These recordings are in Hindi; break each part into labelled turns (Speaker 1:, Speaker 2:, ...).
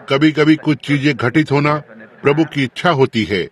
Speaker 1: कभी कभी कुछ चीजें घटित होना प्रभु की इच्छा होती है।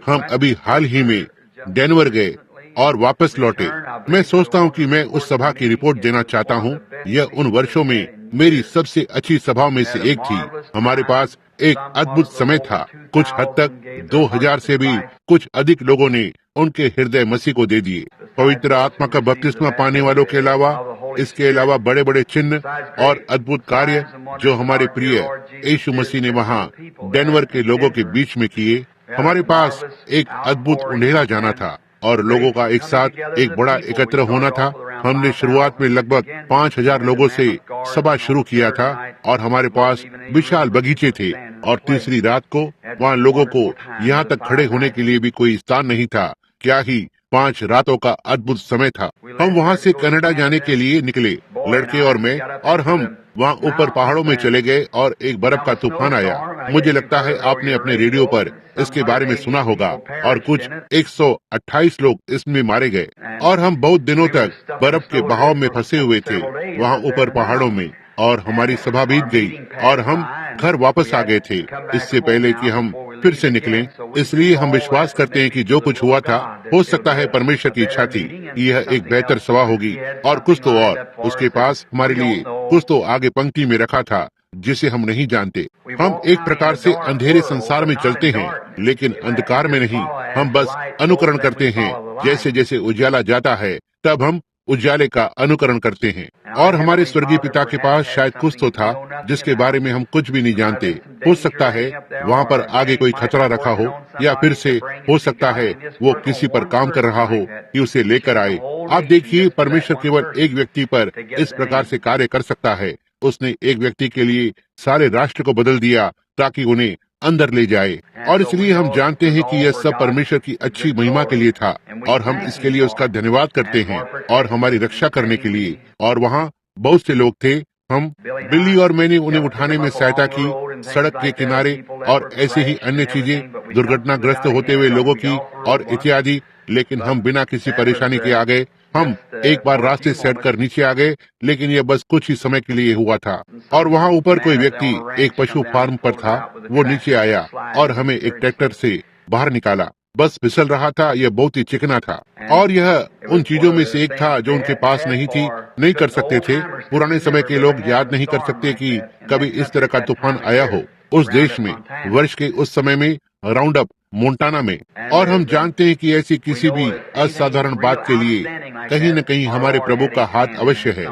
Speaker 1: हम अभी हाल ही में डेनवर गए और वापस लौटे। मैं सोचता हूँ कि मैं उस सभा की रिपोर्ट देना चाहता हूँ। यह उन वर्षों में मेरी सबसे अच्छी सभाओं में से एक थी। हमारे पास एक अद्भुत समय था। कुछ हद तक 2000 से भी कुछ अधिक लोगों ने उनके हृदय मसीह को दे दिए। पवित्र आत्मा का बपतिस्मा पाने वालों के अलावा, इसके अलावा बड़े बड़े चिन्ह और अद्भुत कार्य जो हमारे प्रिय यीशु मसीह ने वहाँ डेनवर के लोगों के बीच में किए। हमारे पास एक अद्भुत उंडेला जाना था और लोगों का एक साथ एक बड़ा एकत्र होना था। हमने शुरुआत में लगभग 5000 लोगों से सभा शुरू किया था और हमारे पास विशाल बगीचे थे और तीसरी रात को वहाँ लोगों को यहाँ तक खड़े होने के लिए भी कोई स्थान नहीं था। क्या ही 5 रातों का अद्भुत समय था। हम वहाँ से कनाडा जाने के लिए निकले, लड़के और मैं, और हम वहाँ ऊपर पहाड़ों में चले गए और एक बर्फ का तूफान आया। मुझे लगता है आपने अपने रेडियो पर इसके बारे में सुना होगा और कुछ 128 लोग इसमें मारे गए और हम बहुत दिनों तक बर्फ के बहाव में फंसे हुए थे वहाँ ऊपर पहाड़ों में, और हमारी सभा बीत गई और हम घर वापस आ गए थे इससे पहले कि हम फिर से निकलें। इसलिए हम विश्वास करते हैं कि जो कुछ हुआ था, हो सकता है परमेश्वर की इच्छा थी कि यह एक बेहतर सभा होगी और कुछ तो और उसके पास हमारे लिए कुछ तो आगे पंक्ति में रखा था जिसे हम नहीं जानते। हम एक प्रकार से अंधेरे संसार में चलते हैं लेकिन अंधकार में नहीं। हम बस अनुकरण करते हैं। जैसे जैसे उजाला जाता है तब हम उजाले का अनुकरण करते हैं। और हमारे स्वर्गीय पिता के पास शायद कुछ तो था जिसके बारे में हम कुछ भी नहीं जानते। हो सकता है वहाँ पर आगे कोई खतरा रखा हो, या फिर से हो सकता है वो किसी पर काम कर रहा हो कि उसे लेकर आए। आप देखिए, परमेश्वर केवल एक व्यक्ति पर इस प्रकार से कार्य कर सकता है। उसने एक व्यक्ति के लिए सारे राष्ट्र को बदल दिया ताकि उन्हें अंदर ले जाए, और इसलिए हम जानते हैं कि यह सब परमेश्वर की अच्छी महिमा के लिए था और हम इसके लिए उसका धन्यवाद करते हैं और हमारी रक्षा करने के लिए। और वहाँ बहुत से लोग थे। हम बिल्ली और मैंने उन्हें उठाने में सहायता की, सड़क के किनारे और ऐसे ही अन्य चीजें, दुर्घटनाग्रस्त होते हुए लोगों की और इत्यादि। लेकिन हम बिना किसी परेशानी के आ गए। हम एक बार रास्ते से हटकर नीचे आ गए, लेकिन यह बस कुछ ही समय के लिए हुआ था। और वहाँ ऊपर कोई व्यक्ति एक पशु फार्म पर था। वो नीचे आया और हमें एक ट्रैक्टर से बाहर निकाला। बस फिसल रहा था, यह बहुत ही चिकना था और यह उन चीजों में से एक था जो उनके पास नहीं थी, नहीं कर सकते थे। पुराने समय के लोग याद नहीं कर सकते कि कभी इस तरह का तूफान आया हो उस देश में, वर्ष के उस समय में, राउंड अप मोन्टाना में। और हम जानते हैं कि ऐसी किसी भी असाधारण बात के लिए कहीं न कहीं हमारे प्रभु का हाथ अवश्य है।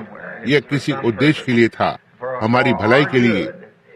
Speaker 1: यह किसी उद्देश्य के लिए था, हमारी भलाई के लिए,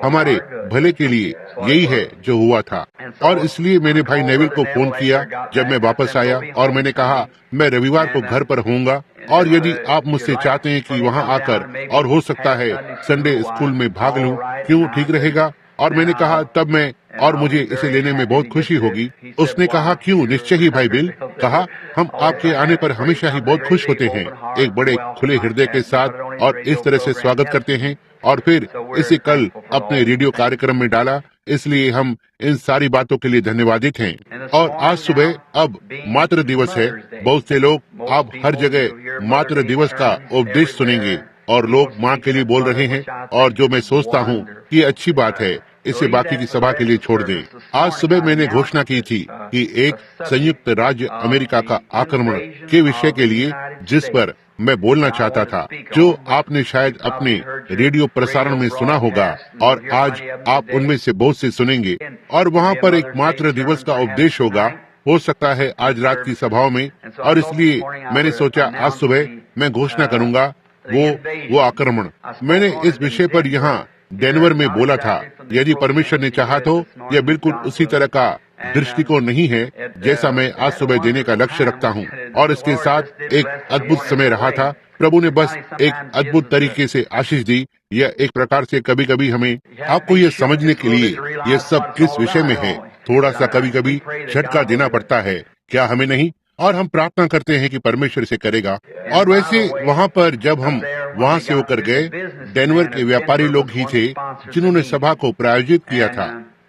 Speaker 1: हमारे भले के लिए। यही है जो हुआ था। और इसलिए मैंने भाई नेविल को फोन किया जब मैं वापस आया और मैंने कहा मैं रविवार को घर पर होऊंगा, और यदि आप मुझसे चाहते हैं कि वहां आकर और हो सकता है संडे स्कूल में भाग लूं, क्यों, ठीक रहेगा? और मैंने कहा तब मैं, और मुझे इसे लेने में बहुत खुशी होगी। उसने कहा क्यों, निश्चय ही भाई बिल। कहा हम आपके आने पर हमेशा ही बहुत खुश होते हैं, एक बड़े खुले हृदय के साथ और इस तरह से स्वागत करते हैं। और फिर इसे कल अपने रेडियो कार्यक्रम में डाला, इसलिए हम इन सारी बातों के लिए धन्यवादित हैं। और आज सुबह अब मातृ दिवस है। बहुत से लोग आप हर जगह मातृ दिवस का उपदेश सुनेंगे और लोग माँ के लिए बोल रहे हैं, और जो मैं सोचता हूँ कि अच्छी बात है, इसे बाकी की सभा के लिए छोड़ दें। आज सुबह मैंने घोषणा की थी कि एक संयुक्त राज्य अमेरिका का आक्रमण के विषय के लिए जिस पर मैं बोलना चाहता था, जो आपने शायद अपने रेडियो प्रसारण में सुना होगा और आज आप उनमें से बहुत से सुनेंगे। और वहाँ पर एक मातृ दिवस का उपदेश होगा, हो सकता है आज रात की सभाओं में। और इसलिए मैंने सोचा आज सुबह मैं घोषणा करूंगा वो आक्रमण। मैंने इस विषय पर यहाँ डेनवर में बोला था। यदि परमेश्वर ने चाहा तो यह बिल्कुल उसी तरह का दृष्टिकोण नहीं है जैसा मैं आज सुबह देने का लक्ष्य रखता हूँ। और इसके साथ एक अद्भुत समय रहा था। प्रभु ने बस एक अद्भुत तरीके से आशीष दी। यह एक प्रकार से कभी कभी हमें आपको यह समझने के लिए यह सब किस विषय में है, थोड़ा सा कभी कभी झटका देना पड़ता है, क्या हमें नहीं? और हम प्रार्थना करते हैं कि परमेश्वर इसे करेगा। और वैसे वहाँ पर जब हम वहाँ से होकर गए, डेनवर के व्यापारी लोग ही थे जिन्होंने सभा को प्रायोजित किया था,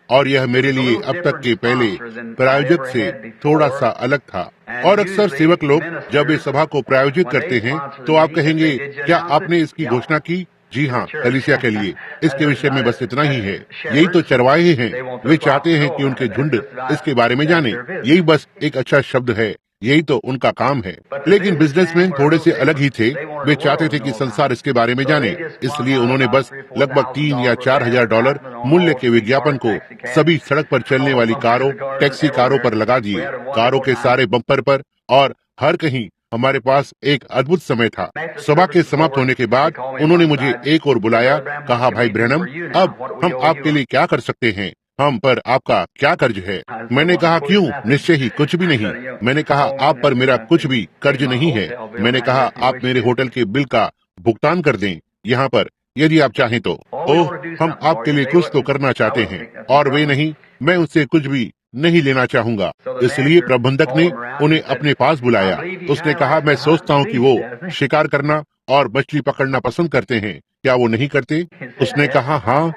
Speaker 1: और यह मेरे लिए अब तक के पहले प्रायोजक से थोड़ा सा अलग था। और अक्सर सेवक लोग जब इस सभा को प्रायोजित करते हैं तो आप कहेंगे क्या आपने इसकी घोषणा की? जी हाँ, कलीसिया के लिए इसके विषय में बस इतना ही है। यही तो चरवाहे हैं, वे चाहते हैं कि उनके झुंड इसके बारे में जाने। यही बस एक अच्छा शब्द है, यही तो उनका काम है। लेकिन बिजनेसमैन थोड़े से अलग ही थे। वे चाहते थे कि संसार इसके बारे में जाने, इसलिए उन्होंने बस लगभग 3 या 4,000 डॉलर मूल्य के विज्ञापन को सभी सड़क पर चलने वाली कारों, टैक्सी कारों पर लगा दिए, कारों के सारे बम्पर पर, और हर कहीं हमारे पास एक अद्भुत समय था। सभा के समाप्त होने के बाद उन्होंने मुझे एक और बुलाया, कहा, भाई ब्रैनम, अब हम आपके लिए क्या कर सकते हैं? हम पर आपका क्या कर्ज है? मैंने कहा, क्यों? निश्चय ही कुछ भी नहीं। मैंने कहा, आप पर मेरा कुछ भी कर्ज नहीं है। मैंने कहा, आप मेरे होटल के बिल का भुगतान कर दें यहाँ पर, यदि आप चाहें तो। ओह, हम आपके लिए कुछ तो करना चाहते हैं। और वे नहीं, मैं उनसे कुछ भी नहीं लेना चाहूंगा। इसलिए प्रबंधक ने उन्हें अपने पास बुलाया। उसने कहा, मैं सोचता हूँ कि वो शिकार करना और मछली पकड़ना पसंद करते हैं, क्या वो नहीं करते? उसने कहा, हाँ।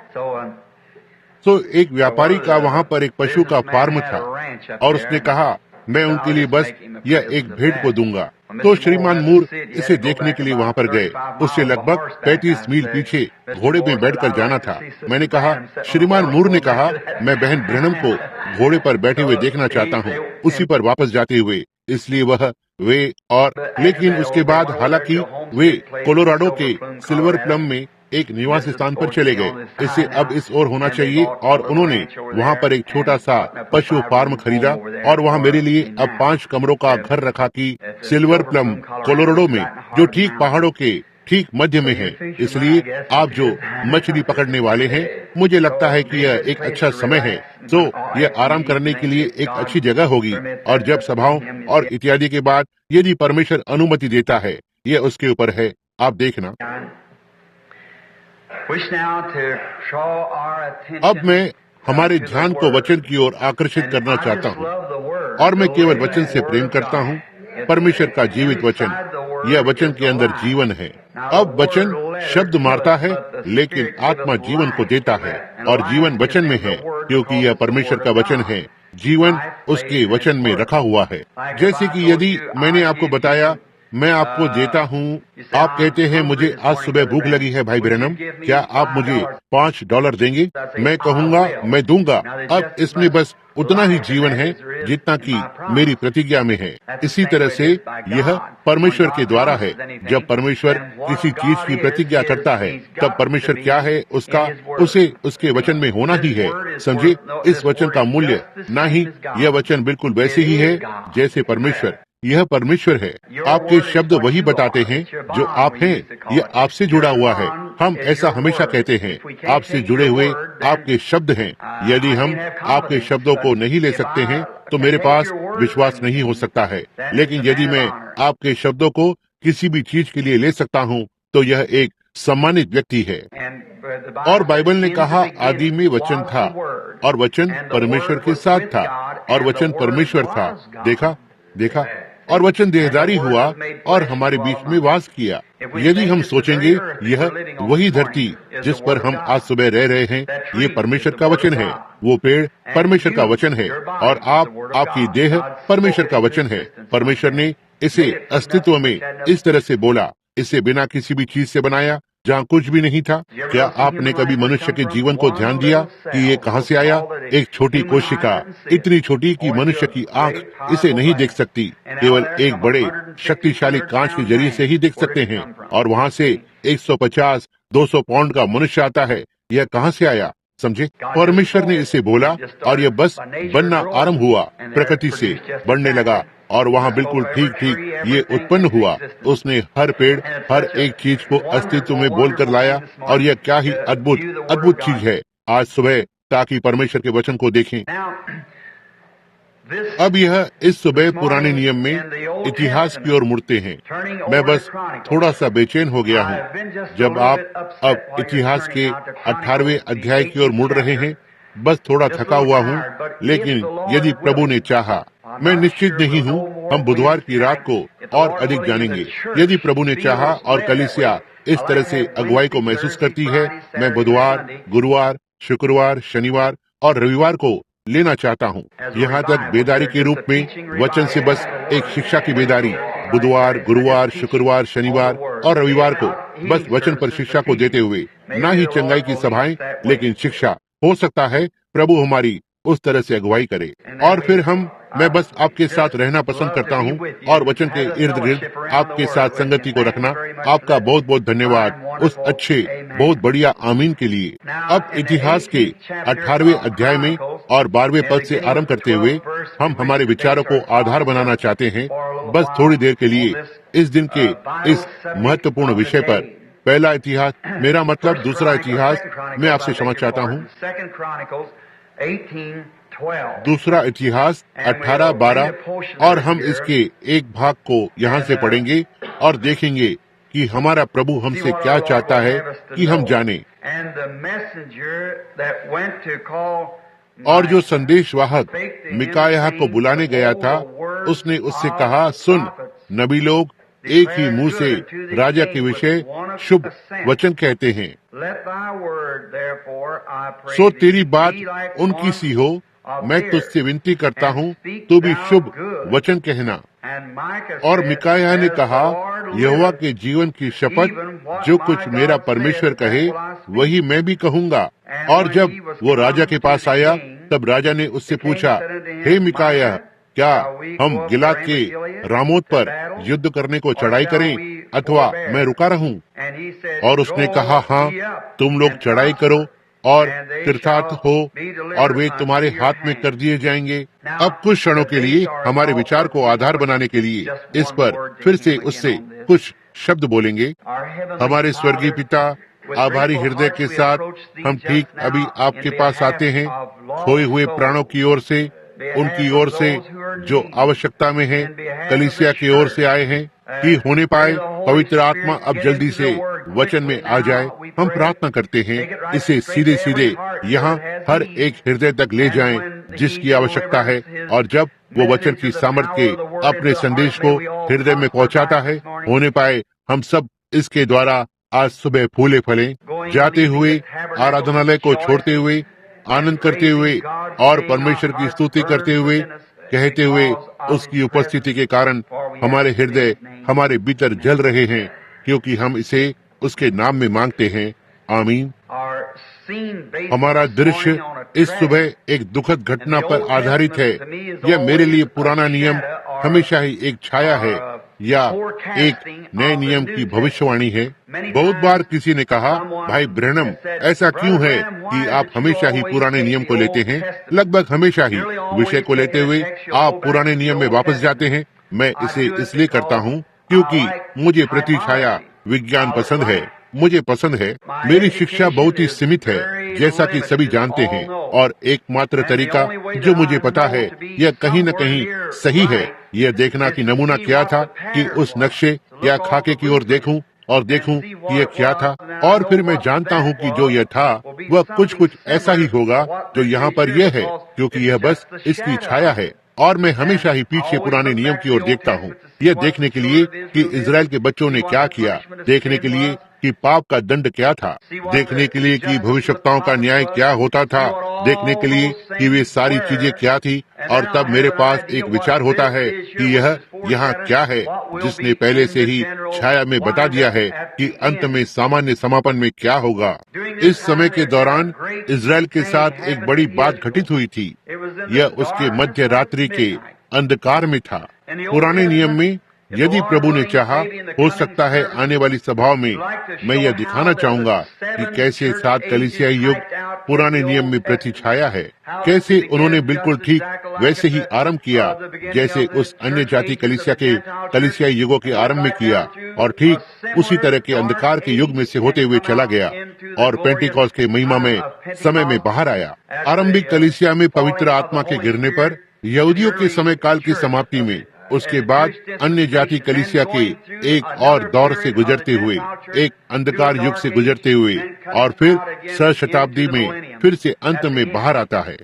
Speaker 1: तो एक व्यापारी का वहाँ पर एक पशु का फार्म था, और उसने कहा, मैं उनके लिए बस यह एक भेड़ को दूंगा। तो श्रीमान मूर इसे देखने के लिए वहाँ पर गए। उससे लगभग 35 मील पीछे घोड़े में बैठकर जाना था। मैंने कहा, श्रीमान मूर ने कहा, मैं बहन ब्रैनम को घोड़े पर बैठे हुए देखना चाहता हूँ, उसी पर वापस जाते हुए। इसलिए वे और लेकिन उसके बाद हालांकि वे कोलोराडो के सिल्वर प्लम में एक निवास स्थान पर चले गए। इससे अब इस ओर होना चाहिए, और उन्होंने वहाँ पर एक छोटा सा पशु फार्म खरीदा, और वहाँ मेरे लिए अब 5 कमरों का घर रखा कि सिल्वर प्लम कोलोराडो में, जो ठीक पहाड़ों के ठीक मध्य में है। इसलिए आप जो मछली पकड़ने वाले हैं, मुझे लगता है कि यह एक अच्छा समय है। तो यह आराम करने के लिए एक अच्छी जगह होगी, और जब सभाओं और इत्यादि के बाद यदि परमेश्वर अनुमति देता है, यह उसके ऊपर है, आप देखना। अब मैं हमारे ध्यान को वचन की ओर आकर्षित करना चाहता हूँ, और मैं केवल वचन से प्रेम करता हूँ, परमेश्वर का जीवित वचन। यह वचन के अंदर जीवन है। अब वचन शब्द मारता है, लेकिन आत्मा जीवन को देता है, और जीवन वचन में है, क्योंकि यह परमेश्वर का वचन है। जीवन उसके वचन में रखा हुआ है। जैसे कि यदि मैंने आपको बताया, मैं आपको देता हूँ, आप कहते हैं, मुझे आज सुबह भूख लगी है भाई ब्रैनम, क्या आप मुझे $5 देंगे? मैं कहूँगा, मैं दूंगा। अब इसमें बस उतना ही जीवन है जितना कि मेरी प्रतिज्ञा में है। इसी तरह से यह परमेश्वर के द्वारा है। जब परमेश्वर किसी चीज की प्रतिज्ञा करता है, तब परमेश्वर क्या है, उसे उसके वचन में होना ही है। समझे, इस वचन का मूल्य ना ही यह वचन बिल्कुल वैसे ही है जैसे परमेश्वर। यह परमेश्वर है। आपके शब्द वही बताते हैं जो आप हैं। यह आपसे जुड़ा हुआ है। हम ऐसा हमेशा कहते हैं, आपसे जुड़े हुए आपके शब्द हैं। यदि हम आपके शब्दों को नहीं ले सकते हैं, तो मेरे पास विश्वास नहीं हो सकता है। लेकिन यदि मैं आपके शब्दों को किसी भी चीज के लिए ले सकता हूँ, तो यह एक सम्मानित व्यक्ति है। और बाइबल ने कहा, आदि में वचन था, और वचन परमेश्वर के साथ था, और वचन परमेश्वर था। देखा, और वचन देहधारी हुआ और हमारे बीच में वास किया। यदि हम सोचेंगे, यह वही धरती जिस पर हम आज सुबह रह रहे हैं, ये परमेश्वर का वचन है। वो पेड़ परमेश्वर का वचन है, और आपकी देह परमेश्वर का वचन है। परमेश्वर ने इसे अस्तित्व में इस तरह से बोला, इसे बिना किसी भी चीज से बनाया, जहाँ कुछ भी नहीं था। क्या आपने कभी मनुष्य के जीवन को ध्यान दिया कि ये कहाँ से आया? एक छोटी कोशिका, इतनी छोटी कि मनुष्य की आंख इसे नहीं देख सकती। केवल एक बड़े शक्तिशाली कांच के जरिए से ही देख सकते हैं, और वहाँ से 150-200 पाउंड का मनुष्य आता है। यह कहाँ से आया? समझे, परमेश्वर ने इसे बोला, और यह बस बनना आरंभ हुआ, प्रकृति से बढ़ने लगा, और वहाँ बिल्कुल ठीक ये उत्पन्न हुआ। उसने हर पेड़, हर एक चीज को अस्तित्व में बोलकर लाया, और यह क्या ही अद्भुत चीज है आज सुबह, ताकि परमेश्वर के वचन को देखें। अब यह इस सुबह पुराने नियम में इतिहास की ओर मुड़ते हैं। मैं बस थोड़ा सा बेचैन हो गया हूँ जब आप अब इतिहास के 18वें अध्याय की ओर मुड़ रहे हैं। बस थोड़ा थका हुआ हूँ, लेकिन यदि प्रभु ने चाहा, मैं निश्चित नहीं हूँ, हम बुधवार की रात को और अधिक जानेंगे। यदि प्रभु ने चाहा और कलीसिया इस तरह से अगुवाई को महसूस करती है, मैं बुधवार, गुरुवार, शुक्रवार, शनिवार और रविवार को लेना चाहता हूँ। यहाँ तक बेदारी के रूप में, वचन से बस एक शिक्षा की बेदारी, बुधवार, गुरुवार, शुक्रवार, शनिवार और रविवार को बस वचन पर शिक्षा को देते हुए, ना ही चंगाई की सभाएं लेकिन शिक्षा। हो सकता है प्रभु हमारी उस तरह से अगुवाई करे। और फिर मैं बस आपके साथ रहना पसंद करता हूँ और वचन के इर्द गिर्द आपके साथ संगति को रखना। आपका बहुत बहुत धन्यवाद उस अच्छे, बहुत बढ़िया आमीन के लिए। अब इतिहास के 18वें अध्याय में और 12वें पद से आरंभ करते हुए हम हमारे विचारों को आधार बनाना चाहते हैं, बस थोड़ी देर के लिए इस दिन के इस महत्वपूर्ण विषय पर। पहला इतिहास, मेरा मतलब दूसरा इतिहास, मैं आपसे क्षमा चाहता हूँ। दूसरा इतिहास 18-12 और हम इसके एक भाग को यहाँ से पढ़ेंगे और देखेंगे कि हमारा प्रभु हमसे क्या चाहता है कि हम जाने। और जो संदेशवाहक मिकायाह को बुलाने गया था, उसने उससे कहा, सुन, नबी लोग एक ही मुंह से राजा के विषय शुभ वचन कहते हैं। सो तेरी बात उनकी सी हो, मैं तुझसे विनती करता हूँ, तू भी शुभ वचन कहना। और मिकायाह ने कहा, यहोवा के जीवन की शपथ, जो कुछ मेरा परमेश्वर कहे वही मैं भी कहूँगा। और जब वो राजा के पास आया, तब राजा ने उससे पूछा, हे मिकायाह, क्या हम गिलाद के रामोत पर युद्ध करने को चढ़ाई करें अथवा मैं रुका रहूं? और उसने कहा, हाँ, तुम लोग चढ़ाई करो और तीर्थार्थ हो और वे तुम्हारे हाथ में कर दिए जाएंगे। अब कुछ क्षणों के लिए हमारे विचार को आधार बनाने के लिए इस पर फिर से उससे कुछ शब्द बोलेंगे। हमारे स्वर्गीय पिता, आभारी हृदय के साथ हम ठीक अभी आपके पास आते हैं, खोए हुए प्राणों की ओर से, उनकी ओर से जो आवश्यकता में है, कलीसिया की ओर से आए हैं कि होने पाए पवित्र आत्मा अब जल्दी से वचन में आ जाए। हम प्रार्थना करते हैं, इसे सीधे सीधे यहाँ हर एक हृदय तक ले जाएं जिसकी आवश्यकता है। और जब वो वचन की सामर्थ्य के अपने संदेश को हृदय में पहुँचाता है, होने पाए हम सब इसके द्वारा आज सुबह फूले फलें, जाते हुए, आराधनालय को छोड़ते हुए, आनंद करते हुए और परमेश्वर की स्तुति करते हुए, कहते हुए, उसकी उपस्थिति के कारण हमारे हृदय हमारे भीतर जल रहे हैं, क्योंकि हम इसे उसके नाम में मांगते हैं। आमीन। हमारा दृश्य इस सुबह एक दुखद घटना पर आधारित है। यह मेरे लिए पुराना नियम हमेशा ही एक छाया है या एक नए नियम की भविष्यवाणी है। बहुत बार किसी ने कहा, भाई ब्रैनम, ऐसा क्यों है कि आप हमेशा ही पुराने नियम को लेते हैं? लगभग हमेशा ही विषय को लेते हुए आप पुराने नियम में वापस जाते हैं। मैं इसे इसलिए करता हूँ क्योंकि मुझे प्रतिछाया विज्ञान पसंद है। मुझे पसंद है, मेरी शिक्षा बहुत ही सीमित है, जैसा कि सभी जानते हैं, और एकमात्र तरीका जो मुझे पता है यह कहीं न कहीं सही है, यह देखना कि नमूना क्या था, कि उस नक्शे या खाके की ओर देखूं और देखूं कि यह क्या था। और फिर मैं जानता हूं कि जो यह था वह कुछ ऐसा ही होगा जो यहाँ पर यह है, क्योंकि यह बस इसकी छाया है। और मैं हमेशा ही पीछे पुराने नियम की ओर देखता हूँ, यह देखने के लिए कि इजराइल के बच्चों ने क्या किया, देखने के लिए कि पाप का दंड क्या था, देखने के लिए कि भविष्यवक्ताओं का न्याय क्या होता था, देखने के लिए कि वे सारी चीजें क्या थी। और तब मेरे पास एक विचार होता है कि यह यहाँ क्या है, जिसने पहले से ही छाया में बता दिया है कि अंत में सामान्य समापन में क्या होगा। इस समय के दौरान इजराइल के साथ एक बड़ी बात घटित हुई थी। यह उसके मध्य रात्रि के अंधकार में था। पुराने नियम में यदि प्रभु ने चाहा, हो सकता है आने वाली सभाओं में मैं यह दिखाना चाहूंगा कि कैसे 7 कलीसियाई युग पुराने नियम में प्रतिछाया है, कैसे उन्होंने बिल्कुल ठीक वैसे ही आरंभ किया जैसे उस अन्य जाति कलीसिया के कलीसियाई युगों के आरंभ में किया, और ठीक उसी तरह के अंधकार के युग में से होते हुए चला गया और पेंटिकॉस्ट के महिमा में समय में बाहर आया। आरंभिक कलीसिया में पवित्र आत्मा के गिरने पर, यहूदियों के समय काल की समाप्ति में, उसके बाद अन्य जाति कलीसिया के एक और दौर से गुजरते हुए, एक अंधकार युग से गुजरते हुए, और फिर सहस्त्राब्दी में फिर से अंत में बाहर आता है।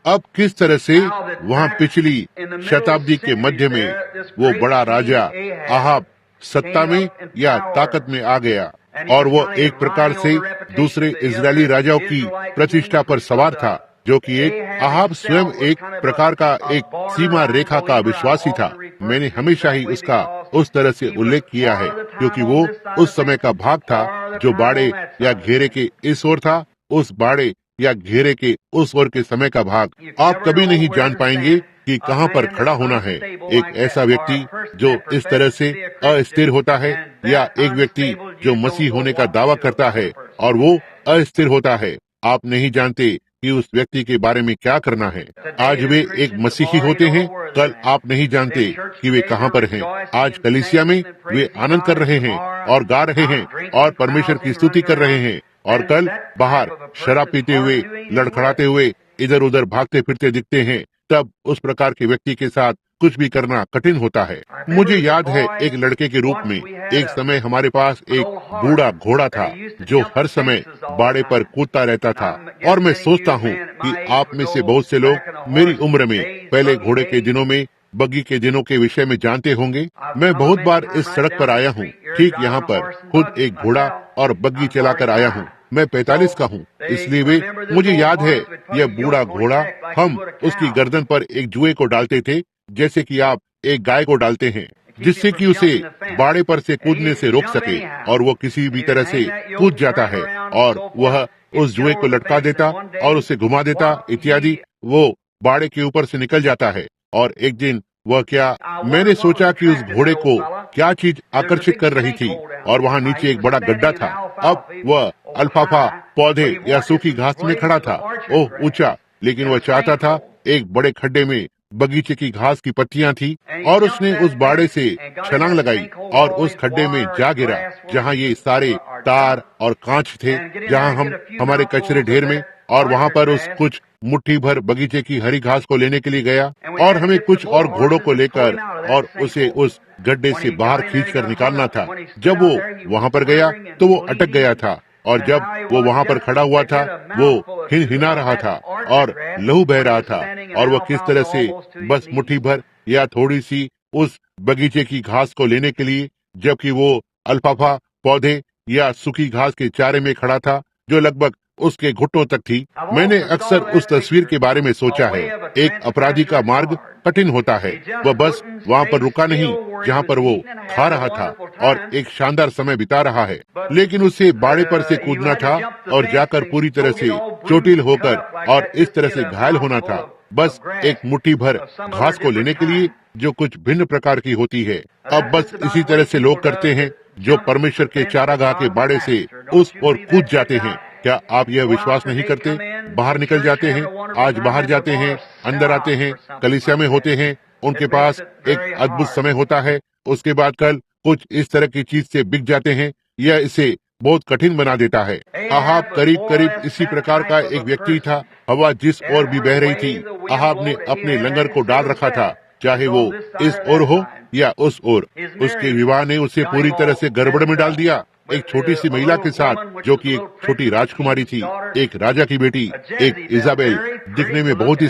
Speaker 1: अब किस तरह से वहाँ पिछली शताब्दी के मध्य में वो बड़ा राजा आहाब सत्ता में या ताकत में आ गया, और वो एक प्रकार से दूसरे इजरायली राजाओं की प्रतिष्ठा पर सवार था, जो कि एक आहाब स्वयं एक प्रकार का एक सीमा रेखा का विश्वासी था। मैंने हमेशा ही उसका उस तरह से उल्लेख किया है, क्योंकि वो उस समय का भाग था जो बाड़े या घेरे के इस ओर था, उस बाड़े या घेरे के उस ओर के समय का भाग। आप कभी नहीं जान पाएंगे कि कहाँ पर खड़ा होना है। एक ऐसा व्यक्ति जो इस तरह से अस्थिर होता है, या एक व्यक्ति जो मसीह होने का दावा करता है और वो अस्थिर होता है, आप नहीं जानते कि उस व्यक्ति के बारे में क्या करना है। आज वे एक मसीही होते हैं, कल आप नहीं जानते कि वे कहाँ पर हैं। आज कलीसिया में वे आनंद कर रहे हैं और गा रहे हैं और परमेश्वर की स्तुति कर रहे हैं, और कल बाहर शराब पीते हुए, लड़खड़ाते हुए, इधर उधर भागते फिरते दिखते हैं। तब उस प्रकार के व्यक्ति के साथ कुछ भी करना कठिन होता है। मुझे याद है, एक लड़के के रूप में एक समय हमारे पास एक बूढ़ा घोड़ा था जो हर समय बाड़े पर कूदता रहता था। और मैं सोचता हूँ कि आप में से बहुत से लोग मेरी उम्र में पहले घोड़े के दिनों में, बग्गी के दिनों के विषय में जानते होंगे। मैं बहुत बार इस सड़क पर आया हूँ, ठीक यहाँ पर खुद एक घोड़ा और बग्गी चलाकर आया हूँ। मैं 45 का हूँ, इसलिए वे मुझे याद है, यह बूढ़ा घोड़ा, हम उसकी गर्दन पर एक जुए को डालते थे, जैसे कि आप एक गाय को डालते हैं, जिससे कि उसे बाड़े पर से कूदने से रोक सके, और वो किसी भी तरह से कूद जाता है और वह उस जुए को लटका देता और उसे घुमा देता इत्यादि। वो बाड़े के ऊपर से निकल जाता है। और एक दिन वह क्या, मैंने सोचा कि उस घोड़े को क्या चीज आकर्षित कर रही थी, और वहाँ नीचे एक बड़ा गड्ढा था। अब वह अल्फाफा पौधे या सूखी घास में खड़ा था, ओह ऊंचा, लेकिन वह चाहता था एक बड़े खड्डे में बगीचे की घास की पत्तियां थी, और उसने उस बाड़े से छलांग लगाई और उस खड्डे में जा गिरा जहाँ ये सारे तार और कांच थे, जहाँ हम हमारे कचरे ढेर में, और वहाँ पर उस कुछ मुट्ठी भर बगीचे की हरी घास को लेने के लिए गया, और हमें कुछ और घोड़ों को लेकर और उसे उस गड्ढे से बाहर खींचकर निकालना था। जब वो वहाँ पर गया तो वो अटक गया था, और जब वो वहाँ पर खड़ा हुआ था, वो हिना रहा था और लहू बह रहा था, और वह किस तरह से बस मुट्ठी भर या थोड़ी सी उस बगीचे की घास को लेने के लिए, जबकि वो अल्फाफा पौधे या सूखी घास के चारे में खड़ा था जो लगभग उसके घुटनों तक थी। मैंने अक्सर उस तस्वीर के बारे में सोचा है। एक अपराधी का मार्ग कठिन होता है। वह बस वहाँ पर रुका नहीं जहाँ पर वो खा रहा था और एक शानदार समय बिता रहा है, लेकिन उसे बाड़े पर से कूदना था और जाकर पूरी तरह से चोटिल होकर और इस तरह से घायल होना था, बस एक मुट्ठी भर घास को लेने के लिए जो कुछ भिन्न प्रकार की होती है। अब बस इसी तरह से लोग करते हैं जो परमेश्वर के चारागाह के बाड़े से उस ओर कूद जाते हैं। क्या आप यह विश्वास नहीं करते? बाहर निकल जाते हैं, आज बाहर जाते हैं, अंदर आते हैं, कलीसिया में होते हैं, उनके पास एक अद्भुत समय होता है, उसके बाद कल कुछ इस तरह की चीज से बिक जाते हैं। यह इसे बहुत कठिन बना देता है। अहाब करीब करीब इसी प्रकार का एक व्यक्ति था। हवा जिस ओर भी बह रही थी, अहाब ने अपने लंगर को डाल रखा था, चाहे वो इस ओर हो या उस ओर। उसके विवाह ने उसे पूरी तरह से गड़बड़ में डाल दिया। एक छोटी सी महिला के साथ, जो कि एक छोटी राजकुमारी थी, एक राजा की बेटी, एक इजाबेल, दिखने में बहुत ही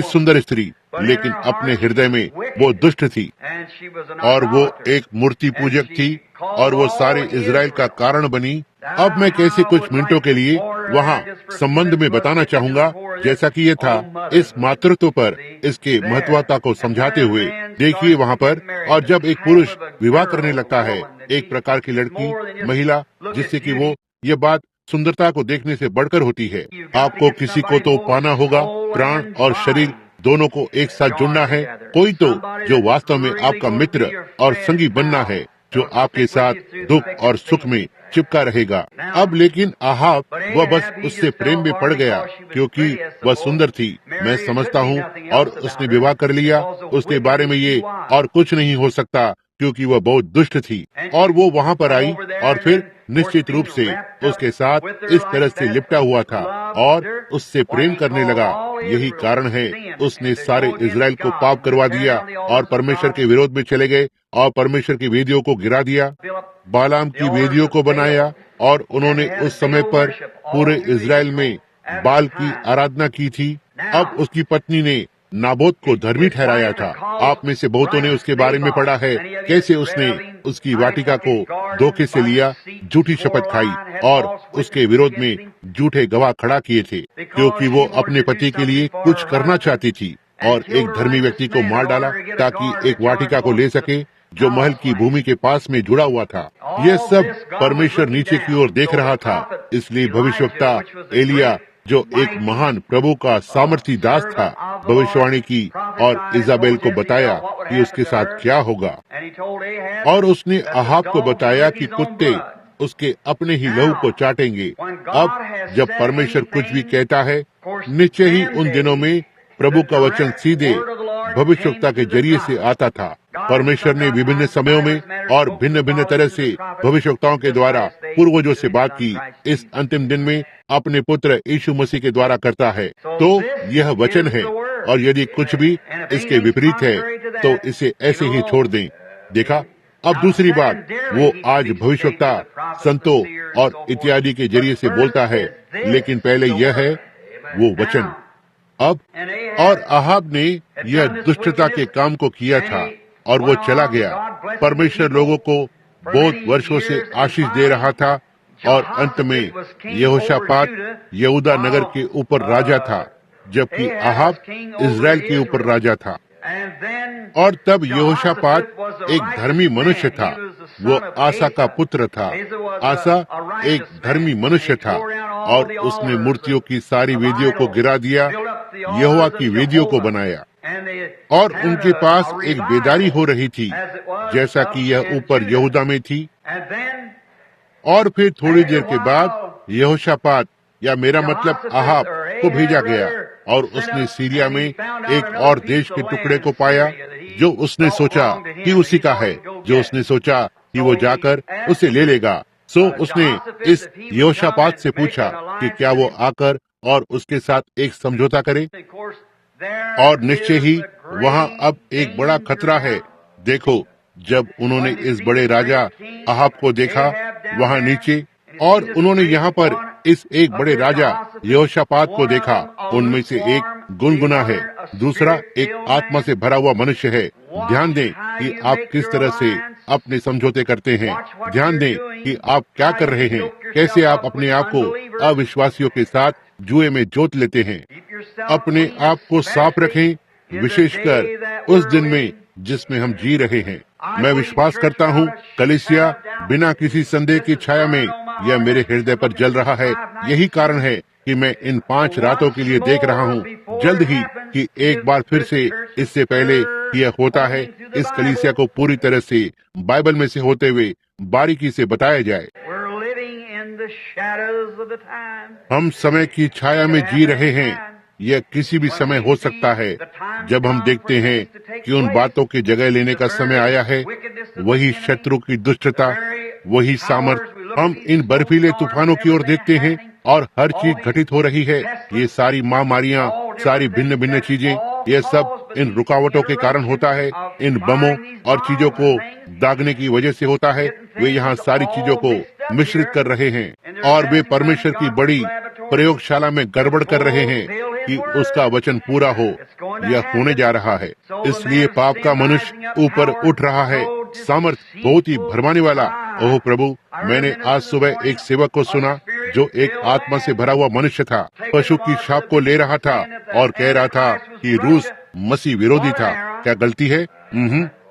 Speaker 1: सुंदर स्त्री, लेकिन अपने हृदय में वो दुष्ट थी और वो एक मूर्ति पूजक थी, और वो सारे इजराइल का कारण बनी। अब मैं कैसे कुछ मिनटों के लिए वहाँ संबंध में बताना चाहूँगा, जैसा कि ये था, इस मातृत्व पर इसके महत्वता को समझाते हुए। देखिए वहाँ पर, और जब एक पुरुष विवाह करने लगता है एक प्रकार की लड़की, महिला, जिससे कि वो, ये बात सुंदरता को देखने से बढ़कर होती है। आपको किसी को तो पाना होगा, प्राण और शरीर दोनों को एक साथ जुड़ना है। कोई तो जो वास्तव में आपका मित्र और संगी बनना है, जो आपके साथ दुख और सुख में चिपका रहेगा। अब लेकिन अहाब, वह बस उससे प्रेम में पड़ गया क्योंकि वह सुंदर थी, मैं समझता हूँ, और उसने विवाह कर लिया। उसके बारे में ये और कुछ नहीं हो सकता क्योंकि वह बहुत दुष्ट थी। और वो वहाँ पर आई और फिर निश्चित रूप से उसके साथ इस तरह से लिपटा हुआ था और उससे प्रेम करने लगा। यही कारण है उसने सारे इजराइल को पाप करवा दिया और परमेश्वर के विरोध में चले गए और परमेश्वर की वेदियों को गिरा दिया, बालाम की वेदियों को बनाया, और उन्होंने उस समय पर पूरे इजराइल में बाल की आराधना की थी। अब उसकी पत्नी ने नाबोत को धर्मी ठहराया था। आप में से बहुतों ने उसके बारे में पढ़ा है, कैसे उसने उसकी वाटिका को धोखे से लिया, झूठी शपथ खाई और उसके विरोध में झूठे गवाह खड़ा किए थे, क्योंकि वो अपने पति के लिए कुछ करना चाहती थी। और एक धर्मी व्यक्ति को मार डाला ताकि एक वाटिका को ले सके जो महल की भूमि के पास में जुड़ा हुआ था। यह सब परमेश्वर नीचे की ओर देख रहा था। इसलिए भविष्यवक्ता एलिया, जो एक महान प्रभु का सामर्थी दास था, भविष्यवाणी की और इजाबेल को बताया कि उसके साथ क्या होगा। और उसने अहाब को बताया कि कुत्ते उसके अपने ही लहू को चाटेंगे। अब जब परमेश्वर कुछ भी कहता है, निश्चय ही उन दिनों में प्रभु का वचन सीधे भविष्यवक्ता के जरिए से आता था। परमेश्वर ने विभिन्न समयों में और भिन्न भिन्न तरह से भविष्यवक्ताओं के द्वारा पूर्वजों से बात की। इस अंतिम दिन में अपने पुत्र यीशु मसीह के द्वारा करता है। तो यह वचन है, और यदि कुछ भी इसके विपरीत है तो इसे ऐसे ही छोड़ दें। देखा। अब दूसरी बात, वो आज भविष्यवक्ता, संतों और इत्यादि के जरिए से बोलता है, लेकिन पहले यह है वो वचन। अब और अहाब ने यह दुष्टता के काम को किया था और वो चला गया। परमेश्वर लोगों को बहुत वर्षों से आशीष दे रहा था और अंत में यहोशापात यहूदा नगर के ऊपर राजा था, जबकि अहाब इजराइल के ऊपर राजा था। और तब यहोशापात एक धर्मी मनुष्य था। वो आसा का पुत्र था। आसा एक धर्मी मनुष्य था और उसने मूर्तियों की सारी वेदियों को गिरा दिया, यहोवा की वेदियों को बनाया। और उनके पास एक बेदारी हो रही थी, जैसा कि यह ऊपर यहूदा में थी। और फिर थोड़ी देर के बाद यहोशापात, या मेरा मतलब अहाब, को भेजा गया और उसने सीरिया में एक और देश के टुकड़े को पाया जो उसने सोचा कि उसी का है, जो उसने सोचा कि वो जाकर उसे ले लेगा। सो उसने इस यहोशापात से पूछा कि क्या वो आकर और उसके साथ एक समझौता करे। और निश्चय ही वहाँ अब एक बड़ा खतरा है। देखो, जब उन्होंने इस बड़े राजा अहाब को देखा वहाँ नीचे, और उन्होंने यहाँ पर इस एक बड़े राजा यहोशापात को देखा, उनमें से एक गुनगुना है, दूसरा एक आत्मा से भरा हुआ मनुष्य है। ध्यान दें कि आप किस तरह से अपने समझौते करते हैं। ध्यान दें कि आप क्या कर रहे हैं, कैसे आप अपने आप को अविश्वासियों के साथ जुए में जोत लेते हैं। अपने आप को साफ रखें, विशेषकर उस दिन में जिसमें हम जी रहे हैं। मैं विश्वास करता हूँ कलीसिया बिना किसी संदेह की छाया में यह मेरे हृदय पर जल रहा है। यही कारण है कि मैं इन 5 रातों के लिए देख रहा हूँ जल्द ही कि एक बार फिर से, इससे पहले कि यह होता है, इस कलीसिया को पूरी तरह से बाइबल में से होते हुए बारीकी से बताया जाए। हम समय की छाया में जी रहे हैं। यह किसी भी समय हो सकता है जब हम देखते हैं कि उन बातों की जगह लेने का समय आया है। वही शत्रु की दुष्टता, वही सामर्थ। हम इन बर्फीले तूफानों की ओर देखते हैं और हर चीज घटित हो रही है। ये सारी महामारियां, सारी भिन्न भिन्न चीजें, यह सब इन रुकावटों के कारण होता है। इन बमों और चीजों को दागने की वजह से होता है। वे यहाँ सारी चीजों को मिश्रित कर रहे हैं और वे परमेश्वर की बड़ी प्रयोगशाला में गड़बड़ कर रहे हैं कि उसका वचन पूरा हो। यह होने जा रहा है। इसलिए पाप का मनुष्य ऊपर उठ रहा है, सामर्थ बहुत ही भरमाने वाला। ओह प्रभु, मैंने आज सुबह एक सेवक को सुना जो एक आत्मा से भरा हुआ मनुष्य था, पशु की छाप को ले रहा था और कह रहा था कि रूस मसीह विरोधी था। क्या गलती है?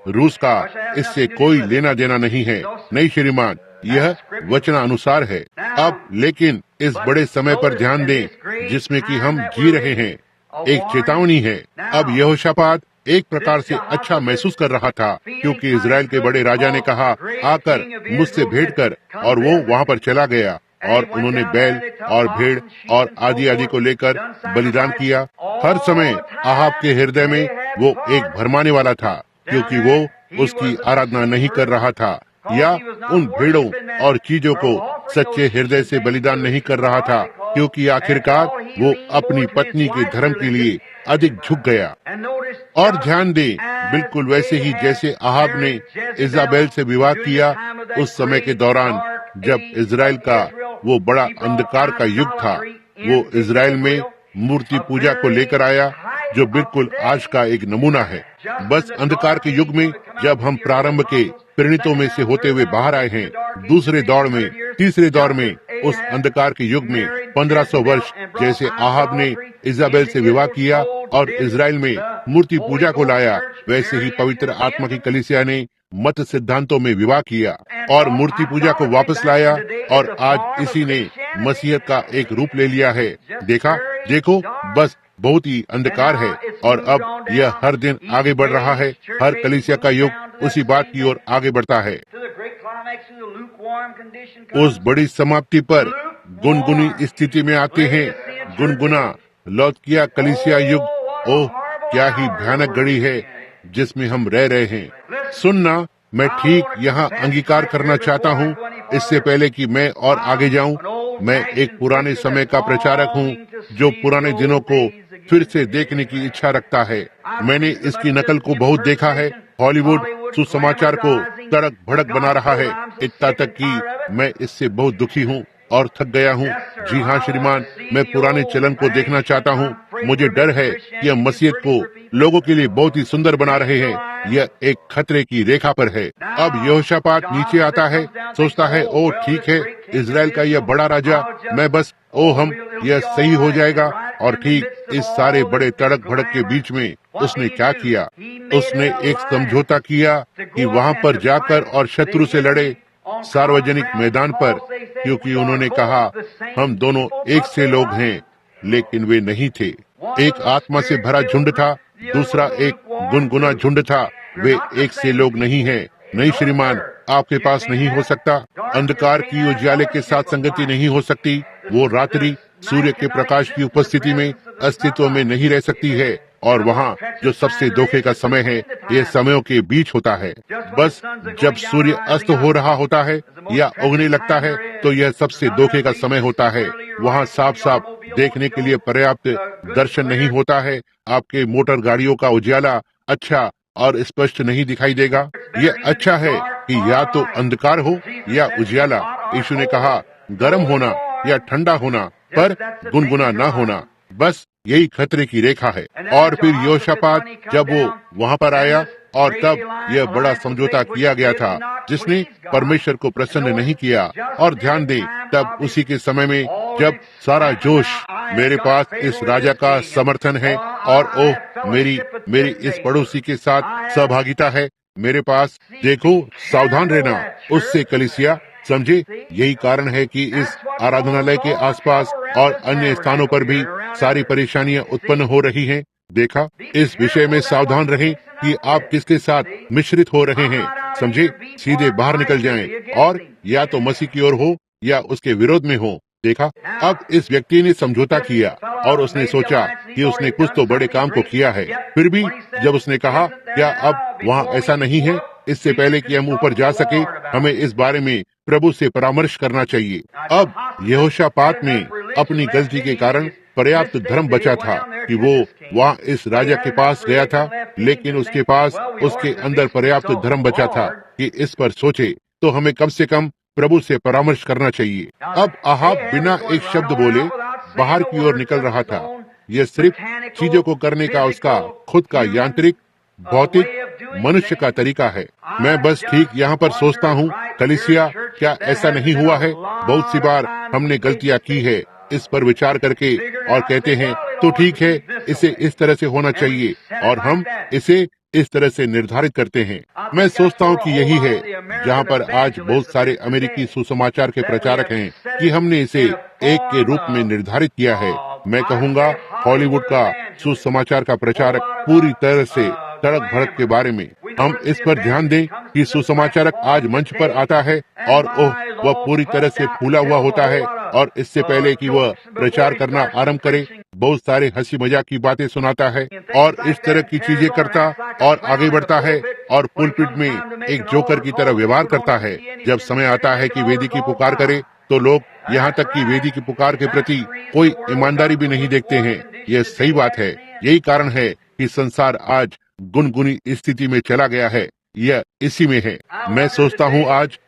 Speaker 1: रूस का इससे कोई लेना देना नहीं है। नहीं श्रीमान, यह वचनानुसार है। अब लेकिन इस बड़े समय पर ध्यान दें जिसमें कि हम जी रहे हैं। एक चेतावनी है। अब यहोशापात एक प्रकार से अच्छा महसूस कर रहा था, क्योंकि इजराइल के बड़े राजा ने कहा, आकर मुझसे भेंट कर, और वो वहाँ पर चला गया और उन्होंने बैल और भेड़ और आदि आदि को लेकर बलिदान किया। हर समय अहाब के हृदय में वो एक भरमाने वाला था, क्योंकि वो उसकी आराधना नहीं कर रहा था या उन भेड़ों और चीजों को सच्चे हृदय से बलिदान नहीं कर रहा था, क्योंकि आखिरकार वो अपनी पत्नी के धर्म के लिए अधिक झुक गया। और ध्यान दें, बिल्कुल वैसे ही जैसे अहाब ने इजाबेल से विवाह किया उस समय के दौरान, जब इजराइल का वो बड़ा अंधकार का युग था। वो इजराइल में मूर्ति पूजा को लेकर आया, जो बिल्कुल आज का एक नमूना है। बस अंधकार के युग में जब हम प्रारंभ के परिणितों में से होते हुए बाहर आए हैं, दूसरे दौर में, तीसरे दौर में, उस अंधकार के युग में 1500 वर्ष जैसे अहाब ने इजाबेल से विवाह किया और इजराइल में मूर्ति पूजा को लाया, वैसे ही पवित्र आत्मा की कलीसिया ने मत सिद्धांतों में विवाह किया और मूर्ति पूजा को वापस लाया, और आज इसी ने मसीहत का एक रूप ले लिया है। देखो, बस बहुत ही अंधकार है, और अब यह हर दिन आगे बढ़ रहा है। हर कलीसिया का युग उसी बात की ओर आगे बढ़ता है। उस बड़ी समाप्ति पर गुनगुनी स्थिति में आते हैं। गुनगुना लौदकिया कलीसिया युग, ओह क्या ही भयानक घड़ी है जिसमें हम रह रहे हैं। सुनना, मैं ठीक यहाँ अंगीकार करना चाहता हूँ इससे पहले कि मैं और आगे जाऊँ। मैं एक पुराने समय का प्रचारक हूँ जो पुराने दिनों को फिर से देखने की इच्छा रखता है। मैंने इसकी नकल को बहुत देखा है। हॉलीवुड सुसमाचार को तड़क भड़क बना रहा है, इतना तक कि मैं इससे बहुत दुखी हूँ और थक गया हूँ। जी हाँ श्रीमान, मैं पुराने चलन को देखना चाहता हूँ। मुझे डर है कि यह मसीहत को लोगों के लिए बहुत ही सुंदर बना रहे हैं। यह एक खतरे की रेखा पर है। अब यहोशापात नीचे आता है, सोचता है ओ ठीक है, इजराइल का यह बड़ा राजा, मैं बस यह सही हो जाएगा। और ठीक इस सारे बड़े तड़क भड़क के बीच में उसने क्या किया? उसने एक समझौता किया कि वहाँ पर जाकर और शत्रु से लड़े, सार्वजनिक मैदान पर, क्योंकि उन्होंने कहा हम दोनों एक से लोग हैं, लेकिन वे नहीं थे। एक आत्मा से भरा झुंड था, दूसरा एक गुनगुना झुंड था। वे एक से लोग नहीं हैं। नहीं श्रीमान, आपके पास नहीं हो सकता। अंधकार की उजाले के साथ संगति नहीं हो सकती। वो रात्रि सूर्य के प्रकाश की उपस्थिति में अस्तित्व में नहीं रह सकती है। और वहाँ जो सबसे धोखे का समय है, ये समयों के बीच होता है। बस जब सूर्य अस्त हो रहा होता है या उगने लगता है, तो यह सबसे धोखे का समय होता है। वहाँ साफ साफ देखने के लिए पर्याप्त दर्शन नहीं होता है। आपके मोटर गाड़ियों का उजाला अच्छा और स्पष्ट नहीं दिखाई देगा। यह अच्छा है कि या तो अंधकार हो या उजाला। यीशु ने कहा गर्म होना या ठंडा होना, पर गुनगुना ना होना। बस यही खतरे की रेखा है। और फिर यहोशापात जब वो वहाँ पर आया, और तब यह बड़ा समझौता किया गया था जिसने परमेश्वर को प्रसन्न नहीं किया। और ध्यान दें, तब उसी के समय में जब सारा जोश, मेरे पास इस राजा का समर्थन है, और मेरी इस पड़ोसी के साथ सहभागिता है, मेरे पास, देखो सावधान रहना उससे कलीसिया, समझे। यही कारण है कि इस आराधनालय के आसपास और अन्य स्थानों पर भी सारी परेशानियां उत्पन्न हो रही हैं। देखा, इस विषय में सावधान रहें कि आप किसके साथ मिश्रित हो रहे हैं, समझे। सीधे बाहर निकल जाएं, और या तो मसीह की ओर हो या उसके विरोध में हो। देखा, अब इस व्यक्ति ने समझौता किया और उसने सोचा कि उसने कुछ तो बड़े काम को किया है। फिर भी जब उसने कहा क्या अब वहाँ ऐसा नहीं है, इससे पहले कि हम ऊपर जा सके, हमें इस बारे में प्रभु से परामर्श करना चाहिए। अब यहोशापात में अपनी गलती के कारण पर्याप्त धर्म बचा था कि वो वहाँ इस राजा के पास गया था, लेकिन उसके पास उसके अंदर पर्याप्त धर्म बचा था कि इस पर सोचे तो हमें कम से कम प्रभु से परामर्श करना चाहिए। अब आहाब बिना एक शब्द बोले बाहर की ओर निकल रहा था। यह सिर्फ चीजों को करने का उसका खुद का यांत्रिक भौतिक मनुष्य का तरीका है। मैं बस ठीक यहाँ पर सोचता हूँ, कलीसिया, क्या ऐसा नहीं हुआ है? बहुत सी बार हमने गलतियाँ की है इस पर विचार करके, और कहते हैं तो ठीक है, इसे इस तरह से होना चाहिए, और हम इसे इस तरह से निर्धारित करते हैं। मैं सोचता हूँ कि यही है जहाँ पर आज बहुत सारे अमेरिकी सुसमाचार के प्रचारक हैं कि हमने इसे एक के रूप में निर्धारित किया है। मैं कहूँगा हॉलीवुड का सुसमाचार का प्रचारक पूरी तरह से तड़क भड़क के बारे में। हम इस पर ध्यान दें कि सुसमाचारक आज मंच पर आता है और वह पूरी तरह से फूला हुआ होता है, और इससे पहले कि वह प्रचार करना आरंभ करे, बहुत सारे हंसी मजाक की बातें सुनाता है और इस तरह की चीजें करता और आगे बढ़ता है, और पुलपिट में एक जोकर की तरह व्यवहार करता है। जब समय आता है कि वेदी की पुकार करे, तो लोग यहाँ तक कि वेदी की पुकार के प्रति कोई ईमानदारी भी नहीं देखते हैं। यह सही बात है। यही कारण है कि संसार आज गुनगुनी स्थिति में चला गया है। यह इसी में है। मैं सोचता हूँ आज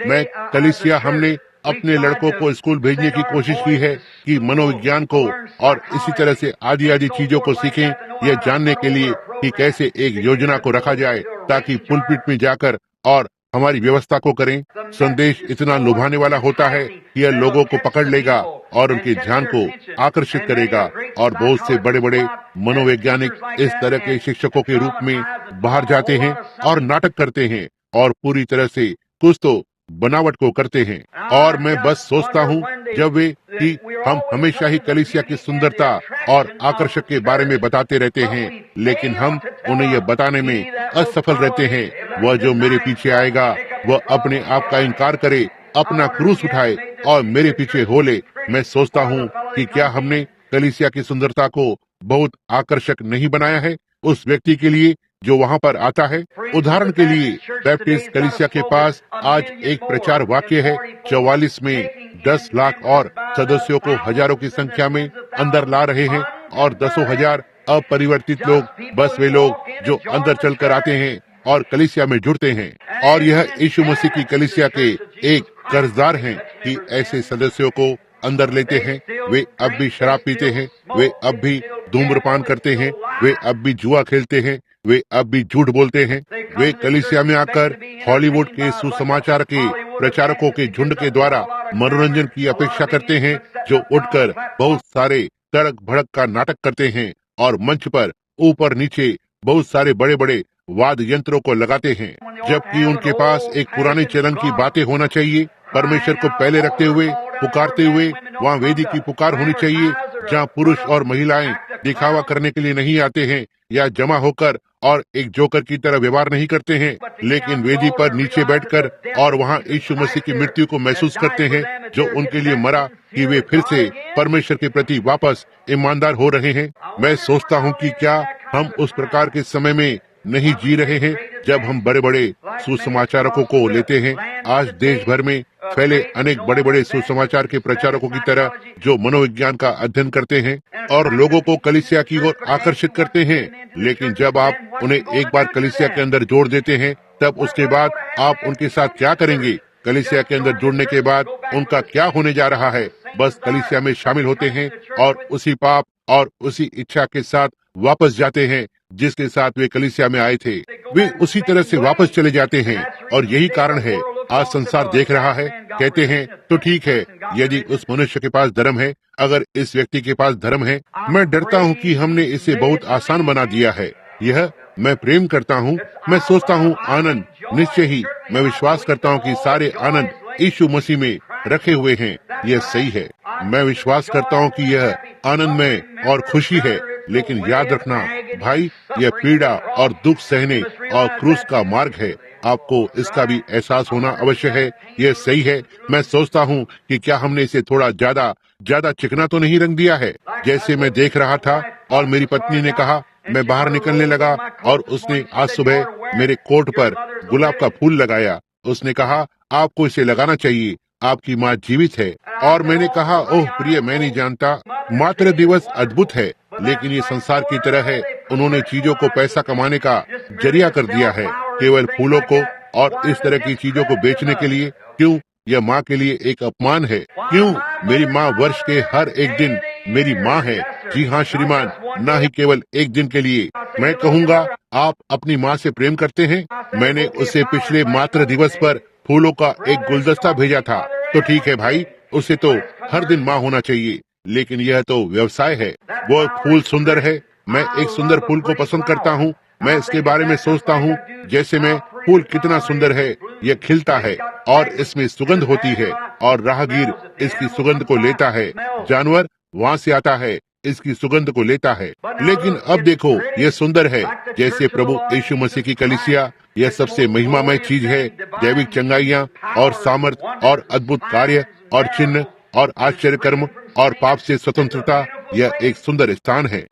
Speaker 1: मैं कलीसिया, हमने अपने लड़कों को स्कूल भेजने की कोशिश की है कि मनोविज्ञान को और इसी तरह से आदि चीजों को सीखें, यह जानने के लिए कि कैसे एक योजना को रखा जाए ताकि पुलपिट में जाकर और हमारी व्यवस्था को करें। संदेश इतना लुभाने वाला होता है कि यह लोगों को पकड़ लेगा और उनके ध्यान को आकर्षित करेगा, और बहुत से बड़े बड़े मनोवैज्ञानिक इस तरह के शिक्षकों के रूप में बाहर जाते हैं और नाटक करते हैं और पूरी तरह से कुछ तो बनावट को करते हैं। और मैं बस सोचता हूँ जब वे कि हम हमेशा ही कलीसिया की सुंदरता और आकर्षक के बारे में बताते रहते हैं, लेकिन हम उन्हें यह बताने में असफल रहते हैं। वह जो मेरे पीछे आएगा वह अपने आप का इनकार करे, अपना क्रूस उठाए और मेरे पीछे हो ले। मैं सोचता हूँ कि क्या हमने कलीसिया की सुंदरता को बहुत आकर्षक नहीं बनाया है उस व्यक्ति के लिए जो वहाँ पर आता है। उदाहरण के लिए बैप्टिस्ट कलीसिया के पास आज एक प्रचार वाक्य है, 44 में 10 लाख और सदस्यों को हजारों की संख्या में अंदर ला रहे हैं, और 10,000 अपरिवर्तित लोग, बस वे लोग जो अंदर चलकर आते हैं और कलीसिया में जुड़ते हैं। और यह यीशु मसीह की कलीसिया के एक कर्जदार हैं कि ऐसे सदस्यों को अंदर लेते हैं। वे अब भी शराब पीते हैं, वे अब भी धूम्रपान करते हैं, वे अब भी जुआ खेलते हैं, वे अब भी झूठ बोलते हैं। वे कलीसिया में आकर हॉलीवुड के सुसमाचार के प्रचारकों के झुंड के द्वारा मनोरंजन की अपेक्षा करते हैं, जो उठकर बहुत सारे तड़क भड़क का नाटक करते हैं और मंच पर ऊपर नीचे बहुत सारे बड़े बड़े वाद्य यंत्रों को लगाते हैं, जबकि उनके पास एक पुराने चलन की बातें होना चाहिए। परमेश्वर को पहले रखते हुए पुकारते हुए वहाँ वेदी की पुकार होनी चाहिए, जहाँ पुरुष और महिलाएं दिखावा करने के लिए नहीं आते हैं या जमा होकर और एक जोकर की तरह व्यवहार नहीं करते हैं, लेकिन वेदी पर नीचे बैठकर और वहाँ यीशु मसीह की मृत्यु को महसूस करते हैं, जो उनके लिए मरा, कि वे फिर से परमेश्वर के प्रति वापस ईमानदार हो रहे हैं। मैं सोचता हूँ कि क्या हम उस प्रकार के समय में नहीं जी रहे हैं जब हम बड़े बड़े सुसमाचारकों को लेते हैं। आज देश भर में फैले अनेक बड़े बड़े सुसमाचार के प्रचारकों की तरह जो मनोविज्ञान का अध्ययन करते हैं और लोगों को कलीसिया की ओर आकर्षित करते हैं, लेकिन जब आप उन्हें एक बार कलीसिया के अंदर जोड़ देते हैं, तब उसके बाद आप उनके साथ क्या करेंगे? कलीसिया के अंदर जुड़ने के बाद उनका क्या होने जा रहा है? बस कलीसिया में शामिल होते हैं और उसी पाप और उसी इच्छा के साथ वापस जाते हैं जिसके साथ वे कलीसिया में आए थे। वे उसी तरह से वापस चले जाते हैं, और यही कारण है आज संसार देख रहा है। कहते हैं तो ठीक है, यदि उस मनुष्य के पास धर्म है, अगर इस व्यक्ति के पास धर्म है। मैं डरता हूँ कि हमने इसे बहुत आसान बना दिया है। यह मैं प्रेम करता हूँ, मैं सोचता हूँ आनंद, निश्चय ही मैं विश्वास करता हूँ कि सारे आनंद यीशु मसीह में रखे हुए हैं। यह सही है, मैं विश्वास करता हूँ कि यह आनंदमय और खुशी है, लेकिन याद रखना भाई, यह पीड़ा और दुख सहने और क्रूस का मार्ग है। आपको इसका भी एहसास होना अवश्य है। यह सही है। मैं सोचता हूँ कि क्या हमने इसे थोड़ा ज्यादा चिकना तो नहीं रंग दिया है। जैसे मैं देख रहा था और मेरी पत्नी ने कहा, मैं बाहर निकलने लगा और उसने आज सुबह मेरे कोट पर गुलाब का फूल लगाया। उसने कहा, आपको इसे लगाना चाहिए, आपकी माँ जीवित है। और मैंने कहा, ओह प्रिय, मैं नहीं जानता, मातृ दिवस अद्भुत है, लेकिन ये संसार की तरह है। उन्होंने चीजों को पैसा कमाने का जरिया कर दिया है, केवल फूलों को और इस तरह की चीजों को बेचने के लिए। क्यों? यह माँ के लिए एक अपमान है। क्यों? मेरी माँ वर्ष के हर एक दिन मेरी माँ है। जी हाँ श्रीमान, न ही केवल एक दिन के लिए। मैं कहूँगा, आप अपनी माँ से प्रेम करते हैं? मैंने उसे पिछले मातृ दिवस पर फूलों का एक गुलदस्ता भेजा था। तो ठीक है भाई, उसे तो हर दिन माँ होना चाहिए, लेकिन यह तो व्यवसाय है। वो फूल सुंदर है, मैं एक सुंदर फूल को पसंद करता हूँ। मैं इसके बारे में सोचता हूँ, जैसे मैं फूल कितना सुंदर है, यह खिलता है और इसमें सुगंध होती है और राहगीर इसकी सुगंध को लेता है। जानवर वहाँ से आता है, इसकी सुगंध को लेता है। लेकिन अब देखो, यह सुंदर है जैसे प्रभु यीशु मसीह की कलीसिया। यह सबसे महिमामय चीज है। दैविक चंगाइयाँ और सामर्थ और अद्भुत कार्य और चिन्ह और आश्चर्य कर्म और पाप से स्वतंत्रता, यह एक सुंदर स्थान है।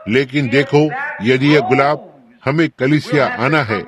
Speaker 1: लेकिन देखो, यदि यह गुलाब, हमें कलीसिया आना है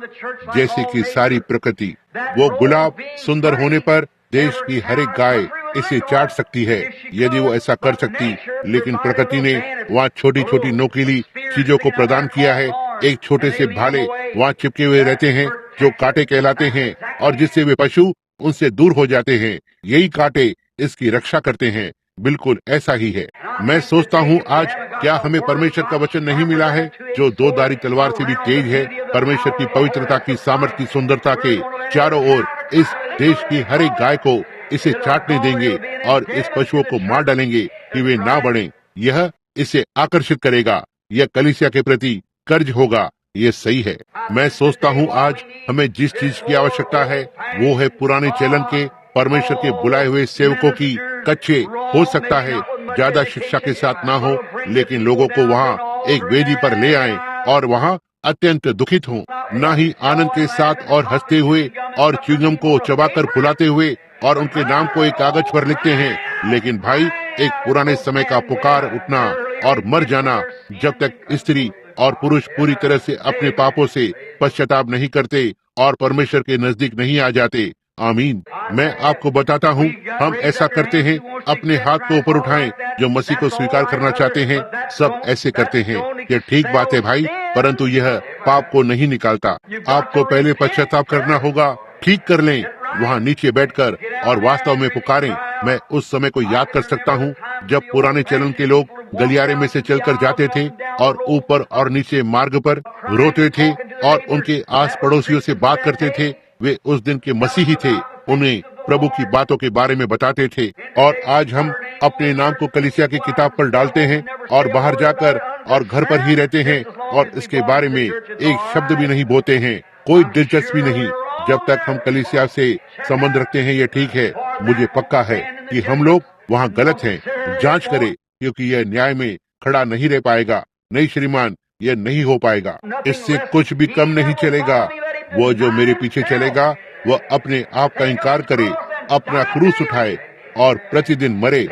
Speaker 1: जैसे कि सारी प्रकृति। वो गुलाब सुंदर होने पर देश की हर एक गाय इसे चाट सकती है, यदि वो ऐसा कर सकती। लेकिन प्रकृति ने वहाँ छोटी छोटी नोकीली चीजों को प्रदान किया है। एक छोटे से भाले वहाँ चिपके हुए रहते हैं जो कांटे कहलाते हैं, और जिससे वे पशु उनसे दूर हो जाते हैं। यही कांटे इसकी रक्षा करते हैं। बिल्कुल ऐसा ही है। मैं सोचता हूँ आज क्या हमें परमेश्वर का वचन नहीं मिला है जो दो धारी तलवार से भी तेज है, परमेश्वर की पवित्रता की सामर्थ्य की सुंदरता के चारों ओर इस देश की हर एक गाय को इसे चाटने देंगे और इस पशुओं को मार डालेंगे कि वे ना बढ़ें। यह इसे आकर्षित करेगा, यह कलीसिया के प्रति कर्ज होगा। ये सही है। मैं सोचता हूँ आज हमें जिस चीज की आवश्यकता है वो है पुराने चलन के परमेश्वर के बुलाए हुए सेवकों की कच्चे, हो सकता है ज्यादा शिक्षा के साथ ना हो, लेकिन लोगों को वहाँ एक वेदी पर ले आए और वहाँ अत्यंत दुखित हों, ना ही आनंद के साथ और हंसते हुए और च्युइंगम को चबाकर फुलाते हुए और उनके नाम को एक कागज पर लिखते हैं। लेकिन भाई, एक पुराने समय का पुकार उठना और मर जाना जब तक स्त्री और पुरुष पूरी तरह से अपने पापों से पश्चाताप नहीं करते और परमेश्वर के नजदीक नहीं आ जाते। आमीन। मैं आपको बताता हूँ, हम ऐसा करते हैं, अपने हाथ को ऊपर उठाएं जो मसीह को स्वीकार करना चाहते हैं, सब ऐसे करते हैं। ये ठीक बात है भाई, परंतु यह पाप को नहीं निकालता। आपको पहले पश्चाताप करना होगा, ठीक कर लें, वहाँ नीचे बैठकर और वास्तव में पुकारें। मैं उस समय को याद कर सकता हूँ जब पुराने चलन के लोग गलियारे में से चलकर जाते थे और ऊपर और नीचे मार्ग पर रोते थे और उनके आस पड़ोसियों से बात करते थे। वे उस दिन के मसीही थे, उन्हें प्रभु की बातों के बारे में बताते थे। और आज हम अपने नाम को कलीसिया की किताब पर डालते हैं और बाहर जाकर और घर पर ही रहते हैं और इसके बारे में एक शब्द भी नहीं बोलते हैं, कोई दिलचस्पी नहीं। जब तक हम कलीसिया से संबंध रखते हैं, ये ठीक है। मुझे पक्का है कि हम लोग वहाँ गलत हैं। जांच करें, क्योंकि यह न्याय में खड़ा नहीं रह पाएगा। नहीं श्रीमान, यह नहीं हो पाएगा। इससे कुछ भी कम नहीं चलेगा। वो जो मेरे पीछे चलेगा वह अपने आप का इनकार करे, अपना क्रूस उठाए और प्रतिदिन मरे।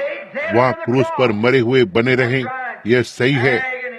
Speaker 1: वहाँ क्रूस पर मरे हुए बने रहें, यह सही है।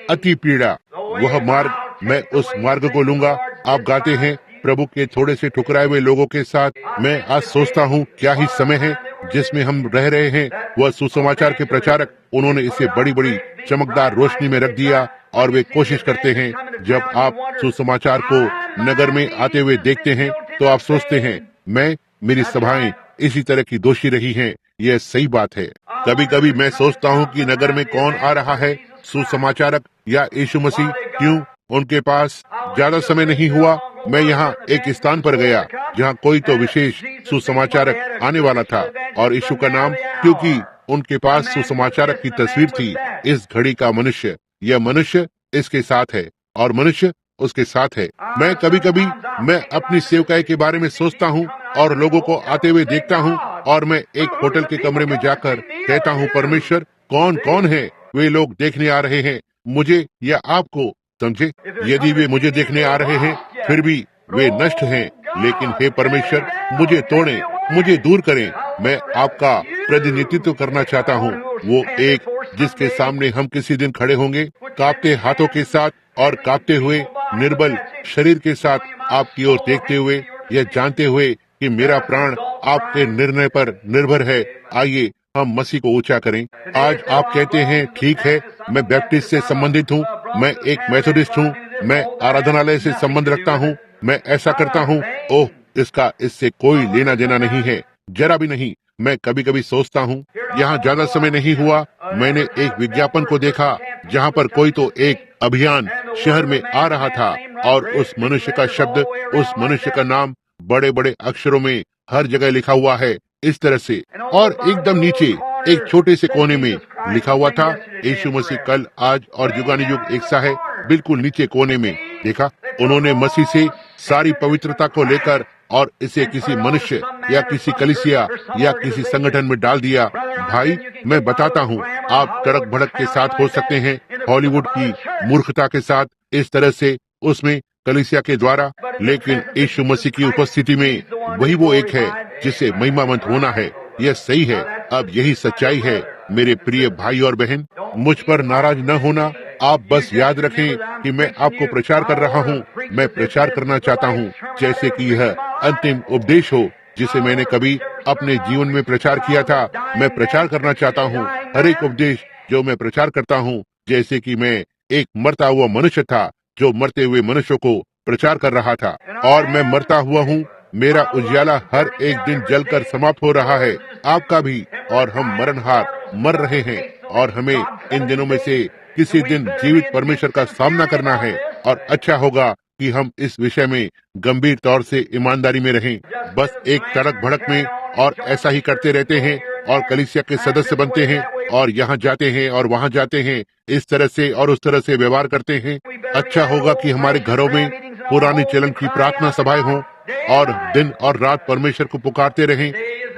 Speaker 1: अति पीड़ा, वह मार्ग, मैं उस मार्ग को लूंगा। आप गाते हैं प्रभु के थोड़े से ठुकराए हुए लोगों के साथ। मैं आज सोचता हूँ क्या ही समय है जिसमें हम रह रहे हैं। वह सुसमाचार के प्रचारक, उन्होंने इसे बड़ी बड़ी चमकदार रोशनी में रख दिया और वे कोशिश करते हैं। जब आप सुसमाचार को नगर में आते हुए देखते हैं तो आप सोचते हैं मेरी सभाएं इसी तरह की दोषी रही हैं। यह सही बात है। कभी कभी मैं सोचता हूँ कि नगर में कौन आ रहा है, सुसमाचारक या यीशु मसीह? क्यों? उनके पास ज्यादा समय नहीं हुआ। मैं यहाँ एक स्थान पर गया जहाँ कोई तो विशेष सुसमाचारक आने वाला था और यीशु का नाम, क्योंकि उनके पास सुसमाचारक की तस्वीर थी। इस घड़ी का मनुष्य, यह मनुष्य इसके साथ है और मनुष्य उसके साथ है। मैं कभी कभी मैं अपनी सेवकाई के बारे में सोचता हूँ और लोगों को आते हुए देखता हूँ और मैं एक होटल के कमरे में जाकर कहता हूँ, परमेश्वर कौन कौन है वे लोग देखने आ रहे हैं, मुझे या आपको? समझे? यदि वे मुझे देखने आ रहे हैं फिर भी वे नष्ट हैं, लेकिन हे परमेश्वर, मुझे तोड़ें, मुझे दूर करें। मैं आपका प्रतिनिधित्व करना चाहता हूँ, वो एक जिसके सामने हम किसी दिन खड़े होंगे, कांपते हाथों के साथ और कांपते हुए निर्बल शरीर के साथ आपकी ओर देखते हुए, यह जानते हुए कि मेरा प्राण आपके निर्णय पर निर्भर है। आइए हम मसीह को ऊंचा करें। आज आप कहते हैं, ठीक है, मैं बैप्टिस्ट से संबंधित हूँ, मैं एक मेथोडिस्ट हूँ, मैं आराधनालय से संबंध रखता हूँ, मैं ऐसा करता हूँ। ओह, इसका इससे कोई लेना देना नहीं है, जरा भी नहीं। मैं कभी कभी सोचता हूँ, यहाँ ज्यादा समय नहीं हुआ, मैंने एक विज्ञापन को देखा जहाँ पर कोई तो एक अभियान शहर में आ रहा था और उस मनुष्य का शब्द, उस मनुष्य का नाम बड़े बड़े अक्षरों में हर जगह लिखा हुआ है, इस तरह से। और एकदम नीचे एक छोटे से कोने में लिखा हुआ था, यीशु मसीह कल, आज और युगानुयुग एक सा है। बिल्कुल नीचे कोने में देखा, उन्होंने मसीह से सारी पवित्रता को लेकर और इसे किसी मनुष्य या किसी कलीसिया या किसी संगठन में डाल दिया। भाई, मैं बताता हूँ, आप तड़क भड़क के साथ हो सकते हैं, हॉलीवुड की मूर्खता के साथ, इस तरह से उसमें कलीसिया के द्वारा, लेकिन यीशु मसीह की उपस्थिति में वही वो एक है जिसे महिमावंत होना है। यह सही है। अब यही सच्चाई है। मेरे प्रिय भाई और बहन, मुझ पर नाराज न होना। आप बस याद रखें कि मैं आपको प्रचार कर रहा हूँ। मैं प्रचार करना चाहता हूँ जैसे कि यह अंतिम उपदेश हो जिसे मैंने कभी अपने जीवन में प्रचार किया था। मैं प्रचार करना चाहता हूँ हर एक उपदेश जो मैं प्रचार करता हूँ, जैसे कि मैं एक मरता हुआ मनुष्य था जो मरते हुए मनुष्यों को प्रचार कर रहा था। और मैं मरता हुआ हूँ, मेरा उजियाला हर एक दिन जलकर समाप्त हो रहा है, आपका भी। और हम मरणहार मर रहे हैं और हमें इन दिनों में से किसी दिन जीवित परमेश्वर का सामना करना है, और अच्छा होगा कि हम इस विषय में गंभीर तौर से ईमानदारी में रहें। बस एक तड़क भड़क में और ऐसा ही करते रहते हैं और कलीसिया के सदस्य बनते हैं और यहाँ जाते हैं और वहाँ जाते हैं, इस तरह से और उस तरह से व्यवहार करते हैं। अच्छा होगा कि हमारे घरों में पुरानी चलन की प्रार्थना सभाएं हों और दिन और रात परमेश्वर को पुकारते रहें।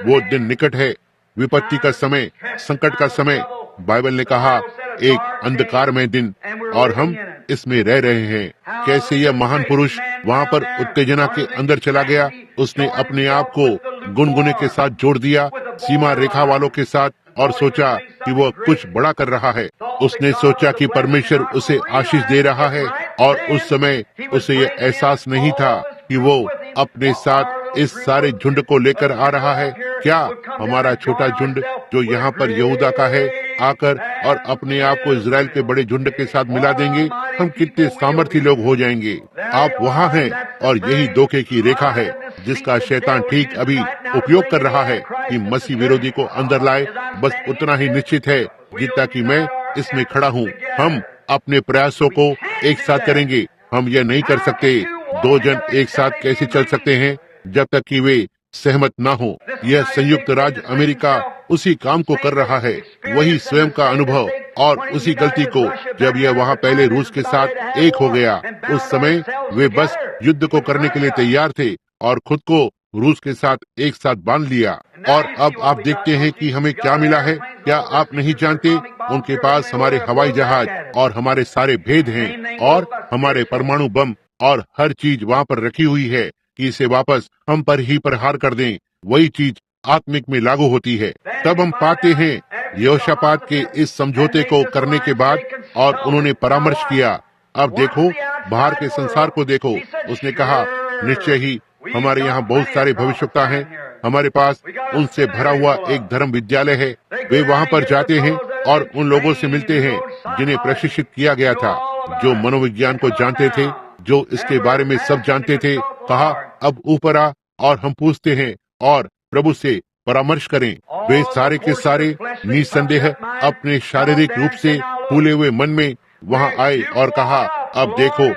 Speaker 1: वो दिन निकट है, विपत्ति का समय, संकट का समय। बाइबल ने कहा एक अंधकारमय दिन, और हम इसमें रह रहे हैं। कैसे यह महान पुरुष वहाँ पर उत्तेजना के अंदर चला गया। उसने अपने आप को गुनगुने के साथ जोड़ दिया, सीमा रेखा वालों के साथ, और सोचा कि वो कुछ बड़ा कर रहा है। उसने सोचा कि परमेश्वर उसे आशीष दे रहा है, और उस समय उसे यह एहसास नहीं था कि वो अपने साथ इस सारे झुंड को लेकर आ रहा है। क्या हमारा छोटा झुंड जो यहाँ पर यहूदा का है आकर और अपने आप को इजराइल के बड़े झुंड के साथ मिला देंगे? हम कितने सामर्थी लोग हो जाएंगे। आप वहाँ हैं, और यही धोखे की रेखा है जिसका शैतान ठीक अभी उपयोग कर रहा है कि मसीह विरोधी को अंदर लाए। बस उतना ही निश्चित है जितना कि मैं इसमें खड़ा हूँ। हम अपने प्रयासों को एक साथ करेंगे। हम यह नहीं कर सकते। दो जन एक साथ कैसे चल सकते हैं जब तक कि वे सहमत ना हो? यह संयुक्त राज्य अमेरिका उसी काम को कर रहा है, वही स्वयं का अनुभव और उसी गलती को जब यह वहाँ पहले रूस के साथ एक हो गया। उस समय वे बस युद्ध को करने के लिए तैयार थे और खुद को रूस के साथ एक साथ बांध लिया। और अब आप देखते हैं कि हमें क्या मिला है। क्या आप नहीं जानते? उनके पास हमारे हवाई जहाज और हमारे सारे भेद हैं, और हमारे परमाणु बम और हर चीज वहाँ पर रखी हुई है कि इसे वापस हम पर ही प्रहार कर दें। वही चीज आत्मिक में लागू होती है। तब हम पाते हैं यहोशापात के इस समझौते को करने के बाद, और उन्होंने परामर्श किया। अब देखो, बाहर के संसार को देखो। उसने कहा, निश्चय ही हमारे यहाँ बहुत सारे भविष्यवक्ता हैं। हमारे पास उनसे भरा हुआ एक धर्म विद्यालय है। वे वहाँ पर जाते हैं और उन लोगों से मिलते हैं जिन्हें प्रशिक्षित किया गया था, जो मनोविज्ञान को जानते थे, जो इसके बारे में सब जानते थे। कहा, अब ऊपर आ और हम पूछते हैं और प्रभु से परामर्श करें। वे सारे के सारे निसंदेह अपने शारीरिक रूप से फूले हुए मन में वहाँ आए और कहा, अब देखो,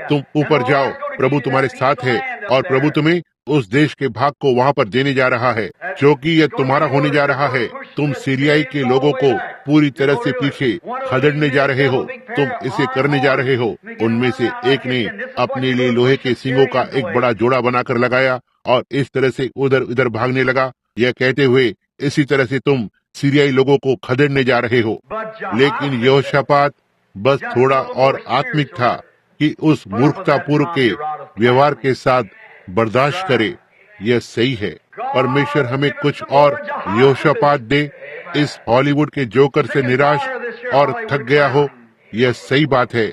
Speaker 1: तुम ऊपर जाओ, प्रभु तुम्हारे साथ है, और प्रभु तुम्हें उस देश के भाग को वहाँ पर देने जा रहा है जो कि यह तुम्हारा होने जा रहा है। तुम सीरियाई के लोगों को पूरी तरह से पीछे खदेड़ने जा रहे हो। तुम इसे करने जा रहे हो। उनमें से एक ने अपने लिए लोहे के सींगों का एक बड़ा जोड़ा बनाकर लगाया और इस तरह से उधर उधर भागने लगा, यह कहते हुए, इसी तरह से तुम सीरियाई लोगों को खदेड़ने जा रहे हो। लेकिन यहोशापात बस थोड़ा और आत्मिक था कि उस मूर्खतापूर्व के व्यवहार के साथ बर्दाश्त करे। यह सही है। परमेश्वर हमें कुछ और यहोशापात दे। इस हॉलीवुड के जोकर से निराश और थक गया हो, यह सही बात है।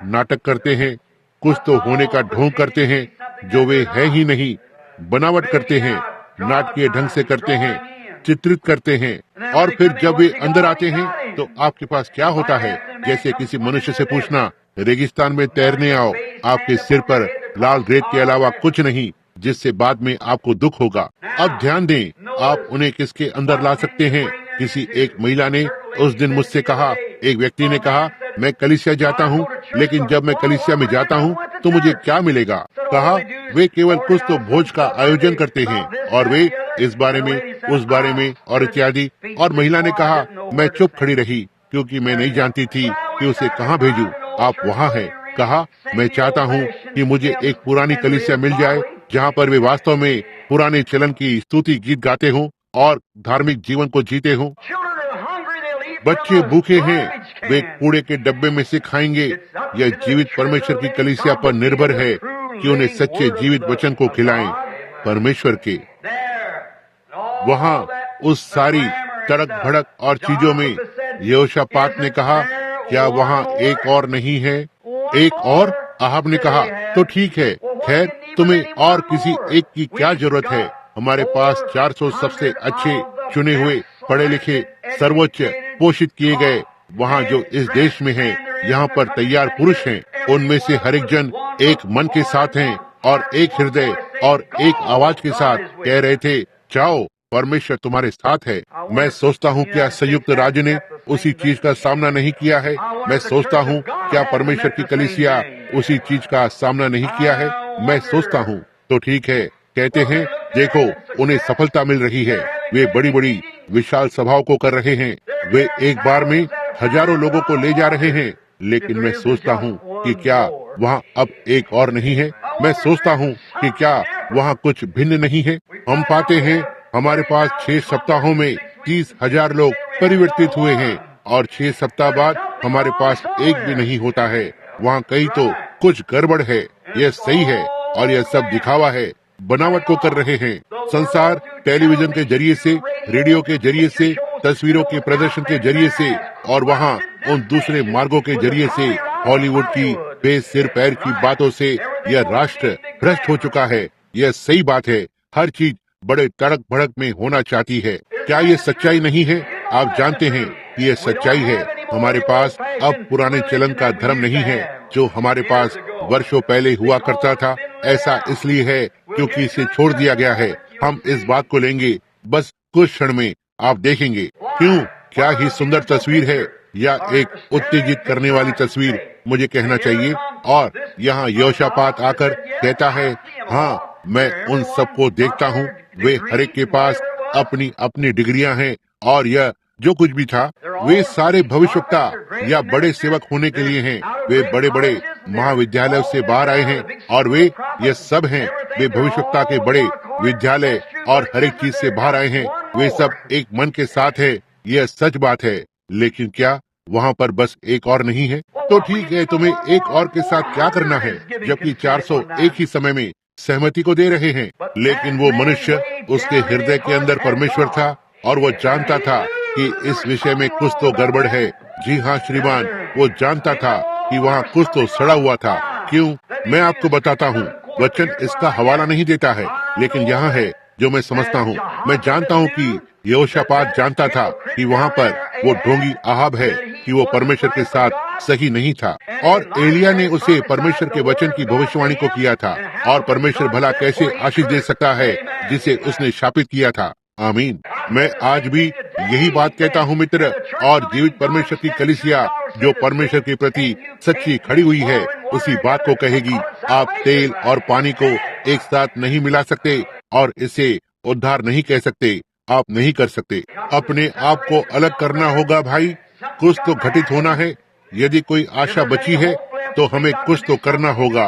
Speaker 1: नाटक करते हैं, कुछ तो होने का ढोंग करते हैं जो वे है ही नहीं। बनावट करते हैं, नाटकीय ढंग से करते हैं, चित्रित करते हैं, और फिर जब वे अंदर आते हैं तो आपके पास क्या होता है? जैसे किसी मनुष्य से पूछना, रेगिस्तान में तैरने आओ, आपके सिर पर लाल रेत के अलावा कुछ नहीं, जिससे बाद में आपको दुख होगा। अब ध्यान दें, आप उन्हें किसके अंदर ला सकते हैं? किसी एक महिला ने उस दिन मुझसे कहा, एक व्यक्ति ने कहा, मैं कलीसिया जाता हूँ, लेकिन जब मैं कलीसिया में जाता हूँ तो मुझे क्या मिलेगा? कहा, वे केवल कुछ तो भोज का आयोजन करते हैं और वे इस बारे में, उस बारे में और इत्यादि। और महिला ने कहा, मैं चुप खड़ी रही क्योंकि मैं नहीं जानती थी कि उसे कहाँ भेजूं। आप वहाँ हैं। कहा, मैं चाहता हूँ कि मुझे एक पुरानी कलीसिया मिल जाए जहाँ पर वे वास्तव में पुराने चलन की स्तुति गीत गाते हों और धार्मिक जीवन को जीते हों। बच्चे भूखे हैं, वे कूड़े के डब्बे में से खाएंगे। यह जीवित परमेश्वर की कलीसिया पर निर्भर है कि उन्हें सच्चे जीवित वचन को खिलाएं, परमेश्वर के। वहाँ उस सारी तड़क भड़क और चीजों में यहोशापात ने कहा, क्या वहाँ एक और नहीं है? एक और? अहाब ने कहा, तो ठीक है, खैर तुम्हें और किसी एक की क्या जरूरत है? हमारे पास 400 सबसे अच्छे, चुने हुए, पढ़े लिखे, सर्वोच्च, पोषित किए गए वहाँ जो इस देश में हैं, यहाँ पर तैयार पुरुष हैं। उनमें से हर एक जन एक मन के साथ हैं और एक हृदय और एक आवाज के साथ कह रहे थे, जाओ परमेश्वर तुम्हारे साथ है। मैं सोचता हूँ क्या संयुक्त राज्य ने उसी चीज का सामना नहीं किया है। मैं सोचता हूँ क्या परमेश्वर की कलीसिया उसी चीज का सामना नहीं किया है। मैं सोचता हूँ तो ठीक है, कहते हैं देखो उन्हें सफलता मिल रही है, वे बड़ी बड़ी विशाल सभाओं को कर रहे हैं, वे एक बार में हजारों लोगों को ले जा रहे हैं। लेकिन मैं सोचता हूँ कि क्या वहाँ अब एक और नहीं है। मैं सोचता हूँ कि क्या वहाँ कुछ भिन्न नहीं है। हम पाते हैं हमारे पास 6 सप्ताहों में 30,000 लोग परिवर्तित हुए हैं और 6 सप्ताह बाद हमारे पास एक भी नहीं होता है। वहाँ कहीं तो कुछ गड़बड़ है। यह सही है और यह सब दिखावा है, बनावट को कर रहे हैं। संसार टेलीविजन के जरिए से, रेडियो के जरिए से, तस्वीरों के प्रदर्शन के जरिए से और वहाँ उन दूसरे मार्गों के जरिए से हॉलीवुड की बेसिर पैर की बातों से यह राष्ट्र भ्रष्ट हो चुका है। यह सही बात है, हर चीज बड़े तड़क भड़क में होना चाहती है। क्या ये सच्चाई नहीं है? आप जानते हैं कि यह सच्चाई है। हमारे पास अब पुराने चलन का धर्म नहीं है जो हमारे पास वर्षों पहले हुआ करता था। ऐसा इसलिए है क्योंकि इसे छोड़ दिया गया है। हम इस बात को लेंगे बस कुछ क्षण में, आप देखेंगे। क्यों? क्या ही सुंदर तस्वीर है, या एक उत्तेजित करने वाली तस्वीर मुझे कहना चाहिए। और यहाँ यहोशापात आकर कहता है, हाँ मैं उन सबको देखता हूँ, वे हर एक के पास अपनी अपनी डिग्रियां हैं और यह जो कुछ भी था वे सारे भविष्यवक्ता या बड़े सेवक होने के लिए हैं। वे बड़े बड़े महाविद्यालयों से बाहर आए हैं और वे ये सब हैं। वे भविष्यवक्ता के बड़े विद्यालय और हर एक चीज से बाहर आए हैं। वे सब एक मन के साथ है। यह सच बात है। लेकिन क्या वहाँ पर बस एक और नहीं है? तो ठीक है, तुम्हें एक और के साथ क्या करना है जबकि 400 एक ही समय में सहमति को दे रहे हैं। लेकिन वो मनुष्य, उसके हृदय के अंदर परमेश्वर था और वो जानता था कि इस विषय में कुछ तो गड़बड़ है। जी हाँ श्रीमान, वो जानता था कि वहाँ कुछ तो सड़ा हुआ था। क्यों? मैं आपको बताता हूँ। वचन इसका हवाला नहीं देता है, लेकिन यहाँ है जो मैं समझता हूँ। मैं जानता हूँ कि यहोशापात जानता था कि वहाँ पर वो ढोंगी आहाब है, कि वो परमेश्वर के साथ सही नहीं था। और एलिया ने उसे परमेश्वर के वचन की भविष्यवाणी को किया था। और परमेश्वर भला कैसे आशीष दे सकता है जिसे उसने शापित किया था। आमीन। मैं आज भी यही बात कहता हूँ मित्र, और जीवित परमेश्वर की कलीसिया जो परमेश्वर के प्रति सच्ची खड़ी हुई है उसी बात को कहेगी। आप तेल और पानी को एक साथ नहीं मिला सकते और इसे उद्धार नहीं कह सकते। आप नहीं कर सकते। अपने आप को अलग करना होगा भाई, कुछ तो घटित होना है। यदि कोई आशा बची है तो हमें कुछ तो करना होगा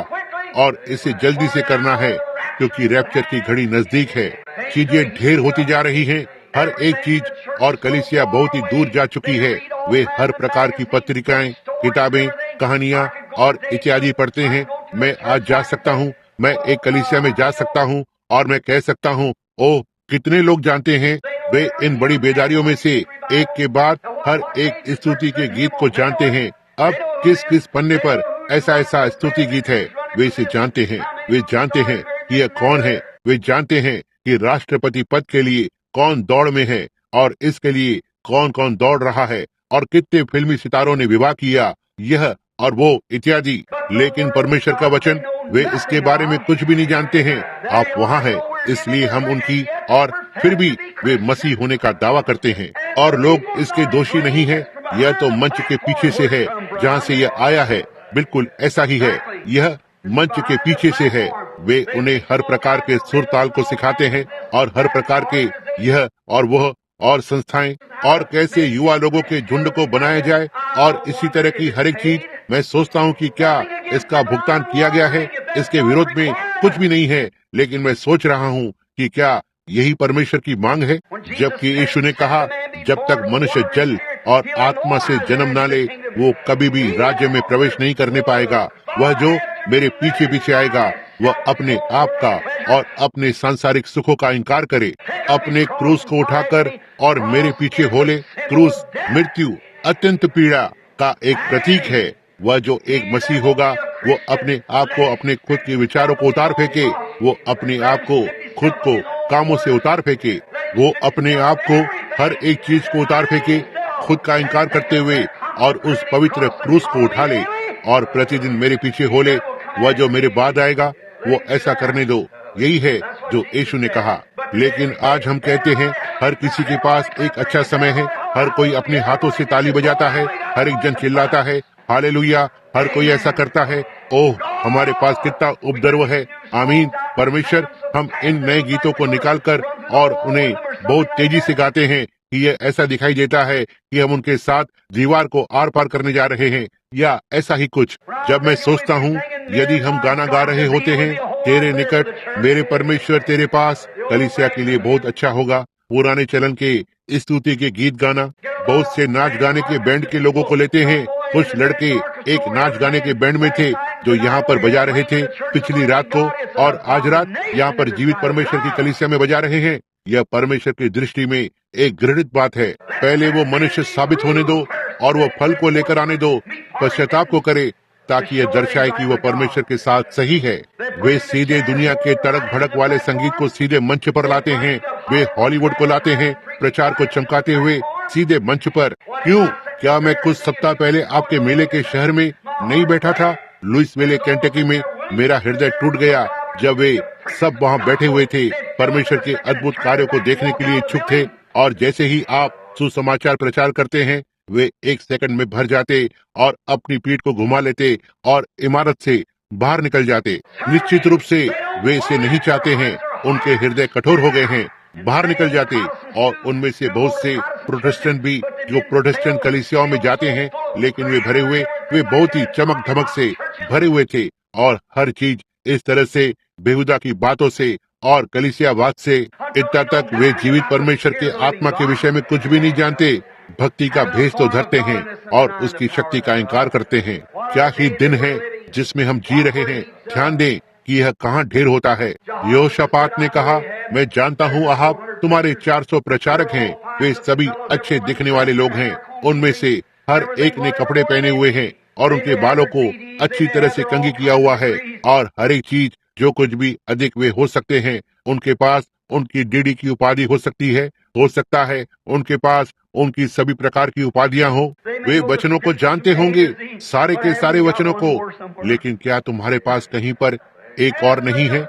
Speaker 1: और इसे जल्दी से करना है, क्योंकि रैप्चर की घड़ी नजदीक है। चीजें ढेर होती जा रही हैं, हर एक चीज, और कलीसिया बहुत ही दूर जा चुकी है। वे हर प्रकार की पत्रिकाएं, किताबें, कहानियां और इत्यादि पढ़ते हैं। मैं आज जा सकता हूँ, मैं एक कलीसिया में जा सकता हूँ और मैं कह सकता हूँ, ओह कितने लोग जानते हैं। वे इन बड़ी बेदारियों में से एक के बाद हर एक स्तुति के गीत को जानते हैं। अब किस किस पन्ने पर ऐसा ऐसा स्तुति गीत है, वे इसे जानते हैं। वे जानते हैं कि यह कौन है। वे जानते हैं कि राष्ट्रपति पद के लिए कौन दौड़ में है और इसके लिए कौन कौन दौड़ रहा है और कितने फिल्मी सितारों ने विवाह किया, यह और वो इत्यादि। लेकिन परमेश्वर का वचन, वे इसके बारे में कुछ भी नहीं जानते हैं। आप वहाँ हैं, इसलिए हम उनकी, और फिर भी वे मसीह होने का दावा करते हैं और लोग इसके दोषी नहीं है। यह तो मंच के पीछे से है जहाँ से यह आया है। बिल्कुल ऐसा ही है, यह मंच के पीछे से है। वे उन्हें हर प्रकार के सुर ताल को सिखाते हैं और हर प्रकार के यह और वह और संस्थाएं, और कैसे युवा लोगों के झुंड को बनाया जाए और इसी तरह की हर एक चीज। मैं सोचता हूँ कि क्या इसका भुगतान किया गया है। इसके विरोध में कुछ भी नहीं है, लेकिन मैं सोच रहा हूँ कि क्या यही परमेश्वर की मांग है। जबकि यीशु ने कहा, जब तक मनुष्य जल और आत्मा से जन्म ना ले वो कभी भी राज्य में प्रवेश नहीं करने पाएगा। वह जो मेरे पीछे पीछे आएगा वह अपने आप का और अपने सांसारिक सुखों का इनकार करे, अपने क्रूस को उठाकर और मेरे पीछे हो ले। क्रूस मृत्यु, अत्यंत पीड़ा का एक प्रतीक है। वह जो एक मसीह होगा वो अपने आप को, अपने खुद के विचारों को उतार फेंके। वो अपने आप को, खुद को कामों से उतार फेंके। वो अपने आप को, हर एक चीज को उतार फेंके, खुद का इनकार करते हुए, और उस पवित्र क्रूस को उठा ले और प्रतिदिन मेरे पीछे हो ले। वह जो मेरे बाद आएगा वो ऐसा करने दो। यही है जो यीशु ने कहा। लेकिन आज हम कहते हैं हर किसी के पास एक अच्छा समय है, हर कोई अपने हाथों से ताली बजाता है, हर एक जन चिल्लाता है हालेलुया, हर कोई ऐसा करता है। ओह, हमारे पास कितना उपद्रव है। आमीन। परमेश्वर, हम इन नए गीतों को निकालकर और उन्हें बहुत तेजी से गाते हैं कि ये ऐसा दिखाई देता है कि हम उनके साथ दीवार को आर पार करने जा रहे हैं, या ऐसा ही कुछ। जब मैं सोचता हूँ यदि हम गाना गा रहे होते हैं तेरे निकट मेरे परमेश्वर तेरे पास, कलीसिया के लिए बहुत अच्छा होगा पुराने चलन के स्तुति के गीत गाना। बहुत से नाच गाने के बैंड के लोगों को लेते हैं। कुछ लड़के एक नाच गाने के बैंड में थे जो यहाँ पर बजा रहे थे पिछली रात को, और आज रात यहाँ पर जीवित परमेश्वर की कलीसिया में बजा रहे हैं। यह परमेश्वर की दृष्टि में एक घृणित बात है। पहले वो मनुष्य साबित होने दो और वो फल को लेकर आने दो, पश्चाताप को करे, ताकि यह दर्शाए कि वह परमेश्वर के साथ सही है। वे सीधे दुनिया के तड़क भड़क वाले संगीत को सीधे मंच पर लाते हैं। वे हॉलीवुड को लाते हैं प्रचार को चमकाते हुए सीधे मंच पर। क्यों? क्या मैं कुछ सप्ताह पहले आपके मेले के शहर में नहीं बैठा था, लुइसविले, केंटकी में? मेरा हृदय टूट गया जब वे सब वहाँ बैठे हुए थे, परमेश्वर के अद्भुत कार्यों को देखने के लिए इच्छुक थे। और जैसे ही आप सुसमाचार प्रचार करते हैं, वे एक सेकंड में भर जाते और अपनी पीठ को घुमा लेते और इमारत से बाहर निकल जाते। निश्चित रूप से वे इसे नहीं चाहते हैं। उनके हृदय कठोर हो गए हैं, बाहर निकल जाते। और उनमें से बहुत से प्रोटेस्टेंट भी जो प्रोटेस्टेंट कलीसियाओं में जाते हैं, लेकिन वे भरे हुए, वे बहुत ही चमक धमक से भरे हुए थे और हर चीज इस तरह से बेहुदा की बातों से और कलीसियावाद से, इतना तक वे जीवित परमेश्वर के आत्मा के विषय में कुछ भी नहीं जानते। भक्ति का भेष तो धरते हैं और उसकी शक्ति का इंकार करते हैं। क्या ही दिन है जिसमें हम जी रहे हैं। ध्यान दें कि यह कहाँ ढेर होता है। यहोशापात ने कहा, मैं जानता हूँ अहाब, तुम्हारे 400 प्रचारक हैं, वे सभी अच्छे दिखने वाले लोग हैं। उनमें से हर एक ने कपड़े पहने हुए हैं और उनके बालों को अच्छी तरह से कंघी किया हुआ है, और हर एक चीज जो कुछ भी अधिक वे हो सकते हैं। उनके पास उनकी डीडी की उपाधि हो सकती है, हो सकता है उनके पास उनकी सभी प्रकार की उपाधियां हो। वे वचनों को जानते होंगे, सारे के सारे वचनों को। लेकिन क्या तुम्हारे पास कहीं पर एक और नहीं है?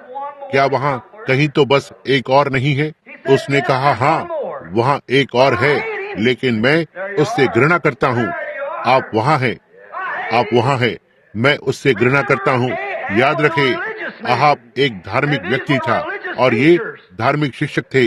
Speaker 1: क्या वहाँ कहीं तो बस एक और नहीं है? उसने कहा, हाँ, वहाँ एक और है, लेकिन मैं उससे घृणा करता हूँ। आप वहाँ हैं, आप वहाँ हैं, मैं उससे घृणा करता हूँ। याद रखें, अहाब एक धार्मिक व्यक्ति था और ये धार्मिक शिक्षक थे,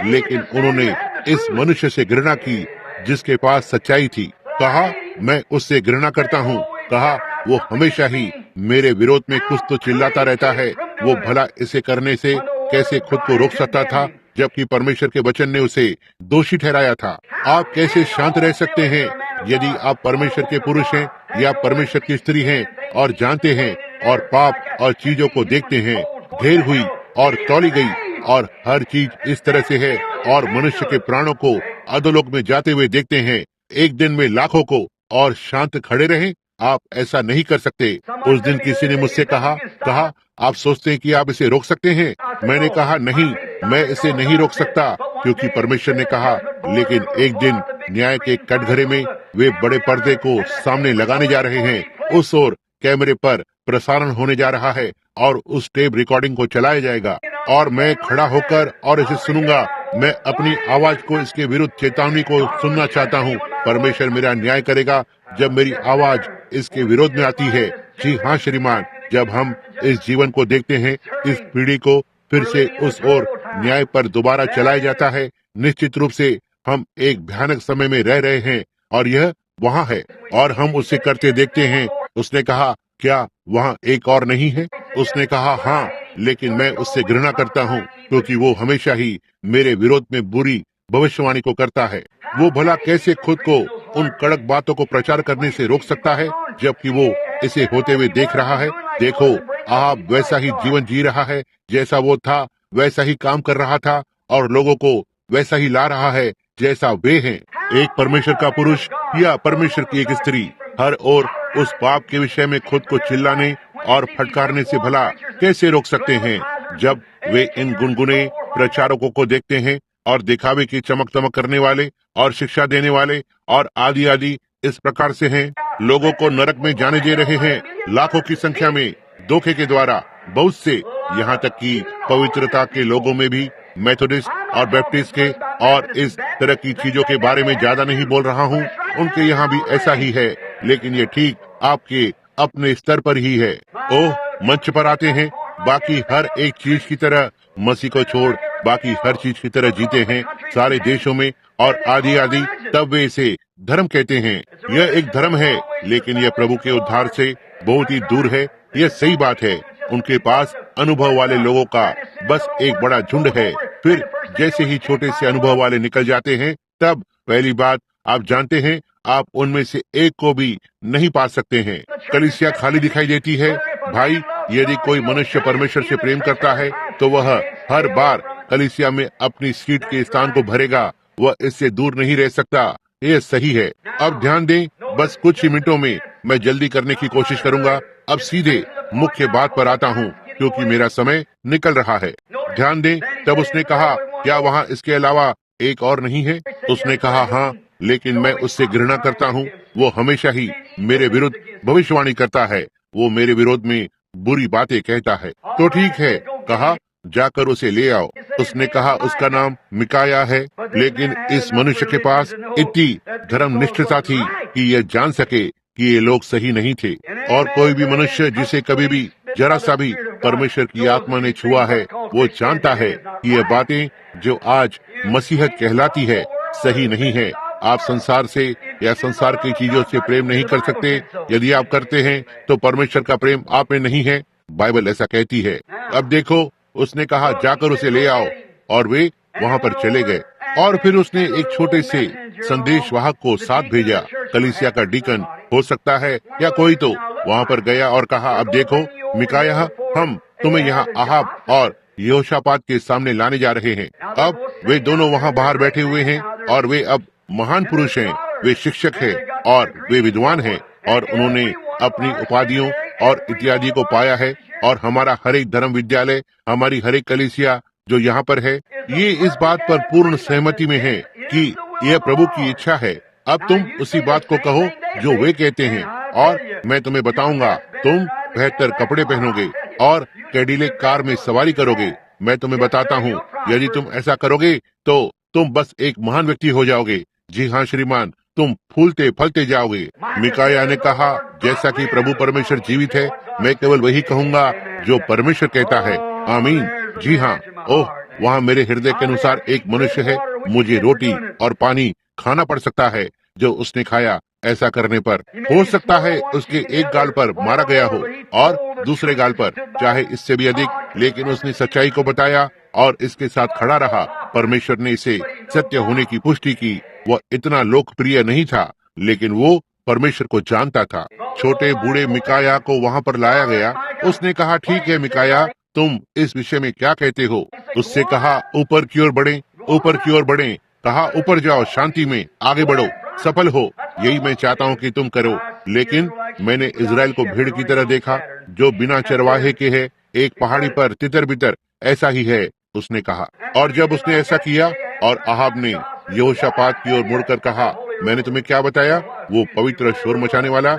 Speaker 1: लेकिन उन्होंने इस मनुष्य से घृणा की जिसके पास सच्चाई थी। कहा, मैं उससे घृणा करता हूँ। कहा, वो हमेशा ही मेरे विरोध में कुछ तो चिल्लाता रहता है। वो भला इसे करने से कैसे खुद को रोक सकता था, जबकि परमेश्वर के वचन ने उसे दोषी ठहराया था। आप कैसे शांत रह सकते हैं यदि आप परमेश्वर के पुरुष हैं या परमेश्वर की स्त्री हैं और जानते हैं और पाप और चीजों को देखते हैं, ढेर हुई और तौली गई और हर चीज इस तरह से है, और मनुष्य के प्राणों को अधोलोक में जाते हुए देखते हैं, एक दिन में लाखों को, और शांत खड़े रहें? आप ऐसा नहीं कर सकते। उस दिन किसी ने मुझसे कहा, आप सोचते हैं कि आप इसे रोक सकते हैं? मैंने कहा, नहीं, मैं इसे नहीं रोक सकता, क्योंकि परमेश्वर ने कहा। लेकिन एक दिन न्याय के कटघरे में वे बड़े पर्दे को सामने लगाने जा रहे हैं। उस ओर कैमरे पर प्रसारण होने जा रहा है और उस टेप रिकॉर्डिंग को चलाया जाएगा, और मैं खड़ा होकर और इसे सुनूंगा। मैं अपनी आवाज को इसके विरुद्ध चेतावनी को सुनना चाहता हूँ। परमेश्वर मेरा न्याय करेगा जब मेरी आवाज इसके विरोध में आती है। जी हाँ श्रीमान, जब हम इस जीवन को देखते हैं, इस पीढ़ी को फिर से उस ओर न्याय पर दोबारा चलाया जाता है, निश्चित रूप से हम एक भयानक समय में रह रहे हैं, और यह वहाँ है और हम उसे करते देखते हैं। उसने कहा, क्या वहाँ एक और नहीं है? उसने कहा, हाँ, लेकिन मैं उससे घृणा करता हूँ, क्योंकि वो हमेशा ही मेरे विरोध में बुरी भविष्यवाणी को करता है। वो भला कैसे खुद को उन कड़क बातों को प्रचार करने से रोक सकता है, जबकि वो इसे होते हुए देख रहा है। देखो, आप वैसा ही जीवन जी रहा है जैसा वो था, वैसा ही काम कर रहा था, और लोगों को वैसा ही ला रहा है जैसा वे हैं। एक परमेश्वर का पुरुष या परमेश्वर की एक स्त्री हर ओर उस पाप के विषय में खुद को चिल्लाने और फटकारने से भला कैसे रोक सकते हैं, जब वे इन गुनगुने प्रचारकों को देखते हैं और दिखावे की चमक दमक करने वाले और शिक्षा देने वाले और आदि आदि इस प्रकार से हैं, लोगों को नरक में जाने दे रहे हैं, लाखों की संख्या में धोखे के द्वारा। बहुत से यहाँ तक कि पवित्रता के लोगों में भी मेथोडिस्ट और बैप्टिस्ट के और इस तरह की चीजों के बारे में ज्यादा नहीं बोल रहा हूँ। उनके यहाँ भी ऐसा ही है, लेकिन ये ठीक आपके अपने स्तर पर ही है। ओह, मंच पर आते हैं, बाकी हर एक चीज की तरह मसीह को छोड़ बाकी हर चीज की तरह जीते हैं सारे देशों में, और आदि आदि, तब वे इसे धर्म कहते हैं। यह एक धर्म है, लेकिन यह प्रभु के उद्धार से बहुत ही दूर है। यह सही बात है। उनके पास अनुभव वाले लोगों का बस एक बड़ा झुंड है। फिर जैसे ही छोटे से अनुभव वाले निकल जाते हैं, तब पहली बात आप जानते हैं, आप उनमें से एक को भी नहीं पा सकते हैं। कलीसिया खाली दिखाई देती है। भाई, यदि कोई मनुष्य परमेश्वर से प्रेम करता है तो वह हर बार कलीसिया में अपनी सीट के स्थान को भरेगा। वह इससे दूर नहीं रह सकता। यह सही है। अब ध्यान दें, बस कुछ ही मिनटों में मैं जल्दी करने की कोशिश करूंगा। अब सीधे मुख्य बात पर आता हूँ, क्योंकि मेरा समय निकल रहा है। ध्यान दें, तब उसने कहा, क्या वहाँ इसके अलावा एक और नहीं है? उसने कहा, हाँ, लेकिन मैं उससे घृणा करता हूँ। वो हमेशा ही मेरे विरुद्ध भविष्यवाणी करता है। वो मेरे विरोध में बुरी बातें कहता है। तो ठीक है, कहा, जाकर उसे ले आओ। उसने कहा, उसका नाम मिकाया है। लेकिन इस मनुष्य के पास इतनी धर्मनिष्ठता थी कि यह जान सके कि ये लोग सही नहीं थे। और कोई भी मनुष्य जिसे कभी भी जरा सा भी परमेश्वर की आत्मा ने छुआ है, वो जानता है कि ये बातें जो आज मसीहत कहलाती है सही नहीं है। आप संसार से या संसार की चीजों से प्रेम नहीं कर सकते। यदि आप करते हैं तो परमेश्वर का प्रेम आप में नहीं है। बाइबल ऐसा कहती है। अब देखो, उसने कहा, जाकर उसे ले आओ, और वे वहाँ पर चले गए। और फिर उसने एक छोटे से संदेशवाहक को साथ भेजा। कलीसिया का डीकन हो सकता है या कोई तो वहाँ पर गया और कहा, अब देखो मिकायाह, हम तुम्हें यहाँ आहाब और यहोशापात के सामने लाने जा रहे हैं। अब वे दोनों वहाँ बाहर बैठे हुए हैं, और वे अब महान पुरुष हैं। वे शिक्षक हैं और वे विद्वान हैं, और उन्होंने अपनी उपाधियों और इत्यादि को पाया है। और हमारा हर एक धर्म विद्यालय, हमारी हर एक कलीसिया जो यहाँ पर है, ये इस बात पर पूर्ण सहमति में है कि यह प्रभु की इच्छा है। अब तुम उसी बात को कहो जो वे कहते हैं, और मैं तुम्हें बताऊंगा, तुम बेहतर कपड़े पहनोगे और कैडिलेक कार में सवारी करोगे। मैं तुम्हें बताता हूँ, यदि तुम ऐसा करोगे तो तुम बस एक महान व्यक्ति हो जाओगे। जी हाँ श्रीमान, तुम फूलते फलते जाओगे। मिकाया ने कहा, जैसा कि प्रभु परमेश्वर जीवित है, मैं केवल वही कहूँगा जो परमेश्वर कहता है। आमीन। जी हाँ। ओह, वहाँ मेरे हृदय के अनुसार एक मनुष्य है। मुझे रोटी और पानी खाना पड़ सकता है जो उसने खाया। ऐसा करने पर हो सकता है उसके एक गाल पर मारा गया हो और दूसरे गाल पर, चाहे इससे भी अधिक, लेकिन उसने सच्चाई को बताया और इसके साथ खड़ा रहा। परमेश्वर ने इसे सत्य होने की पुष्टि की। वह इतना लोकप्रिय नहीं था, लेकिन वो परमेश्वर को जानता था। छोटे बूढ़े मिकाया को वहाँ पर लाया गया। उसने कहा, ठीक है मिकाया, तुम इस विषय में क्या कहते हो? उससे कहा, ऊपर की ओर बढ़े, ऊपर की ओर बढ़े। कहा, ऊपर जाओ, शांति में आगे बढ़ो, सफल हो। यही मैं चाहता हूँ कि तुम करो। लेकिन मैंने इजराइल को भीड़ की तरह देखा, जो बिना चरवाहे के है, एक पहाड़ी पर तितर बितर ऐसा ही है, उसने कहा। और जब उसने ऐसा किया और अहाब ने यहोशापात की ओर मुड़कर कहा, मैंने तुम्हें क्या बताया? वो पवित्र शोर मचाने वाला,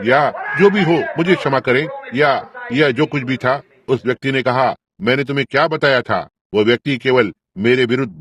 Speaker 1: या जो भी हो, मुझे क्षमा करें, या जो कुछ भी था, उस व्यक्ति ने कहा, मैंने तुम्हें क्या बताया था? वो व्यक्ति केवल मेरे विरुद्ध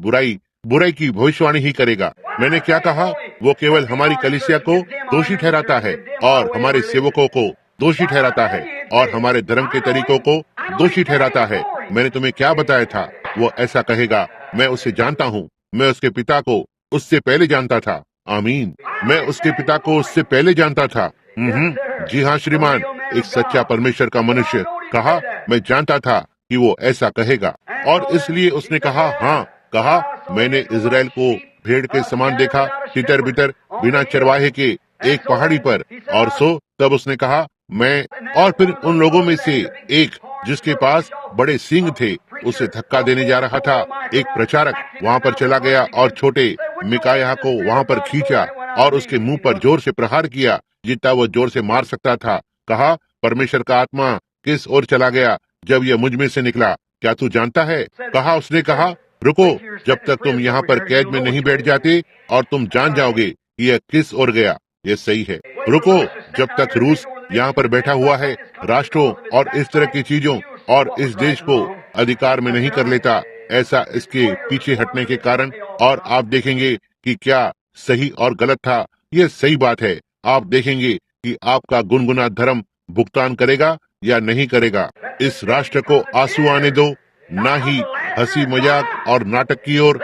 Speaker 1: बुराई की भविष्यवाणी ही करेगा। मैंने क्या कहा? वो केवल हमारी कलीसिया को दोषी ठहराता है और हमारे सेवकों को दोषी ठहराता है और हमारे धर्म के तरीकों को दोषी ठहराता है। मैंने तुम्हें क्या बताया था? वो ऐसा कहेगा। मैं उसे जानता हूँ। मैं उसके पिता को उससे पहले जानता था। आमीन। मैं उसके पिता को उससे पहले जानता था। जी हाँ श्रीमान, एक सच्चा परमेश्वर का मनुष्य। कहा, मैं जानता था कि वो ऐसा कहेगा, और इसलिए उसने कहा, हाँ, कहा, मैंने इजराइल को भेड़ के समान देखा, तितर बितर बिना चरवाहे के एक पहाड़ी पर। और सो तब उसने कहा, मैं, और फिर उन लोगों में से एक जिसके पास बड़े सींग थे, उसे धक्का देने जा रहा था। एक प्रचारक वहाँ पर चला गया और छोटे मिकायाह को वहाँ पर खींचा और उसके मुंह पर जोर से प्रहार किया, जितना वो जोर से मार सकता था। कहा, परमेश्वर का आत्मा किस ओर चला गया जब यह मुझ में से निकला? क्या तू जानता है? कहा, उसने कहा, रुको, जब तक तुम यहाँ पर कैद में नहीं बैठ जाते और तुम जान जाओगे कि यह किस ओर गया। ये सही है। रुको, जब तक रूस यहाँ पर बैठा हुआ है, राष्ट्रों और इस तरह की चीजों और इस देश को अधिकार में नहीं कर लेता, ऐसा इसके पीछे हटने के कारण। और आप देखेंगे कि क्या सही और गलत था। ये सही बात है। आप देखेंगे कि आपका गुनगुना धर्म भुगतान करेगा या नहीं करेगा। इस राष्ट्र को आंसू आने दो, ना ही हंसी मजाक और नाटक की ओर।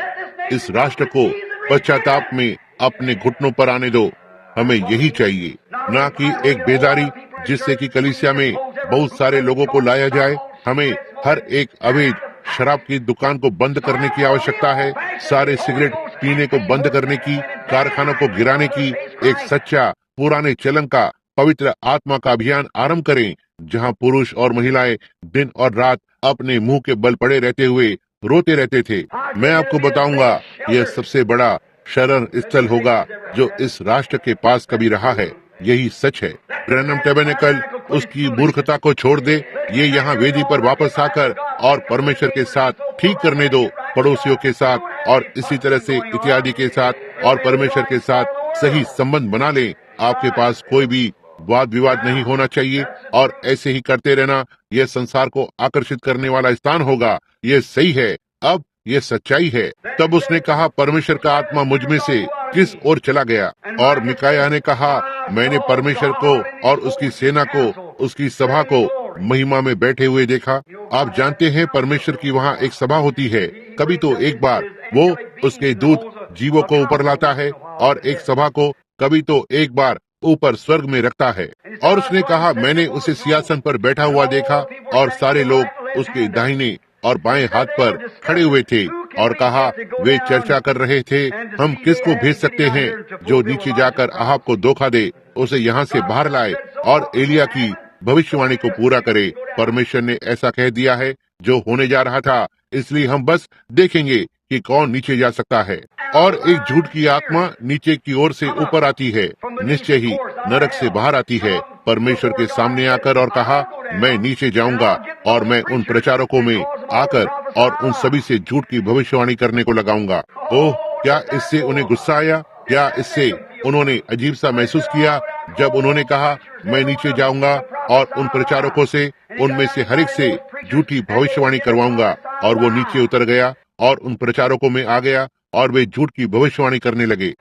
Speaker 1: इस राष्ट्र को पश्चाताप में अपने घुटनों पर आने दो। हमें यही चाहिए, ना कि एक बेदारी जिससे कि कलीसिया में बहुत सारे लोगों को लाया जाए। हमें हर एक अवैध शराब की दुकान को बंद करने की आवश्यकता है, सारे सिगरेट पीने को बंद करने की, कारखानों को गिराने की, एक सच्चा पुराने चलन का पवित्र आत्मा का अभियान आरंभ करें, जहां पुरुष और महिलाएं दिन और रात अपने मुंह के बल पड़े रहते हुए रोते रहते थे। मैं आपको बताऊंगा, यह सबसे बड़ा शरण स्थल होगा जो इस राष्ट्र के पास कभी रहा है। यही सच है। ब्रैनम टैबरनेकल उसकी मूर्खता को छोड़ दे। ये यहाँ वेदी पर वापस आकर और परमेश्वर के साथ ठीक करने दो, पड़ोसियों के साथ और इसी तरह से इत्यादि के साथ, और परमेश्वर के साथ सही संबंध बना लें। आपके पास कोई भी वाद विवाद नहीं होना चाहिए, और ऐसे ही करते रहना यह संसार को आकर्षित करने वाला स्थान होगा। ये सही है। अब ये सच्चाई है। तब उसने कहा, परमेश्वर का आत्मा मुझ में से किस ओर चला गया? और मिकाया ने कहा, मैंने परमेश्वर को और उसकी सेना को, उसकी सभा को महिमा में बैठे हुए देखा। आप जानते हैं, परमेश्वर की वहाँ एक सभा होती है। कभी तो एक बार वो उसके दूत जीवों को ऊपर लाता है, और एक सभा को कभी तो एक बार ऊपर स्वर्ग में रखता है। और उसने कहा, मैंने उसे सिंहासन पर बैठा हुआ देखा, और सारे लोग उसके दाहिने और बाएं हाथ पर खड़े हुए थे, और कहा, वे चर्चा कर रहे थे, हम किसको भेज सकते हैं जो नीचे जाकर अहाब को धोखा दे, उसे यहाँ से बाहर लाए और एलिया की भविष्यवाणी को पूरा करे। परमेश्वर ने ऐसा कह दिया है जो होने जा रहा था, इसलिए हम बस देखेंगे कि कौन नीचे जा सकता है। और एक झूठ की आत्मा नीचे की ओर से ऊपर आती है, निश्चय ही नरक से बाहर आती है, परमेश्वर के सामने आकर, और कहा, मैं नीचे जाऊंगा और मैं उन प्रचारकों में आकर और उन सभी से झूठ की भविष्यवाणी करने को लगाऊंगा। ओह, क्या इससे उन्हें गुस्सा आया? क्या इससे उन्होंने अजीब सा महसूस किया जब उन्होंने कहा, मैं नीचे जाऊंगा और उन प्रचारकों से, उनमें से हर एक से झूठी भविष्यवाणी करवाऊंगा? और वो नीचे उतर गया और उन प्रचारकों में आ गया, और वे झूठ की भविष्यवाणी करने लगे।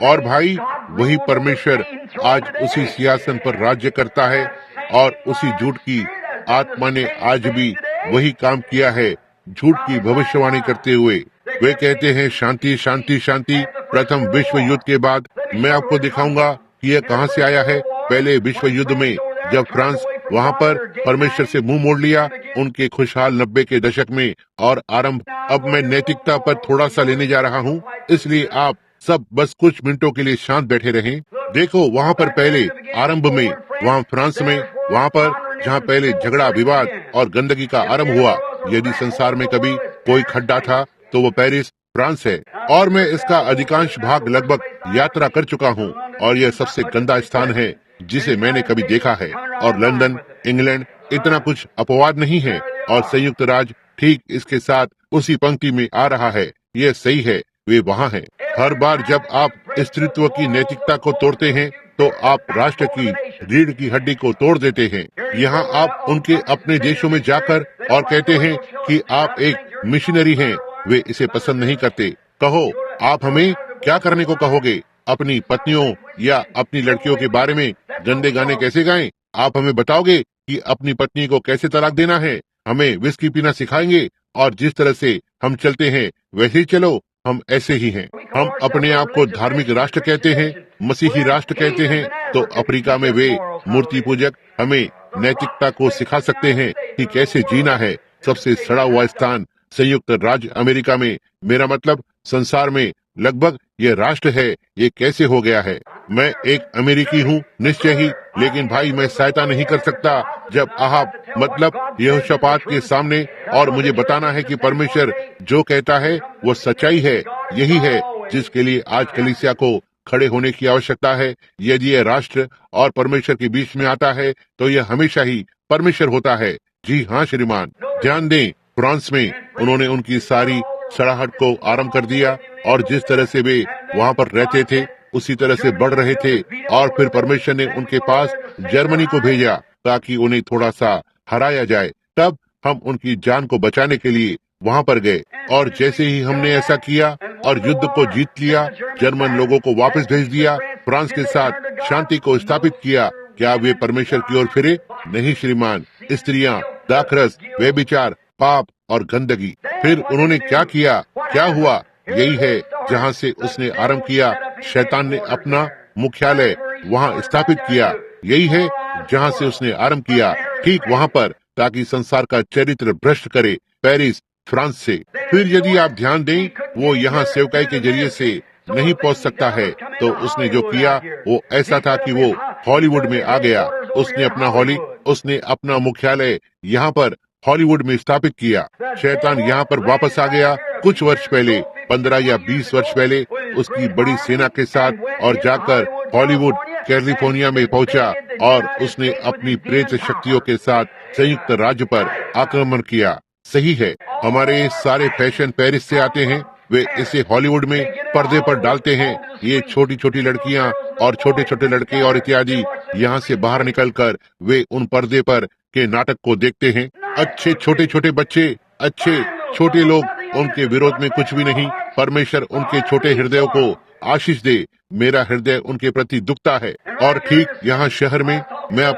Speaker 1: और भाई, वही परमेश्वर आज उसी सिंहासन पर राज्य करता है, और उसी झूठ की आत्मा ने आज भी वही काम किया है, झूठ की भविष्यवाणी करते हुए। वे कहते हैं, शांति शांति शांति। प्रथम विश्व युद्ध के बाद मैं आपको दिखाऊंगा कि यह कहां से आया है। पहले विश्व युद्ध में जब फ्रांस वहां पर परमेश्वर से मुंह मोड़ लिया, उनके खुशहाल 90 के दशक में और आरंभ। अब मैं नैतिकता पर थोड़ा सा लेने जा रहा हूं, इसलिए आप सब बस कुछ मिनटों के लिए शांत बैठे रहें। देखो, वहां पर पहले आरंभ में, वहां फ्रांस में, वहां पर जहां पहले झगड़ा, विवाद और गंदगी का आरंभ हुआ। यदि संसार में कभी कोई खड्डा था तो वो पेरिस, फ्रांस है। और मैं इसका अधिकांश भाग लगभग यात्रा कर चुका हूँ, और यह सबसे गंदा स्थान है जिसे मैंने कभी देखा है। और लंदन, इंग्लैंड, इतना कुछ अपवाद नहीं है, और संयुक्त राज्य ठीक इसके साथ उसी पंक्ति में आ रहा है। यह सही है, वे वहाँ हैं। हर बार जब आप स्त्रीत्व की नैतिकता को तोड़ते हैं, तो आप राष्ट्र की रीढ़ की हड्डी को तोड़ देते हैं। यहाँ आप उनके अपने देशों में जाकर और कहते हैं कि आप एक मिशनरी हैं। वे इसे पसंद नहीं करते। कहो, आप हमें क्या करने को कहोगे? अपनी पत्नियों या अपनी लड़कियों के बारे में गंदे गाने कैसे गाएं? आप हमें बताओगे कि अपनी पत्नी को कैसे तलाक देना है? हमें विस्की पीना सिखाएंगे? और जिस तरह से हम चलते हैं वैसे ही चलो। हम ऐसे ही हैं। हम अपने आप को धार्मिक राष्ट्र कहते हैं, मसीही राष्ट्र कहते हैं। तो अफ्रीका में वे मूर्ति पूजक हमें नैतिकता को सिखा सकते हैं कि कैसे जीना है। सबसे सड़ा हुआ स्थान संयुक्त राज्य अमेरिका में, मेरा मतलब संसार में लगभग ये राष्ट्र है। ये कैसे हो गया है? मैं एक अमेरिकी हूँ, निश्चय ही, लेकिन भाई मैं सहायता नहीं कर सकता जब अहाब मतलब यहोशापात के सामने, और मुझे बताना है कि परमेश्वर जो कहता है वो सच्चाई है। यही है जिसके लिए आज कलीसिया को खड़े होने की आवश्यकता है। यदि यह राष्ट्र और परमेश्वर के बीच में आता है तो यह हमेशा ही परमेश्वर होता है। जी हाँ श्रीमान, ध्यान दें, फ्रांस में उन्होंने उनकी सारी सड़ाहट को आरंभ कर दिया, और जिस तरह से वे वहाँ पर रहते थे उसी तरह से बढ़ रहे थे। और फिर परमेश्वर ने उनके पास जर्मनी को भेजा ताकि उन्हें थोड़ा सा हराया जाए। तब हम उनकी जान को बचाने के लिए वहाँ पर गए, और जैसे ही हमने ऐसा किया और युद्ध को जीत लिया, जर्मन लोगों को वापस भेज दिया, फ्रांस के साथ शांति को स्थापित किया, क्या वे परमेश्वर की ओर फिरे? नहीं श्रीमान। स्त्रियां, दाखरस, व्यभिचार, पाप और गंदगी। फिर उन्होंने क्या किया? क्या हुआ? यही है जहाँ से उसने आरंभ किया। शैतान ने अपना मुख्यालय वहाँ स्थापित किया। यही है जहाँ से उसने आरंभ किया, ठीक वहाँ पर, ताकि संसार का चरित्र भ्रष्ट करे, पेरिस, फ्रांस से। फिर यदि आप ध्यान दें, वो यहाँ सेवकाई के जरिए से नहीं पहुँच सकता है, तो उसने जो किया वो ऐसा था कि वो हॉलीवुड में आ गया। उसने अपना मुख्यालय यहाँ पर हॉलीवुड में स्थापित किया। शैतान यहाँ पर वापस आ गया कुछ वर्ष पहले, 15 या 20 वर्ष पहले, उसकी बड़ी सेना के साथ, और जाकर हॉलीवुड, कैलिफोर्निया में पहुंचा, और उसने अपनी प्रेत शक्तियों के साथ संयुक्त राज्य पर आक्रमण किया। सही है, हमारे सारे फैशन पेरिस से आते हैं। वे इसे हॉलीवुड में पर्दे पर डालते हैं। ये छोटी छोटी लड़कियां और छोटे छोटे लड़के और इत्यादि यहाँ से बाहर निकलकर वे उन पर्दे पर के नाटक को देखते हैं। अच्छे छोटे छोटे बच्चे, अच्छे छोटे लोग, उनके विरोध में कुछ भी नहीं। परमेश्वर उनके छोटे हृदयों को आशीष दे। मेरा हृदय उनके प्रति दुखता है। और ठीक यहाँ शहर में मैं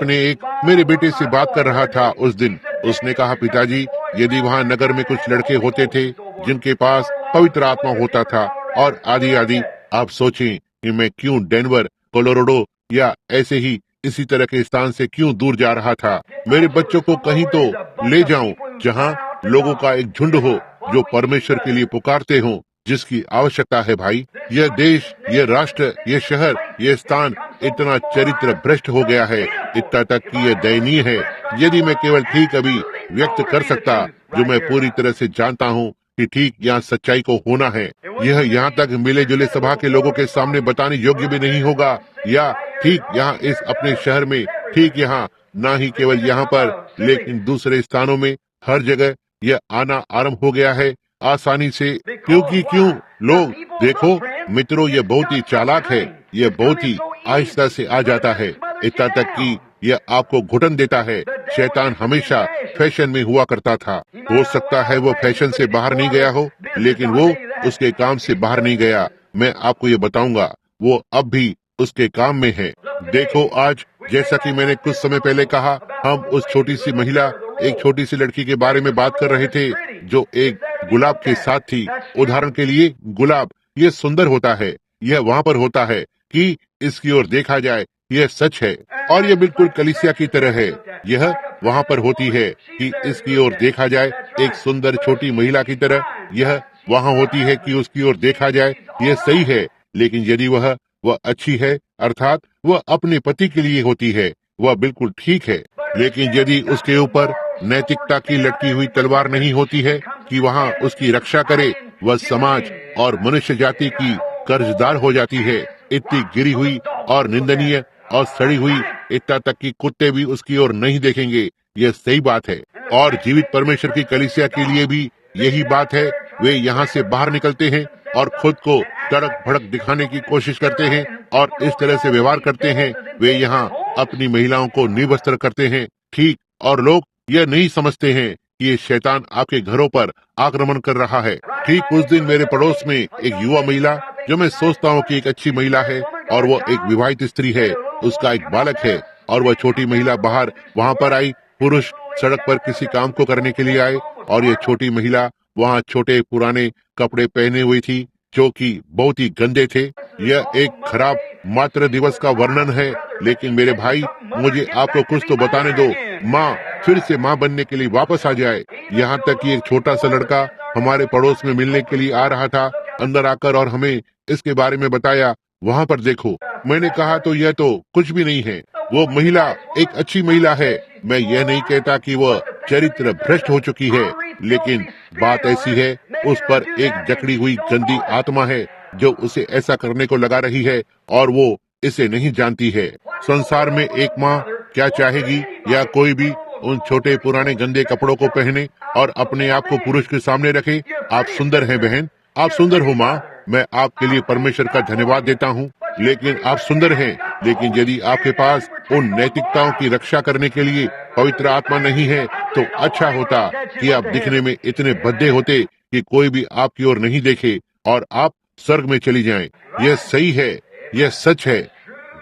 Speaker 1: मेरे बेटे से बात कर रहा था उस दिन। उसने कहा, पिताजी, यदि वहाँ नगर में कुछ लड़के होते थे जिनके पास पवित्र आत्मा होता था और आदि आदि, आप सोचें कि मैं क्यों डेनवर, कोलोराडो या ऐसे ही इसी तरह के स्थान से क्यों दूर जा रहा था। मेरे बच्चों को कहीं तो ले जाऊं जहां लोगों का एक झुंड हो जो परमेश्वर के लिए पुकारते हों, जिसकी आवश्यकता है। भाई, यह देश, यह राष्ट्र, यह शहर, यह स्थान इतना चरित्र भ्रष्ट हो गया है, इतना तक कि यह दयनीय है। यदि मैं केवल ठीक अभी व्यक्त कर सकता, जो मैं पूरी तरह से जानता हूँ कि ठीक यहाँ सच्चाई को होना है, यह यहाँ तक मिले जुले सभा के लोगों के सामने बताने योग्य भी नहीं होगा, या ठीक यहाँ इस अपने शहर में, ठीक यहाँ, ना ही केवल यहाँ पर, लेकिन दूसरे स्थानों में, हर जगह यह आना आरंभ हो गया है आसानी से। क्यों लोग, देखो मित्रों, यह बहुत ही चालाक है। यह बहुत ही आहिस्ता से आ जाता है, इतना तक कि यह आपको घुटन देता है। शैतान हमेशा फैशन में हुआ करता था। हो सकता है वो फैशन से बाहर नहीं गया हो, लेकिन वो उसके काम से बाहर नहीं गया। मैं आपको ये बताऊंगा, वो अब भी उसके काम में है। देखो आज, जैसा कि मैंने कुछ समय पहले कहा, हम उस छोटी सी महिला, एक छोटी सी लड़की के बारे में बात कर रहे थे जो एक गुलाब के साथ थी। उदाहरण के लिए, गुलाब, ये सुंदर होता है, यह वहाँ पर होता है कि इसकी ओर देखा जाए, यह सच है। और यह बिल्कुल कलीसिया की तरह है, यह वहाँ पर होती है कि इसकी ओर देखा जाए, एक सुंदर छोटी महिला की तरह यह वहाँ होती है कि उसकी ओर देखा जाए। यह सही है, लेकिन यदि वह अच्छी है, अर्थात वह अपने पति के लिए होती है, वह बिल्कुल ठीक है। लेकिन यदि उसके ऊपर नैतिकता की लटकी हुई तलवार नहीं होती है कि वहाँ उसकी रक्षा करे, वह समाज और मनुष्य जाति की कर्जदार हो जाती है, इतनी गिरी हुई और निंदनीय और सड़ी हुई, इतना तक कि कुत्ते भी उसकी ओर नहीं देखेंगे। यह सही बात है। और जीवित परमेश्वर की कलीसिया के लिए भी यही बात है। वे यहाँ से बाहर निकलते हैं और खुद को तड़क भड़क दिखाने की कोशिश करते हैं और इस तरह से व्यवहार करते हैं। वे यहाँ अपनी महिलाओं को निवस्त्र करते हैं, ठीक, और लोग यह नहीं समझते हैं कि ये शैतान आपके घरों पर आक्रमण कर रहा है। ठीक उस दिन मेरे पड़ोस में एक युवा महिला, जो मैं सोचता हूँ कि एक अच्छी महिला है, और वो एक विवाहित स्त्री है, उसका एक बालक है, और वह छोटी महिला बाहर वहाँ पर आई। पुरुष सड़क पर किसी काम को करने के लिए आए, और यह छोटी महिला वहाँ छोटे पुराने कपड़े पहने हुई थी, जो कि बहुत ही गंदे थे। यह एक खराब मातृ दिवस का वर्णन है, लेकिन मेरे भाई, मुझे आपको कुछ तो बताने दो। माँ फिर से माँ बनने के लिए वापस आ जाए। यहाँ तक कि एक छोटा सा लड़का हमारे पड़ोस में मिलने के लिए आ रहा था, अंदर आकर और हमें इसके बारे में बताया। वहाँ पर देखो, मैंने कहा, तो यह तो कुछ भी नहीं है। वो महिला एक अच्छी महिला है। मैं यह नहीं कहता कि वह चरित्र भ्रष्ट हो चुकी है, लेकिन बात ऐसी है, उस पर एक जकड़ी हुई गंदी आत्मा है जो उसे ऐसा करने को लगा रही है, और वो इसे नहीं जानती है। संसार में एक माँ क्या चाहेगी, या कोई भी उन छोटे पुराने गंदे कपड़ों को पहने और अपने आप को पुरुष के सामने रखे। आप सुंदर हैं बहन, आप सुंदर हो माँ, मैं आपके लिए परमेश्वर का धन्यवाद देता हूँ। लेकिन आप सुंदर हैं। लेकिन यदि आपके पास उन नैतिकताओं की रक्षा करने के लिए पवित्र आत्मा नहीं है, तो अच्छा होता कि आप दिखने में इतने भद्दे होते कि कोई भी आपकी ओर नहीं देखे और आप स्वर्ग में चली जाएं। यह सही है, यह सच है।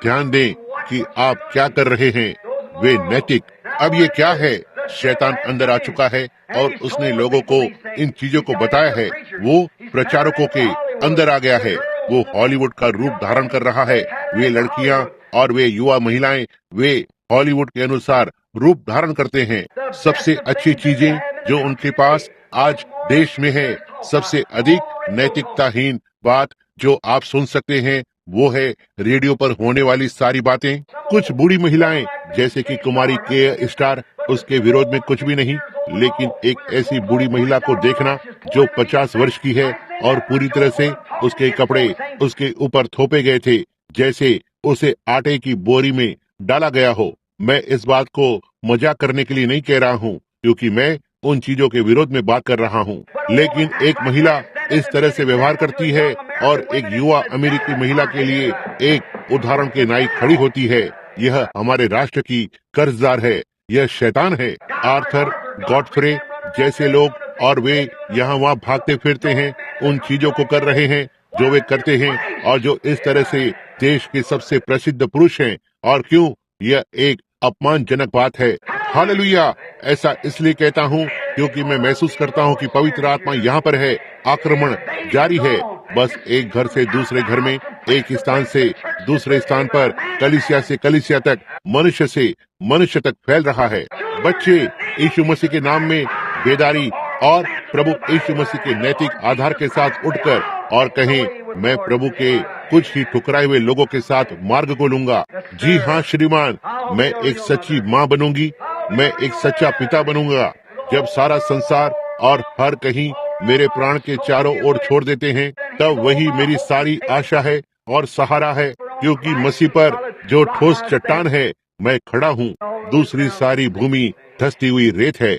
Speaker 1: ध्यान दें कि आप क्या कर रहे हैं, वे नैतिक। अब ये क्या है? शैतान अंदर आ चुका है और उसने लोगों को इन चीजों को बताया है। वो प्रचारकों के अंदर आ गया है। वो हॉलीवुड का रूप धारण कर रहा है। वे लड़कियां और वे युवा महिलाएं, वे हॉलीवुड के अनुसार रूप धारण करते हैं। सबसे अच्छी चीजें जो उनके पास आज देश में है, सबसे अधिक नैतिकताहीन बात जो आप सुन सकते हैं, वो है रेडियो पर होने वाली सारी बातें। कुछ बूढ़ी महिलाएं जैसे कि कुमारी के स्टार, उसके विरोध में कुछ भी नहीं, लेकिन एक ऐसी बूढ़ी महिला को देखना जो 50 वर्ष की है और पूरी तरह से उसके कपड़े उसके ऊपर थोपे गए थे जैसे उसे आटे की बोरी में डाला गया हो। मैं इस बात को मजाक करने के लिए नहीं कह रहा हूँ, क्योंकि मैं उन चीजों के विरोध में बात कर रहा हूँ। लेकिन एक महिला इस तरह से व्यवहार करती है और एक युवा अमेरिकी महिला के लिए एक उदाहरण के नाई खड़ी होती है। यह हमारे राष्ट्र की कर्जदार है। यह शैतान है। आर्थर गॉडफ्रे जैसे लोग, और वे यहाँ वहाँ भागते फिरते हैं, उन चीजों को कर रहे हैं जो वे करते हैं, और जो इस तरह से देश के सबसे प्रसिद्ध पुरुष हैं। और क्यों? यह एक अपमानजनक बात है। हालेलुया! ऐसा इसलिए कहता हूँ क्योंकि मैं महसूस करता हूँ कि पवित्र आत्मा यहाँ पर है। आक्रमण जारी है। बस एक घर से दूसरे घर में, एक स्थान से दूसरे स्थान पर, कलीसिया से कलीसिया तक, मनुष्य से मनुष्य तक फैल रहा है। बच्चे यीशु मसीह के नाम में बेदारी और प्रभु यीशु मसीह के नैतिक आधार के साथ उठकर और कहें, मैं प्रभु के कुछ ही ठुकराए हुए लोगों के साथ मार्ग को लूंगा। जी हाँ श्रीमान, मैं एक सच्ची माँ बनूंगी, मैं एक सच्चा पिता बनूंगा। जब सारा संसार और हर कहीं मेरे प्राण के चारों ओर छोड़ देते हैं, तब वही मेरी सारी आशा है और सहारा है, क्योंकि मसीह पर जो ठोस चट्टान है मैं खड़ा हूँ। दूसरी सारी भूमि धंसती हुई रेत है।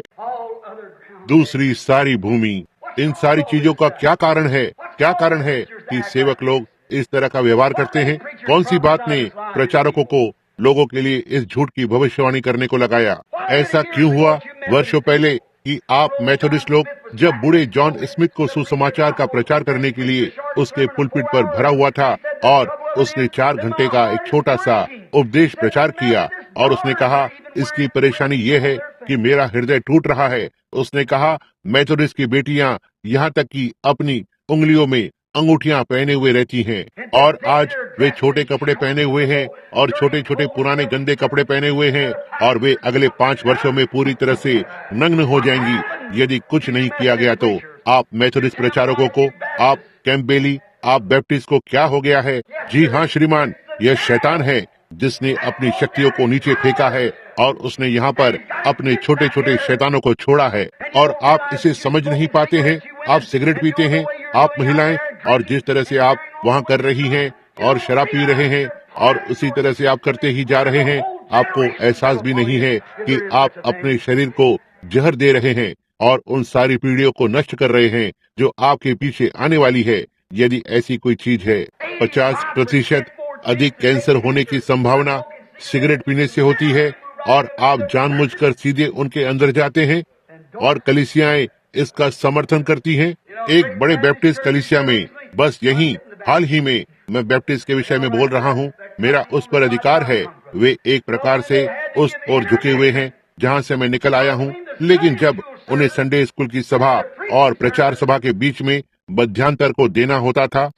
Speaker 1: दूसरी सारी भूमि। इन सारी चीजों का क्या कारण है? क्या कारण है कि सेवक लोग इस तरह का व्यवहार करते हैं? कौन सी बात ने प्रचारकों को लोगों के लिए इस झूठ की भविष्यवाणी करने को लगाया? ऐसा क्यों हुआ वर्षों पहले कि आप मेथोडिस्ट लोग, जब बूढ़े जॉन स्मिथ को सुसमाचार का प्रचार करने के लिए उसके पुलपिट पर भरा हुआ था और उसने 4 घंटे का एक छोटा सा उपदेश प्रचार किया और उसने कहा, इसकी परेशानी ये है कि मेरा हृदय टूट रहा है। उसने कहा, मेथोडिस्ट की बेटियां यहाँ तक कि अपनी उंगलियों में अंगूठियां पहने हुए रहती हैं, और आज वे छोटे कपड़े पहने हुए हैं और छोटे छोटे पुराने गंदे कपड़े पहने हुए हैं, और वे अगले 5 वर्षों में पूरी तरह से नग्न हो जाएंगी यदि कुछ नहीं किया गया तो। आप मेथोडिस्ट प्रचारकों को, आप कैम्पबेली, आप बैप्टिस्ट को क्या हो गया है? जी हाँ श्रीमान, यह शैतान है जिसने अपनी शक्तियों को नीचे फेंका है और उसने यहाँ पर अपने छोटे छोटे शैतानों को छोड़ा है, और आप इसे समझ नहीं पाते हैं। आप सिगरेट पीते हैं, आप महिलाएं, और जिस तरह से आप वहाँ कर रही हैं और शराब पी रहे हैं और उसी तरह से आप करते ही जा रहे हैं, आपको एहसास भी नहीं है कि आप अपने शरीर को जहर दे रहे हैं और उन सारी पीढ़ियों को नष्ट कर रहे हैं जो आपके पीछे आने वाली है। यदि ऐसी कोई चीज है, 50% अधिक कैंसर होने की संभावना सिगरेट पीने से होती है, और आप जानबूझकर सीधे उनके अंदर जाते हैं, और कलीसियाएं इसका समर्थन करती हैं। एक बड़े बैप्टिस्ट कलीसिया में, बस यही हाल ही में, मैं बैप्टिस्ट के विषय में बोल रहा हूँ, मेरा उस पर अधिकार है। वे एक प्रकार से उस ओर झुके हुए हैं जहाँ से मैं निकल आया हूँ, लेकिन जब उन्हें संडे स्कूल की सभा और प्रचार सभा के बीच में मध्यांतर को देना होता था,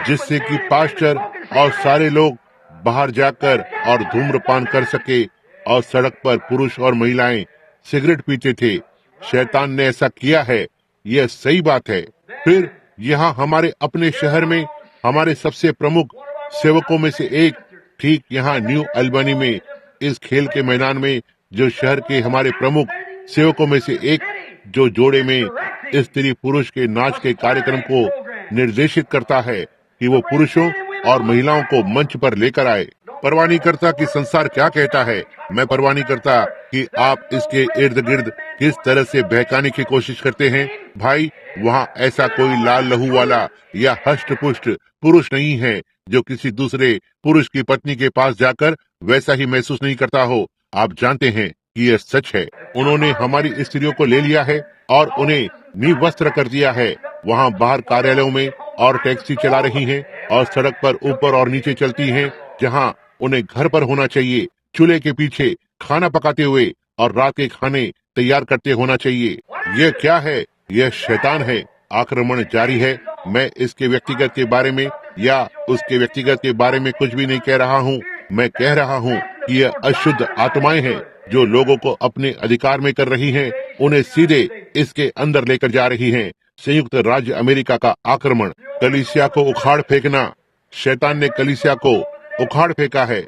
Speaker 1: जिससे कि पास्टर और सारे लोग बाहर जाकर और धूम्रपान कर सके, और सड़क पर पुरुष और महिलाएं सिगरेट पीते थे। शैतान ने ऐसा किया है, यह सही बात है। फिर यहाँ हमारे अपने शहर में हमारे सबसे प्रमुख सेवकों में से एक, ठीक यहाँ न्यू अल्बानी में, इस खेल के मैदान में, जो शहर के हमारे प्रमुख सेवकों में से एक, जो जोड़े में स्त्री पुरुष के नाच के कार्यक्रम को निर्देशित करता है कि वो पुरुषों और महिलाओं को मंच पर लेकर आए। परवाह नहीं करता कि संसार क्या कहता है, मैं परवाह नहीं करता कि आप इसके इर्द गिर्द किस तरह से बहकाने की कोशिश करते हैं। भाई, वहाँ ऐसा कोई लाल लहू वाला या हष्ट पुष्ट पुरुष नहीं है जो किसी दूसरे पुरुष की पत्नी के पास जाकर वैसा ही महसूस नहीं करता हो। आप जानते हैं कि यह सच है। उन्होंने हमारी स्त्रियों को ले लिया है और उन्हें निवस्त्र कर दिया है। वहाँ बाहर कार्यालयों में और टैक्सी चला रही हैं और सड़क पर ऊपर और नीचे चलती हैं, जहाँ उन्हें घर पर होना चाहिए, चूल्हे के पीछे खाना पकाते हुए और रात के खाने तैयार करते होना चाहिए। यह क्या है? यह शैतान है। आक्रमण जारी है। मैं इसके व्यक्तिगत के बारे में या उसके व्यक्तिगत के बारे में कुछ भी नहीं कह रहा हूँ। मैं कह रहा हूँ कि यह अशुद्ध आत्माएं हैं जो लोगों को अपने अधिकार में कर रही हैं, उन्हें सीधे इसके अंदर लेकर जा रही हैं। संयुक्त राज्य अमेरिका का आक्रमण, कलीसिया को उखाड़ फेंकना। शैतान ने कलीसिया को उखाड़ फेंका है।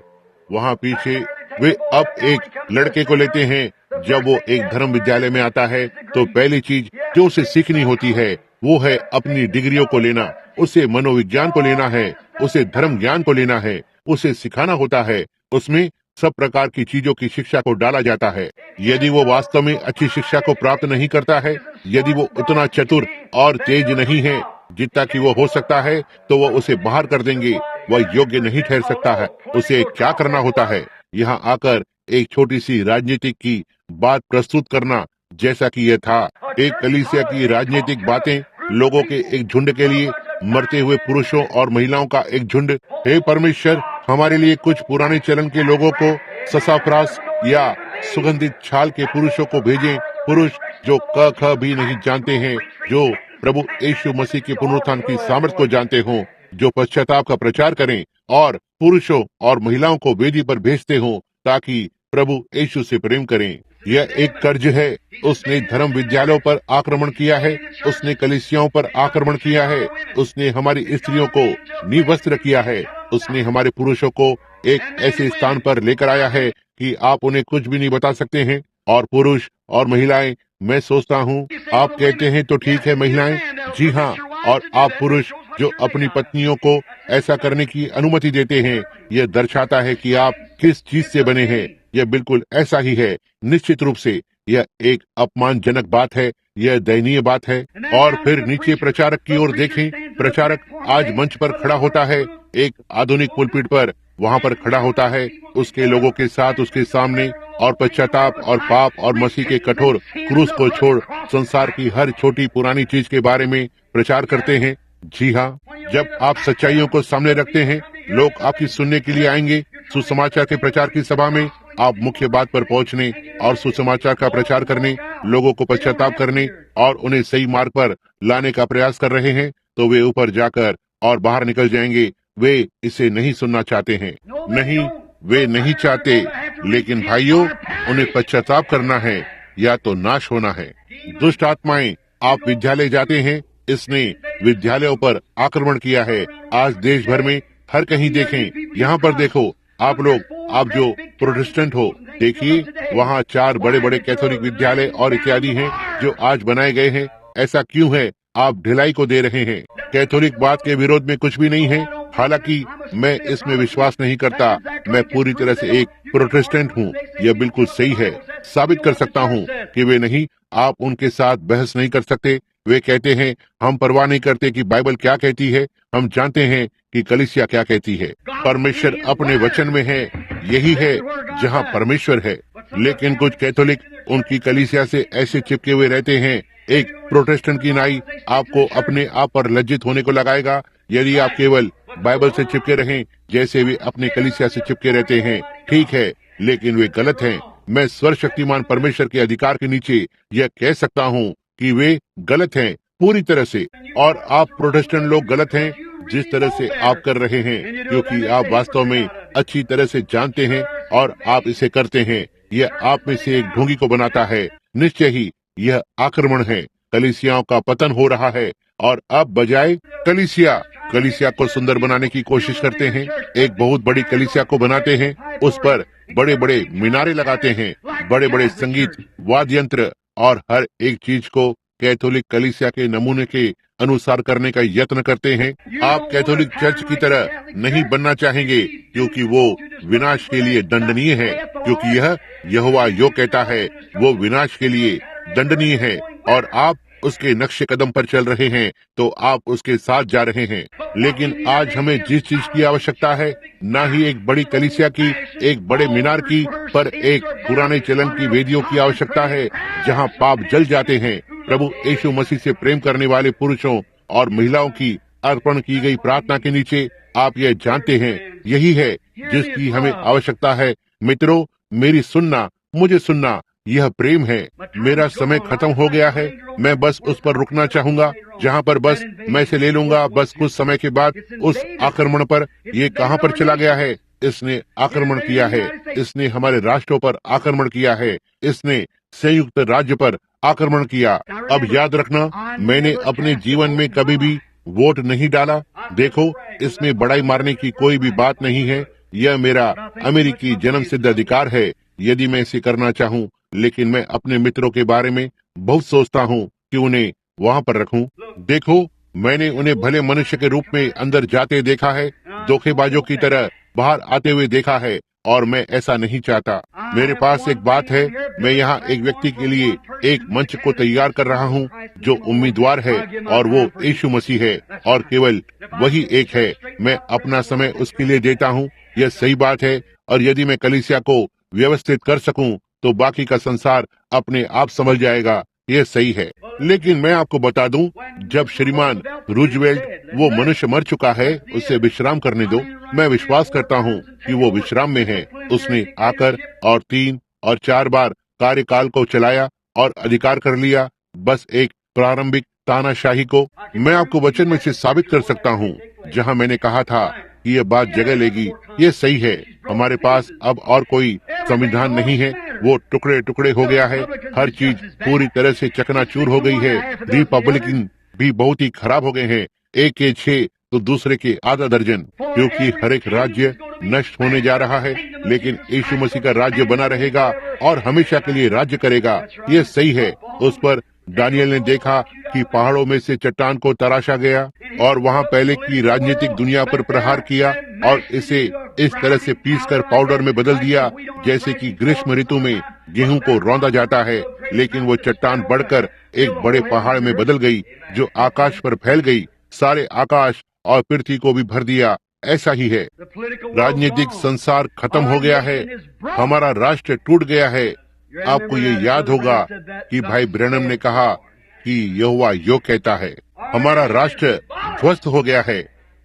Speaker 1: वहाँ पीछे वे अब एक लड़के को लेते हैं। जब वो एक धर्म विद्यालय में आता है तो पहली चीज जो उसे सीखनी होती है वो है अपनी डिग्रियों को लेना। उसे मनोविज्ञान को लेना है, उसे धर्म ज्ञान को लेना है, उसे सिखाना होता है। उसमें सब प्रकार की चीजों की शिक्षा को डाला जाता है। यदि वो वास्तव में अच्छी शिक्षा को प्राप्त नहीं करता है, यदि वो उतना चतुर और तेज नहीं है जितना कि वो हो सकता है, तो वो उसे बाहर कर देंगे। वह योग्य नहीं ठहर सकता है। उसे क्या करना होता है? यहाँ आकर एक छोटी सी राजनीतिक की बात प्रस्तुत करना, जैसा कि यह था एक कलीसिया की राजनीतिक बातें, लोगों के एक झुंड के लिए, मरते हुए पुरुषों और महिलाओं का एक झुंड। हे परमेश्वर, हमारे लिए कुछ पुराने चलन के लोगों को, ससाफ्रास या सुगंधित छाल के पुरुषों को भेजें, पुरुष जो क ख भी नहीं जानते हैं, जो प्रभु यीशु मसीह के पुनरुत्थान की सामर्थ को जानते हों, जो पश्चाताप का प्रचार करें और पुरुषों और महिलाओं को वेदी पर भेजते हों ताकि प्रभु यीशु से प्रेम करें। यह एक कर्ज है। उसने धर्म विद्यालयों पर आक्रमण किया है, उसने कलीसियाओं पर आक्रमण किया है, उसने हमारी स्त्रियों को निवस्त्र किया है, उसने हमारे पुरुषों को एक ऐसे स्थान पर लेकर आया है कि आप उन्हें कुछ भी नहीं बता सकते हैं। और पुरुष और महिलाएं, मैं सोचता हूँ आप कहते हैं तो ठीक है महिलाएं, जी हाँ, और आप पुरुष जो अपनी पत्नियों को ऐसा करने की अनुमति देते हैं, यह दर्शाता है कि आप किस चीज से बने हैं। यह बिल्कुल ऐसा ही है। निश्चित रूप से यह एक अपमानजनक बात है, यह दयनीय बात है। और फिर नीचे प्रचारक की ओर देखें। प्रचारक आज मंच पर खड़ा होता है, एक आधुनिक पुलपिट पर वहाँ पर खड़ा होता है, उसके लोगों के साथ उसके सामने, और पश्चाताप और पाप और मसीह के कठोर क्रूस को छोड़ संसार की हर छोटी पुरानी चीज के बारे में प्रचार करते हैं। जी हाँ, जब आप सच्चाइयों को सामने रखते हैं, लोग आपकी सुनने के लिए आएंगे। सुसमाचार के प्रचार की सभा में आप मुख्य बात पर पहुंचने और सुसमाचार का प्रचार करने, लोगों को पश्चाताप करने और उन्हें सही मार्ग पर लाने का प्रयास कर रहे हैं, तो वे ऊपर जाकर और बाहर निकल जाएंगे। वे इसे नहीं सुनना चाहते हैं। नहीं, वे नहीं चाहते। लेकिन भाइयों, उन्हें पश्चाताप करना है या तो नाश होना है। दुष्ट आत्माएं, आप विद्यालय जाते हैं, इसने विद्यालयों पर आक्रमण किया है। आज देश भर में हर कहीं देखें, यहाँ पर देखो, आप लोग, आप जो प्रोटेस्टेंट हो, देखिए वहाँ 4 बड़े बड़े कैथोलिक विद्यालय और इत्यादि हैं जो आज बनाए गए हैं। ऐसा क्यों है? आप ढिलाई को दे रहे हैं। कैथोलिक बात के विरोध में कुछ भी नहीं है, हालांकि मैं इसमें विश्वास नहीं करता। मैं पूरी तरह से एक प्रोटेस्टेंट हूँ। यह बिल्कुल सही है। साबित कर सकता हूँ कि वे नहीं। आप उनके साथ बहस नहीं कर सकते। वे कहते हैं हम परवाह नहीं करते कि बाइबल क्या कहती है, हम जानते हैं कि कलीसिया क्या कहती है। परमेश्वर अपने वचन में है, यही है जहाँ परमेश्वर है। लेकिन कुछ कैथोलिक उनकी कलीसिया से ऐसे चिपके हुए रहते हैं। एक प्रोटेस्टेंट की नाई आपको अपने आप पर लज्जित होने को लगाएगा यदि आप केवल बाइबल से चिपके रहें जैसे वे अपने कलीसिया से चिपके रहते हैं। ठीक है, लेकिन वे गलत हैं। मैं सर्वशक्तिमान परमेश्वर के अधिकार के नीचे यह कह सकता हूँ कि वे गलत हैं पूरी तरह से। और आप प्रोटेस्टेंट लोग गलत हैं जिस तरह से आप कर रहे हैं, क्योंकि आप वास्तव में अच्छी तरह से जानते हैं और आप इसे करते हैं। यह आप में से एक ढोंगी को बनाता है। निश्चय ही यह आक्रमण है। कलीसियाओं का पतन हो रहा है और अब बजाय कलीसिया को सुंदर बनाने की कोशिश करते हैं। एक बहुत बड़ी कलीसिया को बनाते हैं, उस पर बड़े बड़े मीनारे लगाते हैं, बड़े बड़े संगीत, वाद्य यंत्र और हर एक चीज को कैथोलिक कलीसिया के नमूने के अनुसार करने का यत्न करते हैं। आप कैथोलिक चर्च की तरह नहीं बनना चाहेंगे क्योंकि वो विनाश के लिए दंडनीय है, क्योंकि यह यहोवा यो कहता है, वो विनाश के लिए दंडनीय है और आप उसके नक्शे कदम पर चल रहे हैं तो आप उसके साथ जा रहे हैं। लेकिन आज हमें जिस चीज की आवश्यकता है, ना ही एक बड़ी कलीसिया की, एक बड़े मीनार की, पर एक पुराने चलन की वेदियों की आवश्यकता है जहां पाप जल जाते हैं। प्रभु यीशु मसीह से प्रेम करने वाले पुरुषों और महिलाओं की अर्पण की गई प्रार्थना के नीचे आप यह जानते हैं, यही है जिसकी हमें आवश्यकता है। मित्रों, मेरी सुनना, मुझे सुनना, यह प्रेम है। मेरा समय खत्म हो गया है, मैं बस उस पर रुकना चाहूंगा जहां पर बस मैं इसे ले लूंगा। बस कुछ समय के बाद उस आक्रमण पर, ये कहां पर चला गया है? इसने आक्रमण किया है, इसने हमारे राष्ट्रों पर आक्रमण किया है, इसने संयुक्त राज्य पर आक्रमण किया। अब याद रखना, मैंने अपने जीवन में कभी भी वोट नहीं डाला। देखो, इसमें बड़ाई मारने की कोई भी बात नहीं है। यह मेरा अमेरिकी जन्म सिद्ध अधिकार है यदि मैं इसे करना चाहूँ। लेकिन मैं अपने मित्रों के बारे में बहुत सोचता हूँ कि उन्हें वहाँ पर रखूं। देखो, मैंने उन्हें भले मनुष्य के रूप में अंदर जाते देखा है, धोखेबाजों की तरह बाहर आते हुए देखा है, और मैं ऐसा नहीं चाहता। मेरे पास एक बात है, मैं यहाँ एक व्यक्ति के लिए एक मंच को तैयार कर रहा हूँ जो उम्मीदवार है, और वो यीशु मसीह है, और केवल वही एक है। मैं अपना समय उसके लिए देता हूँ, यह सही बात है। और यदि मैं कलीसिया को व्यवस्थित कर सकूं तो बाकी का संसार अपने आप समझ जाएगा, यह सही है। लेकिन मैं आपको बता दूं, जब श्रीमान रूजवेल्ट, वो मनुष्य मर चुका है, उसे विश्राम करने दो। मैं विश्वास करता हूं कि वो विश्राम में है। उसने आकर और 3 और 4 बार कार्यकाल को चलाया और अधिकार कर लिया, बस एक प्रारंभिक तानाशाही को। मैं आपको वचन में से साबित कर सकता हूं जहां मैंने कहा था कि यह बात जगह लेगी। ये सही है। हमारे पास अब और कोई संविधान नहीं है, वो टुकड़े टुकड़े हो गया है। हर चीज पूरी तरह से चकनाचूर हो गई है। रिपब्लिकन भी बहुत ही खराब हो गए हैं, एक के 6 तो दूसरे के आधा दर्जन, क्योंकि हर एक राज्य नष्ट होने जा रहा है। लेकिन यीशु मसीह का राज्य बना रहेगा और हमेशा के लिए राज्य करेगा। ये सही है। उस पर दानियल ने देखा कि पहाड़ों में से चट्टान को तराशा गया और वहाँ पहले की राजनीतिक दुनिया पर प्रहार किया और इसे इस तरह से पीसकर पाउडर में बदल दिया जैसे कि ग्रीष्म ऋतु में गेहूं को रौंदा जाता है। लेकिन वो चट्टान बढ़कर एक बड़े पहाड़ में बदल गई जो आकाश पर फैल गई, सारे आकाश और पृथ्वी को भी भर दिया। ऐसा ही है, राजनीतिक संसार खत्म हो गया है, हमारा राष्ट्र टूट गया है। आपको ये याद होगा कि भाई ब्रैनम ने कहा कि यहोवा यो कहता है, हमारा राष्ट्र ध्वस्त हो गया है,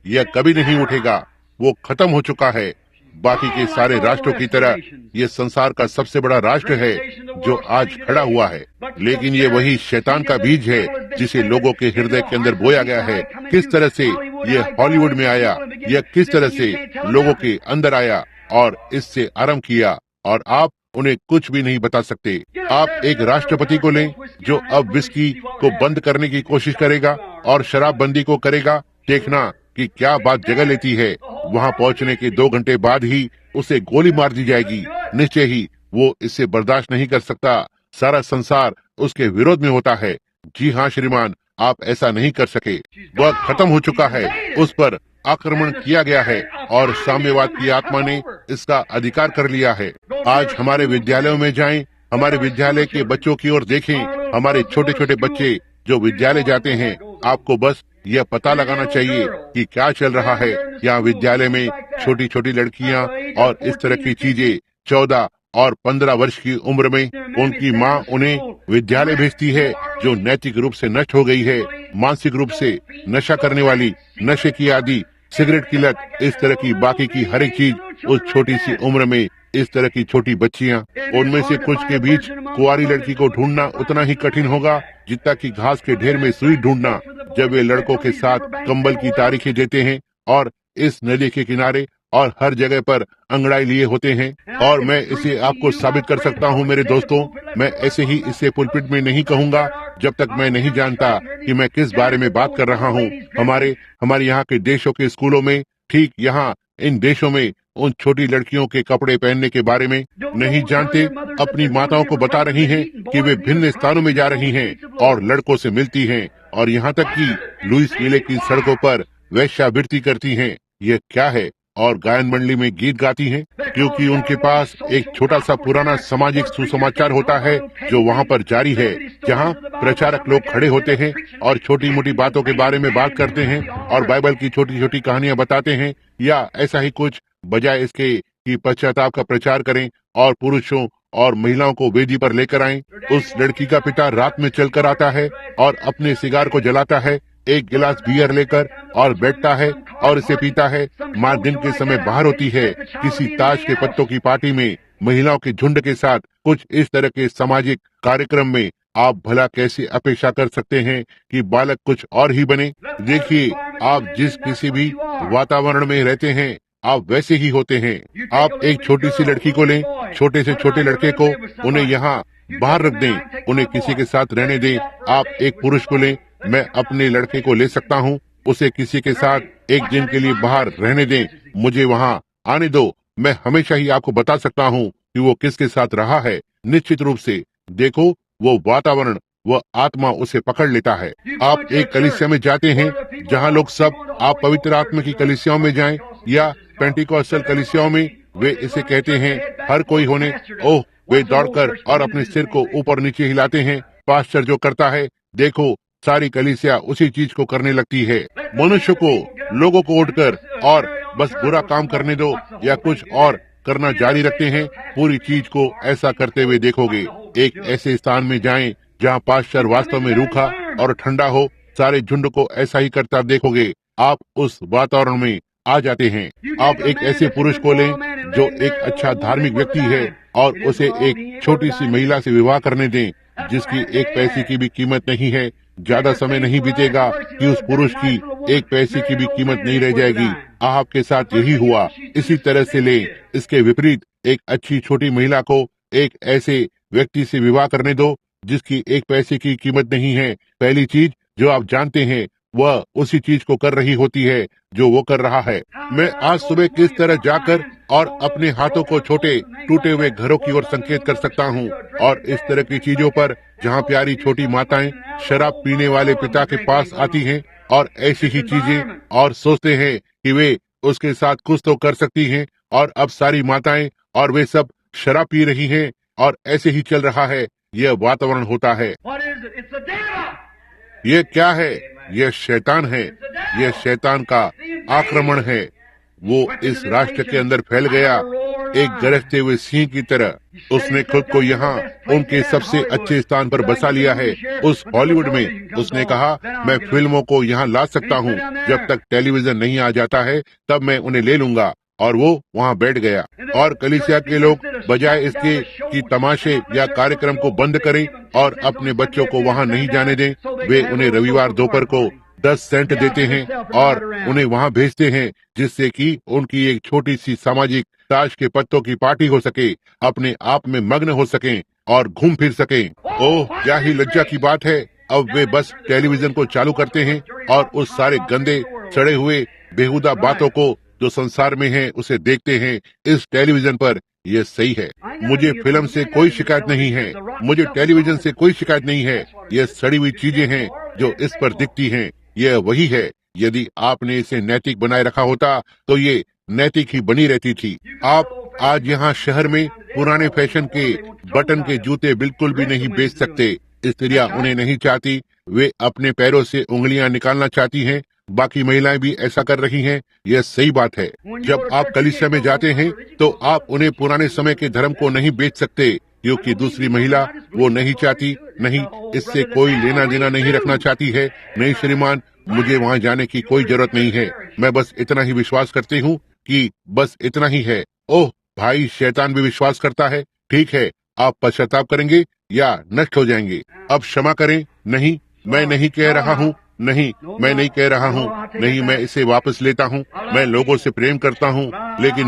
Speaker 1: यह कभी नहीं उठेगा, वो खत्म हो चुका है। बाकी के सारे राष्ट्रों की तरह ये संसार का सबसे बड़ा राष्ट्र है जो आज खड़ा हुआ है। लेकिन ये वही शैतान का बीज है जिसे लोगों के हृदय के अंदर बोया गया है। किस तरह से ये हॉलीवुड में आया, यह किस तरह से लोगों के अंदर आया और इससे आरंभ किया, और आप उन्हें कुछ भी नहीं बता सकते। आप एक राष्ट्रपति को लें जो अब विस्की को बंद करने की कोशिश करेगा और शराबबंदी को करेगा। देखना कि क्या बात जगह लेती है। वहाँ पहुँचने के 2 घंटे बाद ही उसे गोली मार दी जाएगी। निश्चय ही वो इससे बर्दाश्त नहीं कर सकता। सारा संसार उसके विरोध में होता है। जी हाँ श्रीमान, आप ऐसा नहीं कर सके। वह खत्म हो चुका है, उस पर आक्रमण किया गया है और साम्यवाद की आत्मा ने इसका अधिकार कर लिया है। आज हमारे विद्यालयों में जाएं, हमारे विद्यालय के बच्चों की ओर देखें। हमारे छोटे छोटे बच्चे जो विद्यालय जाते हैं, आपको बस यह पता लगाना चाहिए कि क्या चल रहा है। यहाँ विद्यालय में छोटी छोटी लड़कियाँ और इस तरह की चीजें 14 और 15 वर्ष की उम्र में उनकी माँ उन्हें विद्यालय भेजती है जो नैतिक रूप से नष्ट हो गई है, मानसिक रूप से नशा करने वाली, नशे की आदि, सिगरेट की लत, इस तरह की बाकी की हर एक चीज उस छोटी सी उम्र में। इस तरह की छोटी बच्चियां, उनमें से कुछ के बीच कुंवारी लड़की को ढूंढना उतना ही कठिन होगा जितना कि घास के ढेर में सुई ढूंढना। जब वे लड़कों के साथ कंबल की तारीखें देते हैं और इस नदी के किनारे और हर जगह पर अंगड़ाई लिए होते हैं। और मैं इसे आपको साबित कर सकता हूँ मेरे दोस्तों। मैं ऐसे ही इसे पुलपिट में नहीं कहूँगा जब तक मैं नहीं जानता कि मैं किस बारे में बात कर रहा हूँ। हमारे यहाँ के देशों के स्कूलों में, ठीक यहाँ इन देशों में, उन छोटी लड़कियों के कपड़े पहनने के बारे में नहीं जानते। अपनी माताओं को बता रही हैं कि वे भिन्न स्थानों में जा रही हैं और लड़कों से मिलती हैं, और यहाँ तक कि लुइस विले की सड़कों पर वेश्यावृत्ति करती हैं। यह क्या है? और गायन मंडली में गीत गाती हैं, क्योंकि उनके पास एक छोटा सा पुराना सामाजिक सुसमाचार होता है जो वहाँ पर जारी है, जहाँ प्रचारक लोग खड़े होते हैं और छोटी मोटी बातों के बारे में बात करते हैं और बाइबल की छोटी छोटी कहानियां बताते हैं या ऐसा ही कुछ, बजाय इसके कि पश्चाताप का प्रचार करें और पुरुषों और महिलाओं को वेदी पर लेकर आएं। उस लड़की का पिता रात में चलकर आता है और अपने सिगार को जलाता है, एक गिलास बियर लेकर और बैठता है और इसे पीता है। माँ दिन के समय बाहर होती है किसी ताश के पत्तों की पार्टी में महिलाओं के झुंड के साथ। कुछ इस तरह के सामाजिक कार्यक्रम में आप भला कैसे अपेक्षा कर सकते हैं कि बालक कुछ और ही बने। देखिए, आप जिस किसी भी वातावरण में रहते हैं आप वैसे ही होते हैं। आप एक छोटी सी लड़की को लें, छोटे से छोटे लड़के को, उन्हें यहाँ बाहर रख दें, उन्हें किसी के साथ रहने दें। आप एक पुरुष को लें, मैं अपने लड़के को ले सकता हूँ, उसे किसी के साथ एक दिन के लिए बाहर रहने दें, मुझे वहाँ आने दो। मैं हमेशा ही आपको बता सकता हूँ कि वो किसके साथ रहा है। निश्चित रूप से देखो, वो वातावरण, वह आत्मा उसे पकड़ लेता है। आप एक कलीसिया में जाते हैं जहाँ लोग सब, आप पवित्र आत्मा की कलीसियाओं में जाएं या पेंटिकॉस्टल कलीसियाओं में, वे इसे कहते हैं हर कोई होने। ओह, वे दौड़कर और अपने सिर को ऊपर नीचे हिलाते हैं। पास्टर जो करता है, देखो सारी कलीसिया उसी चीज को करने लगती है। मनुष्य को, लोगों को उठकर और बस बुरा काम करने दो या कुछ और करना जारी रखते हैं। पूरी चीज को ऐसा करते हुए देखोगे। एक ऐसे स्थान में जाएं जहाँ पास्टर वास्तव में रूखा और ठंडा हो, सारे झुंड को ऐसा ही करता देखोगे। आप उस वातावरण में आ जाते हैं। आप एक ऐसे पुरुष को लें जो एक अच्छा धार्मिक व्यक्ति है और उसे एक छोटी सी महिला से विवाह करने दें जिसकी एक पैसे की भी कीमत नहीं है। ज्यादा समय नहीं बीतेगा कि उस पुरुष की एक पैसे की भी कीमत नहीं रह जाएगी। आपके साथ यही हुआ। इसी तरह से लें, इसके विपरीत एक अच्छी छोटी महिला को एक ऐसे व्यक्ति से विवाह करने दो जिसकी एक पैसे की कीमत नहीं है। पहली चीज जो आप जानते हैं वह उसी चीज को कर रही होती है जो वो कर रहा है। मैं आज सुबह किस तरह जाकर और अपने हाथों को छोटे टूटे हुए घरों की ओर संकेत कर सकता हूँ और इस तरह की चीजों पर जहाँ प्यारी छोटी माताएं शराब पीने वाले पिता के पास आती हैं और ऐसी ही चीजें और सोचते हैं कि वे उसके साथ कुछ तो कर सकती हैं, और अब सारी माताएं और वे सब शराब पी रही हैं और ऐसे ही चल रहा है। यह वातावरण होता है। यह क्या है? यह शैतान है। यह शैतान का आक्रमण है। वो इस राष्ट्र के अंदर फैल गया एक गरजते हुए सिंह की तरह। उसने खुद को यहाँ उनके सबसे अच्छे स्थान पर बसा लिया है, उस हॉलीवुड में। उसने कहा, मैं फिल्मों को यहाँ ला सकता हूँ, जब तक टेलीविजन नहीं आ जाता है तब मैं उन्हें ले लूंगा। और वो वहाँ बैठ गया। और कलीसिया के लोग बजाय इसके कि तमाशे या कार्यक्रम को बंद करें और अपने बच्चों को वहाँ नहीं जाने दें, वे उन्हें रविवार दोपहर को 10 सेंट देते हैं और उन्हें वहाँ भेजते हैं जिससे कि उनकी एक छोटी सी सामाजिक ताश के पत्तों की पार्टी हो सके, अपने आप में मग्न हो सकें और घूम फिर सकें। ओह, क्या ही लज्जा की बात है। अब वे बस टेलीविजन को चालू करते हैं और उस सारे गंदे सड़े हुए बेहुदा बातों को जो संसार में है उसे देखते हैं इस टेलीविजन पर। यह सही है। मुझे फिल्म से कोई शिकायत नहीं है, मुझे टेलीविजन से कोई शिकायत नहीं है। यह सड़ी हुई चीजें हैं जो इस पर दिखती हैं। यह वही है। यदि आपने इसे नैतिक बनाए रखा होता तो ये नैतिक ही बनी रहती थी। आप आज यहाँ शहर में पुराने फैशन के बटन के जूते बिल्कुल भी नहीं बेच सकते। स्त्रियाँ उन्हें नहीं चाहती, वे अपने पैरों से उंगलियां निकालना चाहती हैं। बाकी महिलाएं भी ऐसा कर रही हैं। यह सही बात है। जब आप कलीसिया में जाते हैं तो आप उन्हें पुराने समय के धर्म को नहीं बेच सकते, क्योंकि दूसरी महिला वो नहीं चाहती। नहीं, इससे कोई लेना देना नहीं रखना चाहती है। नहीं श्रीमान, मुझे वहाँ जाने की कोई जरूरत नहीं है। मैं बस इतना ही विश्वास करती हूँ कि बस इतना ही है। ओह भाई, शैतान भी विश्वास करता है। ठीक है, आप पश्चाताप करेंगे या नष्ट हो जाएंगे। अब क्षमा करें। नहीं, मैं नहीं कह रहा हूँ। नहीं, मैं नहीं कह रहा हूँ। नहीं, मैं इसे वापस लेता हूँ। मैं लोगों से प्रेम करता हूँ, लेकिन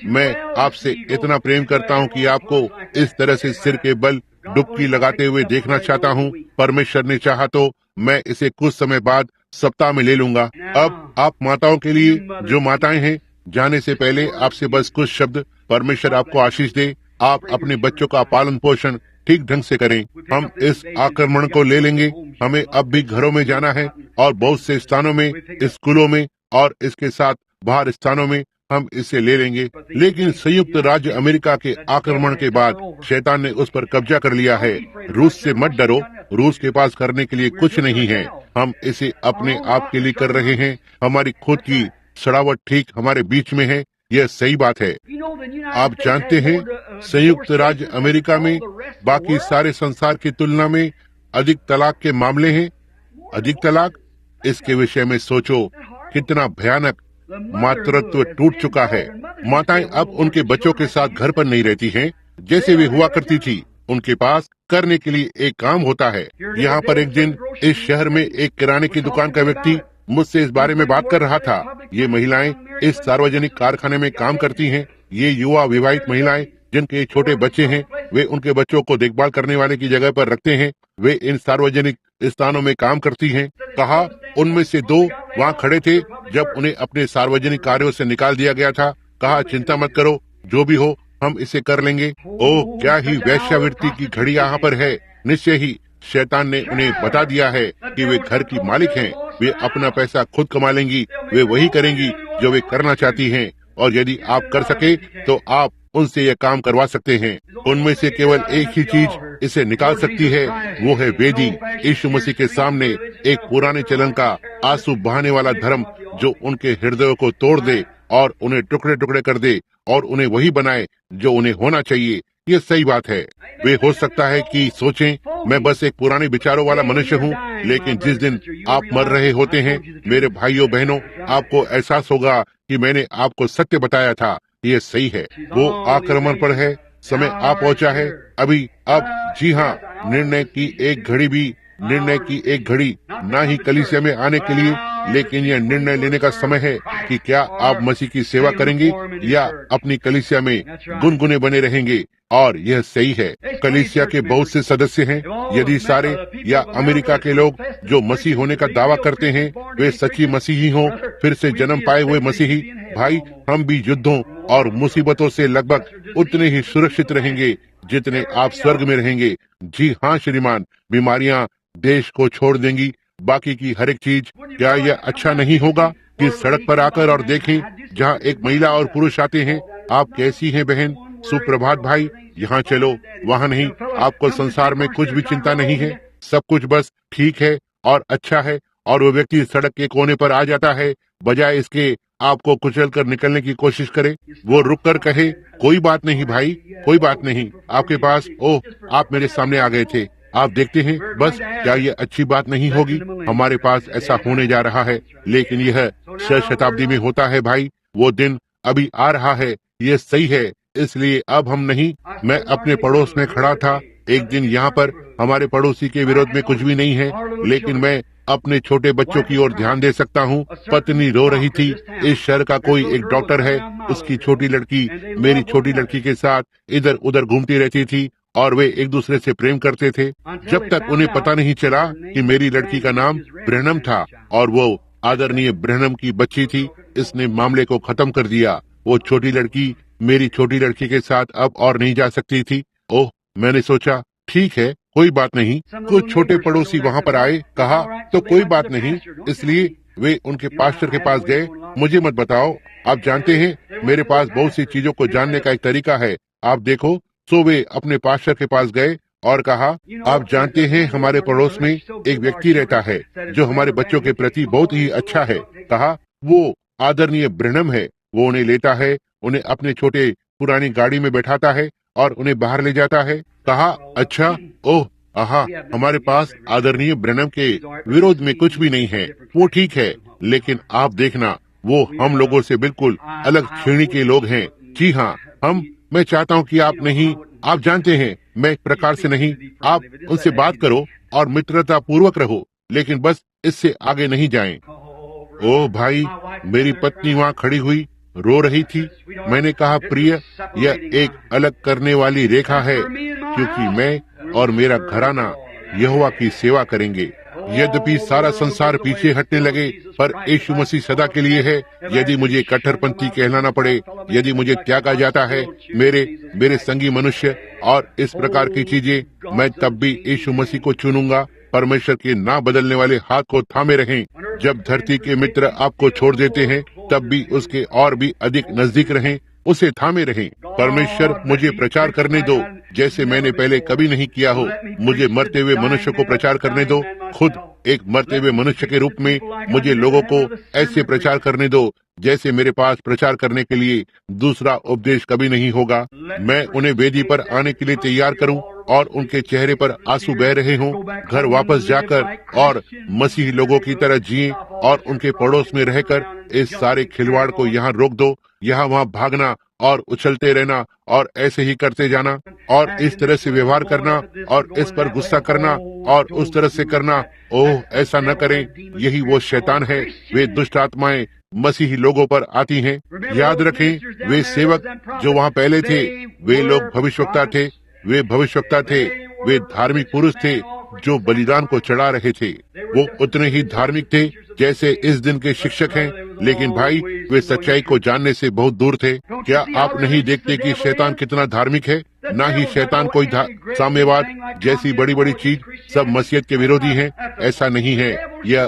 Speaker 1: मैं आपसे इतना प्रेम करता हूँ कि आपको इस तरह से सिर के बल डुबकी लगाते हुए देखना चाहता हूँ। परमेश्वर ने चाहा तो मैं इसे कुछ समय बाद सप्ताह में ले लूंगा। अब आप माताओं के लिए, जो माताएं हैं, जाने से पहले आपसे बस कुछ शब्द। परमेश्वर आपको आशीष दे। आप अपने बच्चों का पालन पोषण ठीक ढंग से करें। हम इस आक्रमण को ले लेंगे। हमें अब भी घरों में जाना है और बहुत से स्थानों में, स्कूलों में और इसके साथ बाहर स्थानों में हम इसे ले लेंगे। लेकिन संयुक्त राज्य अमेरिका के आक्रमण के बाद शैतान ने उस पर कब्जा कर लिया है। रूस से मत डरो, रूस के पास करने के लिए कुछ नहीं है। हम इसे अपने आप के लिए कर रहे हैं। हमारी खुद की सड़ावट ठीक हमारे बीच में है। यह सही बात है। आप जानते हैं, संयुक्त राज्य अमेरिका में बाकी सारे संसार की तुलना में अधिक तलाक के मामले हैं। अधिक तलाक, इसके विषय में सोचो, कितना भयानक। मातृत्व टूट चुका है। माताएं अब उनके बच्चों के साथ घर पर नहीं रहती हैं जैसे वे हुआ करती थी। उनके पास करने के लिए एक काम होता है। यहाँ पर एक दिन इस शहर में एक किराने की दुकान का व्यक्ति मुझसे इस बारे में बात कर रहा था। ये महिलाएं इस सार्वजनिक कारखाने में काम करती हैं। ये युवा विवाहित महिलाएं जिनके छोटे बच्चे हैं, वे उनके बच्चों को देखभाल करने वाले की जगह पर रखते हैं। वे इन सार्वजनिक स्थानों में काम करती हैं। कहा, उनमें से 2 वहाँ खड़े थे जब उन्हें अपने सार्वजनिक कार्यों से निकाल दिया गया था। कहा, चिंता मत करो, जो भी हो हम इसे कर लेंगे। ओह, क्या ही वेश्यावृत्ति की घड़ी यहाँ पर है। निश्चय ही शैतान ने उन्हें बता दिया है कि वे घर की मालिक हैं। वे अपना पैसा खुद कमा लेंगी। वे वही करेंगी जो वे करना चाहती हैं, और यदि आप कर सके तो आप उनसे यह काम करवा सकते हैं। उनमें से केवल एक ही चीज इसे निकाल सकती है, वो है वेदी। यीशु मसीह के सामने एक पुराने चलन का आंसू बहाने वाला धर्म जो उनके हृदयों को तोड़ दे और उन्हें टुकड़े टुकड़े कर दे और उन्हें वही बनाए जो उन्हें होना चाहिए। ये सही बात है। वे हो सकता है कि सोचें, मैं बस एक पुराने विचारों वाला मनुष्य हूँ, लेकिन जिस दिन आप मर रहे होते हैं मेरे भाइयों बहनों, आपको एहसास होगा कि मैंने आपको सत्य बताया था। ये सही है। वो आक्रमण पर है। समय आ पहुंचा है अभी। अब जी हाँ, निर्णय की एक घड़ी ना ही कलीसिया में आने के लिए, लेकिन यह निर्णय लेने का समय है कि क्या आप मसीह की सेवा करेंगे या अपनी कलीसिया में गुनगुने बने रहेंगे। और यह सही है। कलीसिया के बहुत से सदस्य हैं। यदि सारे या अमेरिका के लोग जो मसीह होने का दावा करते हैं वे सच्ची मसीही हों, फिर से जन्म पाए हुए मसीही, भाई, हम भी युद्धों और मुसीबतों से लगभग उतने ही सुरक्षित रहेंगे जितने आप स्वर्ग में रहेंगे। जी हाँ श्रीमान, बीमारियां देश को छोड़ देंगी, बाकी की हर एक चीज। क्या यह अच्छा नहीं होगा कि सड़क पर आकर और देखें जहाँ एक महिला और पुरुष आते हैं, आप कैसी हैं बहन, सुप्रभात भाई, यहाँ चलो, वहाँ नहीं। आपको संसार में कुछ भी चिंता नहीं है, सब कुछ बस ठीक है और अच्छा है। और वो व्यक्ति सड़क के कोने पर आ जाता है, बजाय इसके आपको कुचल कर निकलने की कोशिश करे, वो रुक कर कहे, कोई बात नहीं भाई, कोई बात नहीं, आपके पास, ओह, आप मेरे सामने आ गए थे, आप देखते हैं। बस क्या ये अच्छी बात नहीं होगी? हमारे पास ऐसा होने जा रहा है, लेकिन यह शताब्दी में होता है भाई। वो दिन अभी आ रहा है। ये सही है। इसलिए अब हम नहीं। मैं अपने पड़ोस में खड़ा था एक दिन। यहाँ पर हमारे पड़ोसी के विरोध में कुछ भी नहीं है, लेकिन मैं अपने छोटे बच्चों की ओर ध्यान दे सकता हूँ। पत्नी रो रही थी। इस शहर का कोई एक डॉक्टर है, उसकी छोटी लड़की मेरी छोटी लड़की के साथ इधर उधर घूमती रहती थी और वे एक दूसरे से प्रेम करते थे, जब तक उन्हें पता नहीं चला कि मेरी लड़की का नाम ब्रैनम था और वो आदरणीय ब्रैनम की बच्ची थी। इसने मामले को खत्म कर दिया। वो छोटी लड़की मेरी छोटी लड़की के साथ अब और नहीं जा सकती थी। ओह, मैंने सोचा ठीक है, कोई बात नहीं। कुछ छोटे पड़ोसी वहाँ पर आए, कहा तो कोई बात नहीं। इसलिए वे उनके पास्टर के पास गए। मुझे मत बताओ, आप जानते हैं मेरे पास बहुत सी चीजों को जानने का एक तरीका है, आप देखो। सो वे अपने पास्टर के पास गए और कहा, आप जानते हैं हमारे पड़ोस में एक व्यक्ति रहता है जो हमारे बच्चों के प्रति बहुत ही अच्छा है। कहा, वो आदरणीय ब्रैनम है। वो उन्हें लेता है, उन्हें अपने छोटे पुरानी गाड़ी में बैठाता है और उन्हें बाहर ले जाता है। कहा, अच्छा, ओह, आहा, हमारे पास आदरणीय ब्रैनम के विरोध में कुछ भी नहीं है, वो ठीक है। लेकिन आप देखना, वो हम लोगों से बिल्कुल अलग श्रेणी के लोग हैं। जी हाँ, मैं चाहता हूँ कि आप नहीं, आप जानते हैं, मैं एक प्रकार से नहीं, आप उनसे बात करो और मित्रता पूर्वक रहो, लेकिन बस इससे आगे नहीं जाएं। ओह भाई, मेरी पत्नी वहाँ खड़ी हुई रो रही थी। मैंने कहा, प्रिय, यह एक अलग करने वाली रेखा है, क्योंकि मैं और मेरा घराना यहोवा की सेवा करेंगे। यद्यपि सारा संसार पीछे हटने लगे, पर यीशु मसीह सदा के लिए है। यदि मुझे कट्टरपंथी कहलाना पड़े, यदि मुझे त्यागा जाता है मेरे संगी मनुष्य और इस प्रकार की चीजें, मैं तब भी यीशु मसीह को चुनूंगा। परमेश्वर के ना बदलने वाले हाथ को थामे रहें। जब धरती के मित्र आपको छोड़ देते हैं तब भी उसके और भी अधिक नजदीक रहें, उसे थामे रहें। परमेश्वर मुझे प्रचार करने दो जैसे मैंने पहले कभी नहीं किया हो। मुझे मरते हुए मनुष्य को प्रचार करने दो। खुद एक मरते हुए मनुष्य के रूप में मुझे लोगों को ऐसे प्रचार करने दो जैसे मेरे पास प्रचार करने के लिए दूसरा उपदेश कभी नहीं होगा। मैं उन्हें वेदी पर आने के लिए तैयार करूं और उनके चेहरे पर आंसू बह रहे हों। घर वापस जाकर और मसीही लोगों की तरह जिएं और उनके पड़ोस में रहकर इस सारे खिलवाड़ को यहाँ रोक दो। यहाँ वहाँ भागना और उछलते रहना और ऐसे ही करते जाना और इस तरह से व्यवहार करना और इस पर गुस्सा करना और उस तरह से करना, ओह ऐसा न करें। यही वो शैतान है। वे दुष्ट आत्माएं मसीही लोगों पर आती हैं। याद रखें, वे सेवक जो वहाँ पहले थे, वे लोग भविष्यवक्ता थे। वे भविष्यवक्ता थे, वे धार्मिक पुरुष थे जो बलिदान को चढ़ा रहे थे। वो उतने ही धार्मिक थे जैसे इस दिन के शिक्षक हैं, लेकिन भाई वे सच्चाई को जानने से बहुत दूर थे। क्या आप नहीं देखते कि शैतान कितना धार्मिक है? ना ही शैतान कोई साम्यवाद जैसी बड़ी बड़ी चीज सब मसीहत के विरोधी हैं, ऐसा नहीं है। यह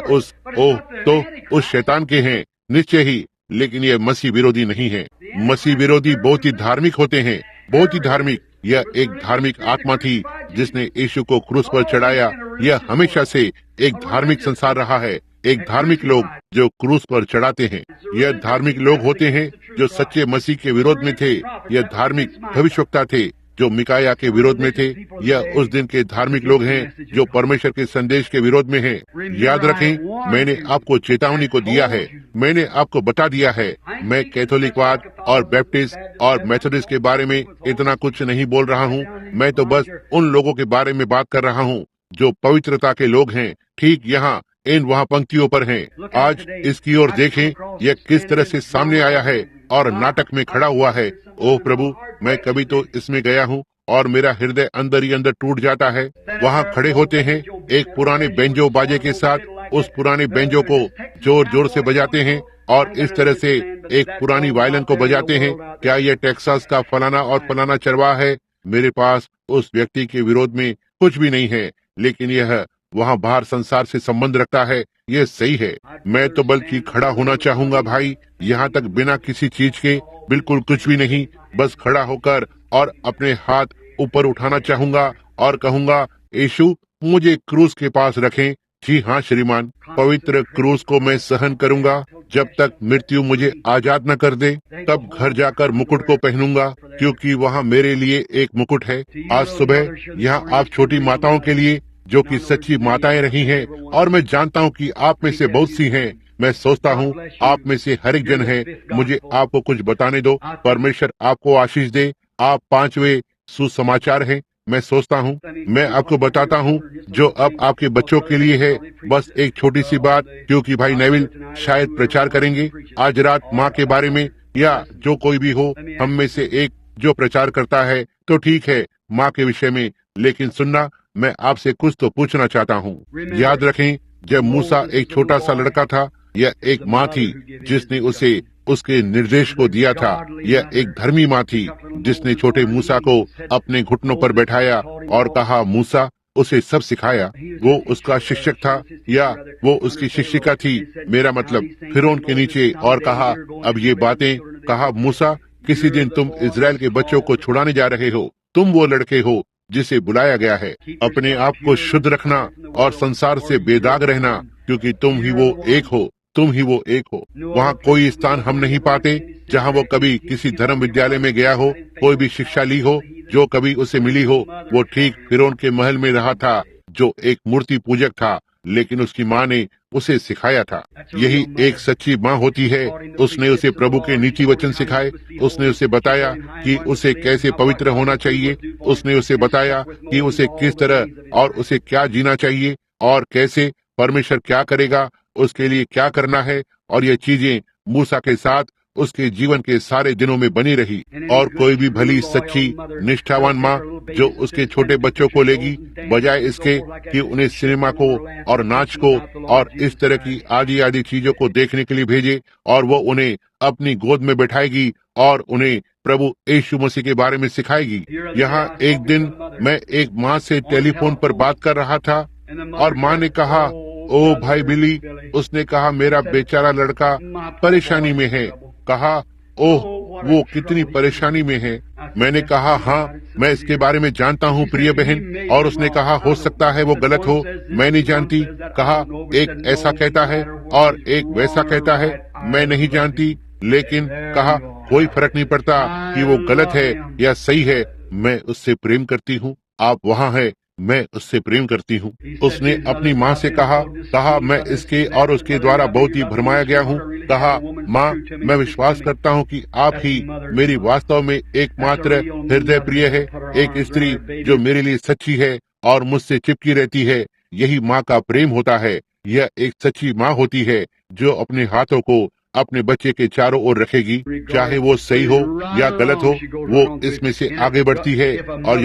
Speaker 1: तो उस शैतान के हैं निश्चय ही, लेकिन यह मसीह विरोधी नहीं है। मसीह विरोधी बहुत ही धार्मिक होते हैं, बहुत ही धार्मिक। यह एक धार्मिक आत्मा थी जिसने यीशु को क्रूस पर चढ़ाया। यह हमेशा से एक धार्मिक संसार रहा है। एक धार्मिक लोग जो क्रूस पर चढ़ाते हैं, यह धार्मिक लोग होते हैं जो सच्चे मसीह के विरोध में थे। यह धार्मिक भविष्यवक्ता थे जो मिकाया के विरोध में थे। यह उस दिन के धार्मिक लोग हैं जो परमेश्वर के संदेश के विरोध में हैं। याद रखें, मैंने आपको चेतावनी को दिया है, मैंने आपको बता दिया है। मैं कैथोलिकवाद और बैप्टिस्ट और मेथोडिस्ट के बारे में इतना कुछ नहीं बोल रहा हूँ। मैं तो बस उन लोगों के बारे में बात कर रहा हूँ जो पवित्रता के लोग हैं, ठीक यहाँ इन वहाँ पंक्तियों पर हैं। आज इसकी ओर देखें, यह किस तरह से सामने आया है और नाटक में खड़ा हुआ है। ओह प्रभु, मैं कभी तो इसमें गया हूँ और मेरा हृदय अंदर ही अंदर टूट जाता है। वहाँ खड़े होते हैं एक पुराने बेंजो बाजे के साथ, उस पुराने बेंजो को जोर जोर से बजाते हैं और इस तरह से एक पुरानी वायलिन को बजाते हैं। क्या यह टेक्सास का फलाना और फलाना चरवाहा है? मेरे पास उस व्यक्ति के विरोध में कुछ भी नहीं है, लेकिन यह वहाँ बाहर संसार से संबंध रखता है। ये सही है। मैं तो बल्कि खड़ा होना चाहूंगा भाई, यहाँ तक बिना किसी चीज के, बिल्कुल कुछ भी नहीं, बस खड़ा होकर और अपने हाथ ऊपर उठाना चाहूंगा और कहूंगा, यीशु मुझे क्रूस के पास रखें। जी हाँ श्रीमान, पवित्र क्रूस को मैं सहन करूंगा जब तक मृत्यु मुझे आजाद न कर दे। तब घर जाकर मुकुट को पहनूंगा, क्योंकि वहाँ मेरे लिए एक मुकुट है। आज सुबह यहाँ आप छोटी माताओं के लिए जो कि सच्ची माताएं रही हैं, और मैं जानता हूँ कि आप में से बहुत सी हैं। मैं सोचता हूँ आप में से हर एक जन है। मुझे आपको कुछ बताने दो। परमेश्वर आपको आशीष दे। आप 5वें सुसमाचार हैं। मैं सोचता हूँ, मैं आपको बताता हूँ जो अब आपके बच्चों के लिए है। बस एक छोटी सी बात, क्योंकि भाई नेविल शायद प्रचार करेंगे आज रात माँ के बारे में, या जो कोई भी हो हम में से एक जो प्रचार करता है तो ठीक है माँ के विषय में। लेकिन सुनना, मैं आपसे कुछ तो पूछना चाहता हूँ। याद रखें, जब मूसा एक छोटा सा लड़का था, यह एक माँ थी जिसने उसे उसके निर्देश को दिया था। यह एक धर्मी माँ थी जिसने छोटे मूसा को अपने घुटनों पर बैठाया और कहा, मूसा, उसे सब सिखाया। वो उसका शिक्षक था या वो उसकी शिक्षिका थी, मेरा मतलब फिरौन के नीचे, और कहा, अब ये बातें कहा, मूसा किसी दिन तुम इजराइल के बच्चों को छुड़ाने जा रहे हो। तुम वो लड़के हो जिसे बुलाया गया है। अपने आप को शुद्ध रखना और संसार से बेदाग रहना, क्योंकि तुम ही वो एक हो, तुम ही वो एक हो। वहाँ कोई स्थान हम नहीं पाते जहाँ वो कभी किसी धर्म विद्यालय में गया हो, कोई भी शिक्षा ली हो जो कभी उसे मिली हो। वो ठीक फिरौन के महल में रहा था जो एक मूर्ति पूजक था, लेकिन उसकी माँ ने उसे सिखाया था। यही एक सच्ची माँ होती है। उसने उसे प्रभु के नीति वचन सिखाए। उसने उसे बताया कि उसे कैसे पवित्र होना चाहिए। उसने उसे बताया कि उसे किस तरह और उसे क्या जीना चाहिए और कैसे परमेश्वर क्या करेगा, उसके लिए क्या करना है। और ये चीजें मूसा के साथ उसके जीवन के सारे दिनों में बनी रही। और कोई भी भली सच्ची निष्ठावान माँ जो उसके छोटे बच्चों को लेगी, बजाय इसके कि उन्हें सिनेमा को और नाच को और इस तरह की आदि आदि चीजों को देखने के लिए भेजे, और वो उन्हें अपनी गोद में बैठाएगी और उन्हें प्रभु यीशु मसीह के बारे में सिखाएगी। यहाँ एक दिन मैं एक माँ से टेलीफोन पर बात कर रहा था और माँ ने कहा, ओ भाई बिली, उसने कहा मेरा बेचारा लड़का परेशानी में है। कहा ओह, वो कितनी परेशानी में है। मैंने कहा हाँ, मैं इसके बारे में जानता हूँ प्रिय बहन। और उसने कहा हो सकता है वो गलत हो, मैं नहीं जानती। कहा एक ऐसा कहता है और एक वैसा कहता है, मैं नहीं जानती। लेकिन कहा कोई फर्क नहीं पड़ता कि वो गलत है या सही है, मैं उससे प्रेम करती हूँ। आप वहाँ है, मैं उससे प्रेम करती हूँ। उसने अपनी माँ से कहा मैं इसके और उसके द्वारा बहुत ही भरमाया गया हूँ। कहा माँ, मैं विश्वास करता हूँ कि आप ही मेरी वास्तव में एकमात्र हृदय प्रिय है, एक स्त्री जो मेरे लिए सच्ची है और मुझसे चिपकी रहती है। यही माँ का प्रेम होता है। यह एक सच्ची माँ होती है जो अपने हाथों को अपने बच्चे के चारों ओर रखेगी, चाहे वो सही हो या गलत हो, वो इसमें से आगे बढ़ती है। और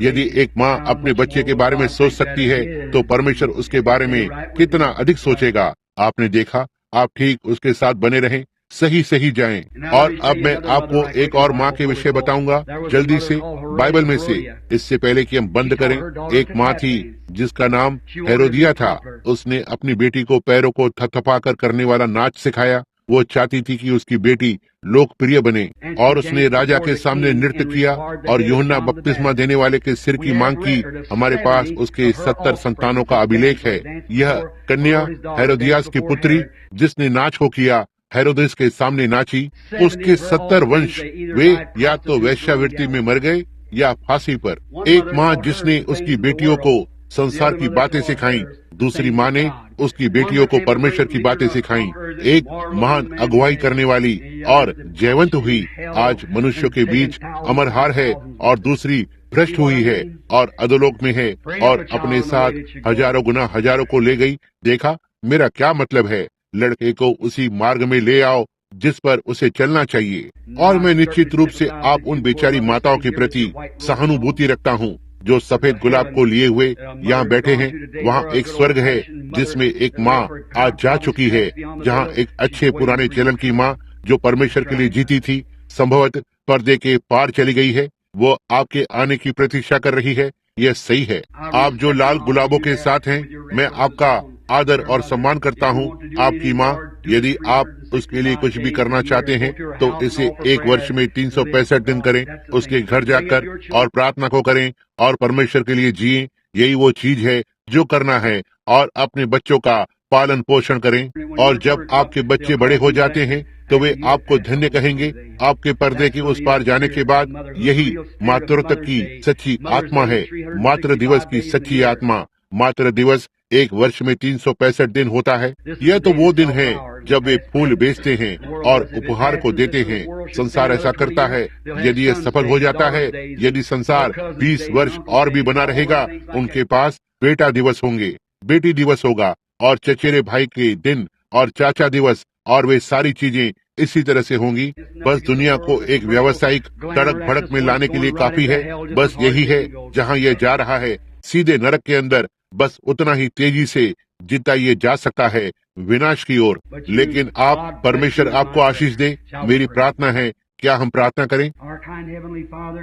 Speaker 1: यदि एक माँ अपने बच्चे के बारे में सोच सकती है, तो परमेश्वर उसके बारे में कितना अधिक सोचेगा। आपने देखा, आप ठीक उसके साथ बने रहें, सही जाएं। और अब मैं आपको एक और माँ के विषय बताऊंगा जल्दी से बाइबल में से, इससे पहले कि हम बंद करें। एक माँ थी जिसका नाम हेरोदिया था। उसने अपनी बेटी को पैरों को थपथपाकर करने वाला नाच सिखाया। वो चाहती थी कि उसकी बेटी लोकप्रिय बने, और उसने राजा के सामने नृत्य किया और यूहन्ना बपतिस्मा देने वाले के सिर की मांग की। हमारे पास उसके 70 संतानों का अभिलेख है। यह कन्या हेरोदियास की पुत्री जिसने नाच को किया, हेरोदेस के सामने नाची, उसके 70 वंश वे या तो वेश्यावृत्ति में मर गए या फांसी पर। एक माँ जिसने उसकी बेटियों को संसार की बातें सिखाई, दूसरी माँ ने उसकी बेटियों को परमेश्वर की बातें सिखाई। एक महान अगुवाई करने वाली और जयवंत हुई, आज मनुष्यों के बीच अमरहार है, और दूसरी भ्रष्ट हुई है और अधोलोक में है और अपने साथ हजारों गुना हजारों को ले गई। देखा मेरा क्या मतलब है? लड़के को उसी मार्ग में ले आओ जिस पर उसे चलना चाहिए। और मैं निश्चित रूप से आप उन बेचारी माताओं के प्रति सहानुभूति रखता हूँ जो सफेद गुलाब को लिए हुए यहाँ बैठे हैं। वहाँ एक स्वर्ग है जिसमें एक माँ आज जा चुकी है, जहाँ एक अच्छे पुराने चलन की माँ जो परमेश्वर के लिए जीती थी, संभवतः पर्दे के पार चली गई है। वो आपके आने की प्रतीक्षा कर रही है। यह सही है। आप जो लाल गुलाबों के साथ हैं, मैं आपका आदर और सम्मान करता हूँ। आपकी माँ, यदि आप उसके लिए कुछ भी करना चाहते हैं तो इसे एक वर्ष में 365 दिन करें। उसके घर जाकर और प्रार्थना को करें और परमेश्वर के लिए जिएं। यही वो चीज है जो करना है। और अपने बच्चों का पालन पोषण करें। और जब आपके बच्चे बड़े हो जाते हैं तो वे आपको धन्य कहेंगे। आपके पर्दे के उस पार जाने के बाद यही मातृत्व की सच्ची आत्मा है, मातृ दिवस की सच्ची आत्मा। मातृ दिवस एक वर्ष में 365 दिन होता है। यह तो वो दिन है जब वे फूल बेचते हैं और उपहार को देते हैं। संसार ऐसा करता है। यदि यह सफल हो जाता है, यदि संसार 20 वर्ष और भी बना रहेगा, उनके पास बेटा दिवस होंगे, बेटी दिवस होगा, और चचेरे भाई के दिन और चाचा दिवस, और वे सारी चीजें इसी तरह से होंगी। बस दुनिया को एक व्यावसायिक तड़क भड़क में लाने के लिए काफी है। बस यही है जहाँ यह जा रहा है, सीधे नरक के अंदर, बस उतना ही तेजी से जितना ये जा सकता है, विनाश की ओर। लेकिन आप, परमेश्वर आपको आशीष दे। मेरी प्रार्थना है, क्या हम प्रार्थना करें?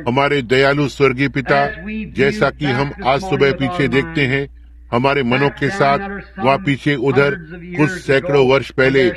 Speaker 1: हमारे दयालु स्वर्गीय पिता, जैसा कि हम आज सुबह पीछे देखते हैं, हमारे मनों के साथ वहाँ पीछे उधर कुछ सैकड़ों वर्ष पहले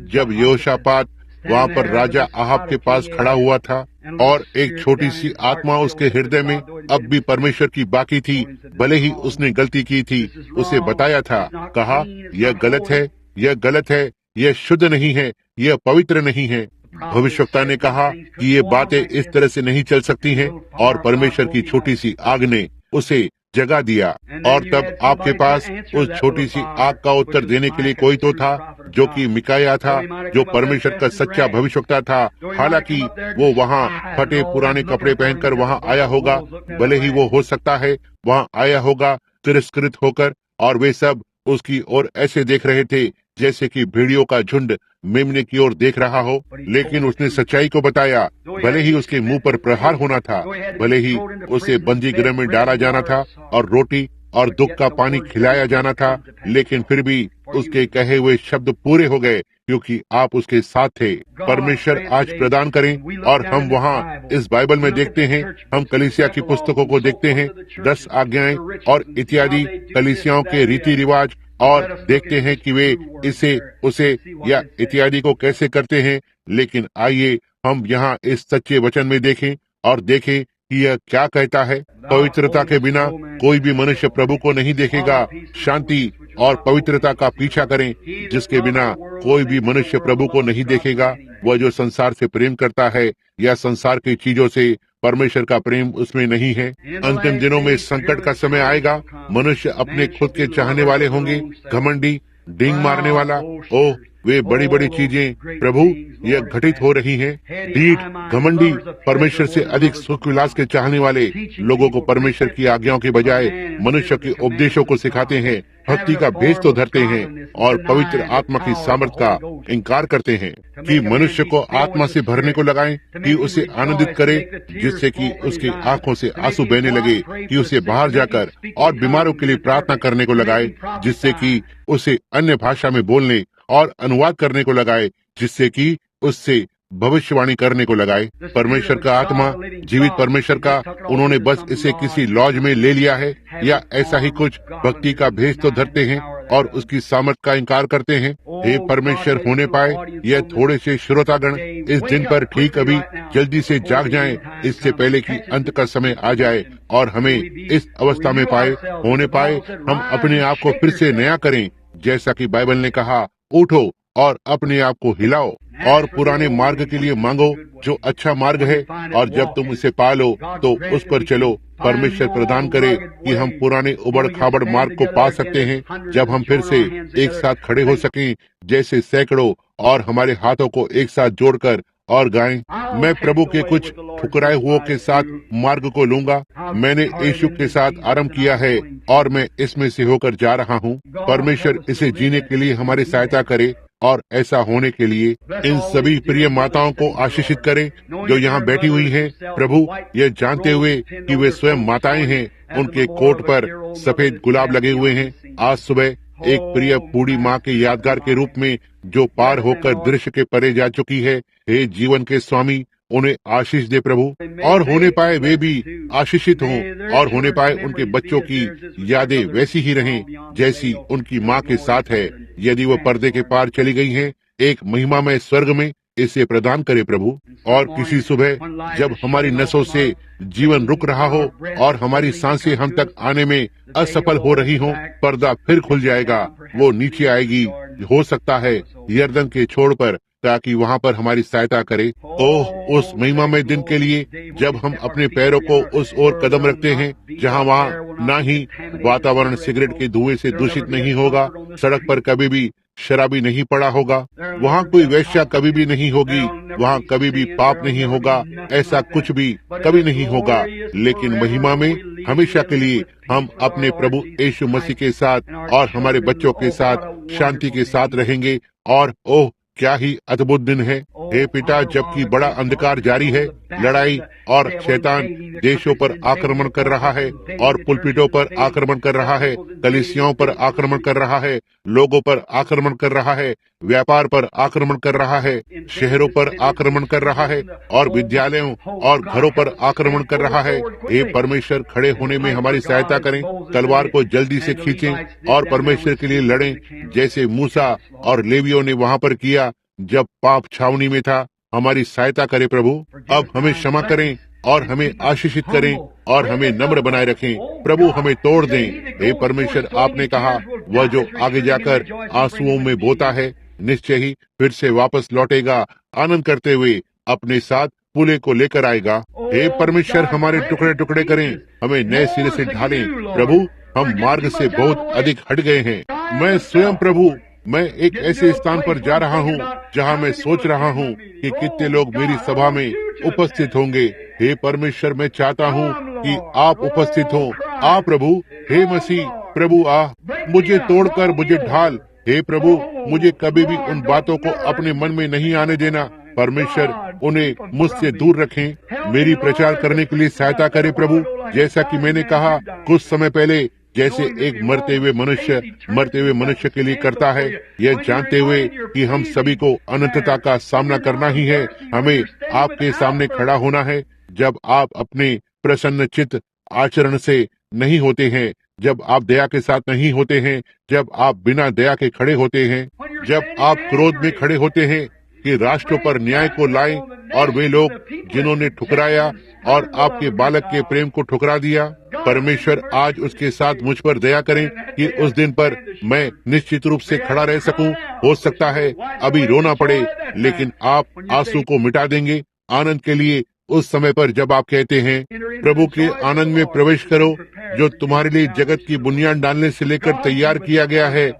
Speaker 1: जब यहोशापात वहाँ पर राजा अहाब के पास खड़ा हुआ था और एक छोटी सी आत्मा उसके हृदय में अब भी परमेश्वर की बाकी थी, भले ही उसने गलती की थी। उसे बताया था, कहा यह गलत है, यह गलत है, यह शुद्ध नहीं है, यह पवित्र नहीं है। भविष्यवक्ता ने कहा कि ये बातें इस तरह से नहीं चल सकती हैं, और परमेश्वर की छोटी सी आग ने उसे जगा दिया। और तब आपके पास उस छोटी सी आग का उत्तर देने के लिए कोई तो था, जो कि मिकाया था, जो परमेश्वर का सच्चा भविष्यवक्ता था। हालांकि वो वहाँ फटे पुराने कपड़े पहनकर वहाँ आया होगा, भले ही वो हो सकता है वहाँ आया होगा तिरस्कृत होकर, और वे सब उसकी ओर ऐसे देख रहे थे जैसे कि भेड़ियों का झुंड मेमने की ओर देख रहा हो। लेकिन उसने सच्चाई को बताया। भले ही उसके मुंह पर प्रहार होना था, भले ही उसे बंदी गृह में डाला जाना था और रोटी और दुख का पानी खिलाया जाना था, लेकिन फिर भी उसके कहे हुए शब्द पूरे हो गए, क्योंकि आप उसके साथ थे। परमेश्वर आज प्रदान करें। और हम वहाँ इस बाइबल में देखते हैं, हम कलीसिया की पुस्तकों को देखते हैं, 10 आज्ञाएं और इत्यादि कलीसियाओं के रीति रिवाज और देखते हैं कि वे इसे उसे या इत्यादि को कैसे करते हैं। लेकिन आइए हम यहाँ इस सच्चे वचन में देखें और देखें कि यह क्या कहता है। पवित्रता के बिना कोई भी मनुष्य प्रभु को नहीं देखेगा। शांति और पवित्रता का पीछा करें, जिसके बिना कोई भी मनुष्य प्रभु को नहीं देखेगा। वह जो संसार से प्रेम करता है या संसार की चीजों से, परमेश्वर का प्रेम उसमें नहीं है। अंतिम दिनों में संकट का समय आएगा। मनुष्य अपने खुद के चाहने वाले होंगे, घमंडी, डींग मारने वाला। ओह, वे बड़ी बड़ी चीजें प्रभु यह घटित हो रही हैं। ढीठ, घमंडी, परमेश्वर से अधिक सुख विलास के चाहने वाले लोगों को परमेश्वर की आज्ञाओं के बजाय मनुष्य के उपदेशों को सिखाते हैं, भक्ति का भेष तो धरते हैं और पवित्र आत्मा की सामर्थ का इनकार करते हैं। कि मनुष्य को आत्मा से भरने को लगाएं, कि उसे आनंदित करे, जिससे कि उसकी आंखों से आंसू बहने लगे, कि उसे बाहर जाकर और बीमारों के लिए प्रार्थना करने को लगाए, जिससे कि उसे अन्य भाषा में बोलने और अनुवाद करने को लगाए, जिससे कि उससे भविष्यवाणी करने को लगाए। परमेश्वर का आत्मा, जीवित परमेश्वर का, उन्होंने बस इसे किसी लॉज में ले लिया है या ऐसा ही कुछ। भक्ति का भेष तो धरते हैं और उसकी सामर्थ का इनकार करते हैं। हे परमेश्वर होने पाए यह थोड़े से श्रोतागण इस दिन पर ठीक अभी जल्दी से जाग जाएं, इससे पहले कि अंत का समय आ जाए और हमें इस अवस्था में होने पाए हम अपने आप को फिर से नया करें, जैसा कि बाइबल ने कहा, उठो और अपने आप को हिलाओ और पुराने मार्ग के लिए मांगो जो अच्छा मार्ग है, और जब तुम इसे पा लो तो उस पर चलो। परमेश्वर प्रदान करे कि हम पुराने उबड़ खाबड़ मार्ग को पा सकते हैं, जब हम फिर से एक साथ खड़े हो सकें, जैसे सैकड़ों, और हमारे हाथों को एक साथ जोड़कर और गाएं। मैं प्रभु के कुछ ठुकराए हुओं के साथ मार्ग को लूंगा। मैंने यीशु के साथ आरंभ किया है और मैं इसमें से होकर जा रहा हूँ। परमेश्वर इसे जीने के लिए हमारी सहायता करे और ऐसा होने के लिए इन सभी प्रिय माताओं को आशीषित करें जो यहाँ बैठी हुई हैं। प्रभु, ये जानते हुए कि वे स्वयं माताएं हैं, उनके कोट पर सफेद गुलाब लगे हुए हैं। आज सुबह एक प्रिय बूढ़ी माँ के यादगार के रूप में जो पार होकर दृश्य के परे जा चुकी है। हे जीवन के स्वामी, उन्हें आशीष दे प्रभु, और होने पाए वे भी आशीषित हों, और होने पाए उनके बच्चों की यादें वैसी ही रहें जैसी उनकी माँ के साथ है। यदि वो पर्दे के पार चली गई हैं, एक महिमामय स्वर्ग में इसे प्रदान करे प्रभु। और किसी सुबह जब हमारी नसों से जीवन रुक रहा हो और हमारी सांसें हम तक आने में असफल हो रही हों, पर्दा फिर खुल जाएगा, वो नीचे आएगी, हो सकता है यर्दन के छोर पर, ताकि वहाँ पर हमारी सहायता करे। ओह, उस महिमामय दिन के लिए जब हम अपने पैरों को उस ओर कदम रखते हैं जहाँ वहाँ ना ही वातावरण सिगरेट के धुएं से दूषित नहीं होगा, सड़क पर कभी भी शराबी नहीं पड़ा होगा, वहाँ कोई वेश्या कभी भी नहीं होगी, वहाँ कभी भी पाप नहीं होगा, ऐसा कुछ भी कभी नहीं होगा। लेकिन महिमा में हमेशा के लिए हम अपने प्रभु यीशु मसीह के साथ और हमारे बच्चों के साथ शांति के साथ रहेंगे। और ओह, क्या ही अद्भुत दिन है। हे पिता, जबकि बड़ा अंधकार जारी है, लड़ाई और शैतान देशों पर आक्रमण कर रहा है और पुलपिटों पर आक्रमण कर रहा है, कलीसियाओं पर आक्रमण कर रहा है, लोगों पर आक्रमण कर रहा है, व्यापार पर आक्रमण कर रहा है, शहरों पर आक्रमण कर रहा है और विद्यालयों और घरों पर आक्रमण कर रहा है। हे परमेश्वर, खड़े होने में हमारी सहायता करें, तलवार को जल्दी से खींचें और परमेश्वर के लिए लड़ें, जैसे मूसा और लेवियों ने वहाँ पर किया जब पाप छावनी में था। हमारी सहायता करे प्रभु। अब हमें क्षमा करें और हमें आशीषित करें और हमें नम्र बनाए रखें। प्रभु, हमें तोड़ दें। हे परमेश्वर, आपने कहा वह जो आगे जाकर आंसुओं में बोता है निश्चय ही फिर से वापस लौटेगा, आनंद करते हुए अपने साथ पूले को लेकर आएगा। हे परमेश्वर, हमारे टुकड़े टुकड़े करें, हमें नए सिरे से ढालें। प्रभु, हम मार्ग से बहुत अधिक हट गए हैं। मैं स्वयं प्रभु, मैं एक ऐसे स्थान पर जा रहा हूँ जहाँ मैं सोच रहा हूँ कि कितने लोग मेरी सभा में उपस्थित होंगे। हे परमेश्वर, मैं चाहता हूँ कि आप उपस्थित हों। आ प्रभु, हे मसीह प्रभु, आ मुझे तोड़कर मुझे ढाल। हे प्रभु, मुझे कभी भी उन बातों को अपने मन में नहीं आने देना। परमेश्वर, उन्हें मुझसे दूर रखें। मेरी प्रचार करने के लिए सहायता करे प्रभु। जैसा कि मैंने कहा कुछ समय पहले, जैसे एक मरते हुए मनुष्य के लिए करता है, यह जानते हुए कि हम सभी को अनंतता का सामना करना ही है। हमें आपके सामने खड़ा होना है। जब आप अपने प्रसन्न चित्त आचरण से नहीं होते हैं, जब आप दया के साथ नहीं होते हैं, जब आप बिना दया के खड़े होते हैं, जब आप क्रोध में खड़े होते हैं कि राष्ट्रों पर न्याय को लाएं, और वे लोग जिन्होंने ठुकराया और आपके बालक के प्रेम को ठुकरा दिया, परमेश्वर आज उसके साथ मुझ पर दया करें कि उस दिन पर मैं निश्चित रूप से खड़ा रह सकूं। हो सकता है अभी रोना पड़े, लेकिन आप आंसू को मिटा देंगे आनंद के लिए उस समय पर जब आप कहते हैं, प्रभु के आनंद में प्रवेश करो जो तुम्हारे लिए जगत की बुनियाद डालने से लेकर तैयार किया गया है।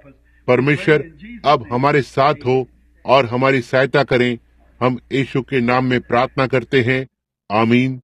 Speaker 1: परमेश्वर अब हमारे साथ हो और हमारी सहायता करें। हम यीशु के नाम में प्रार्थना करते हैं, आमीन।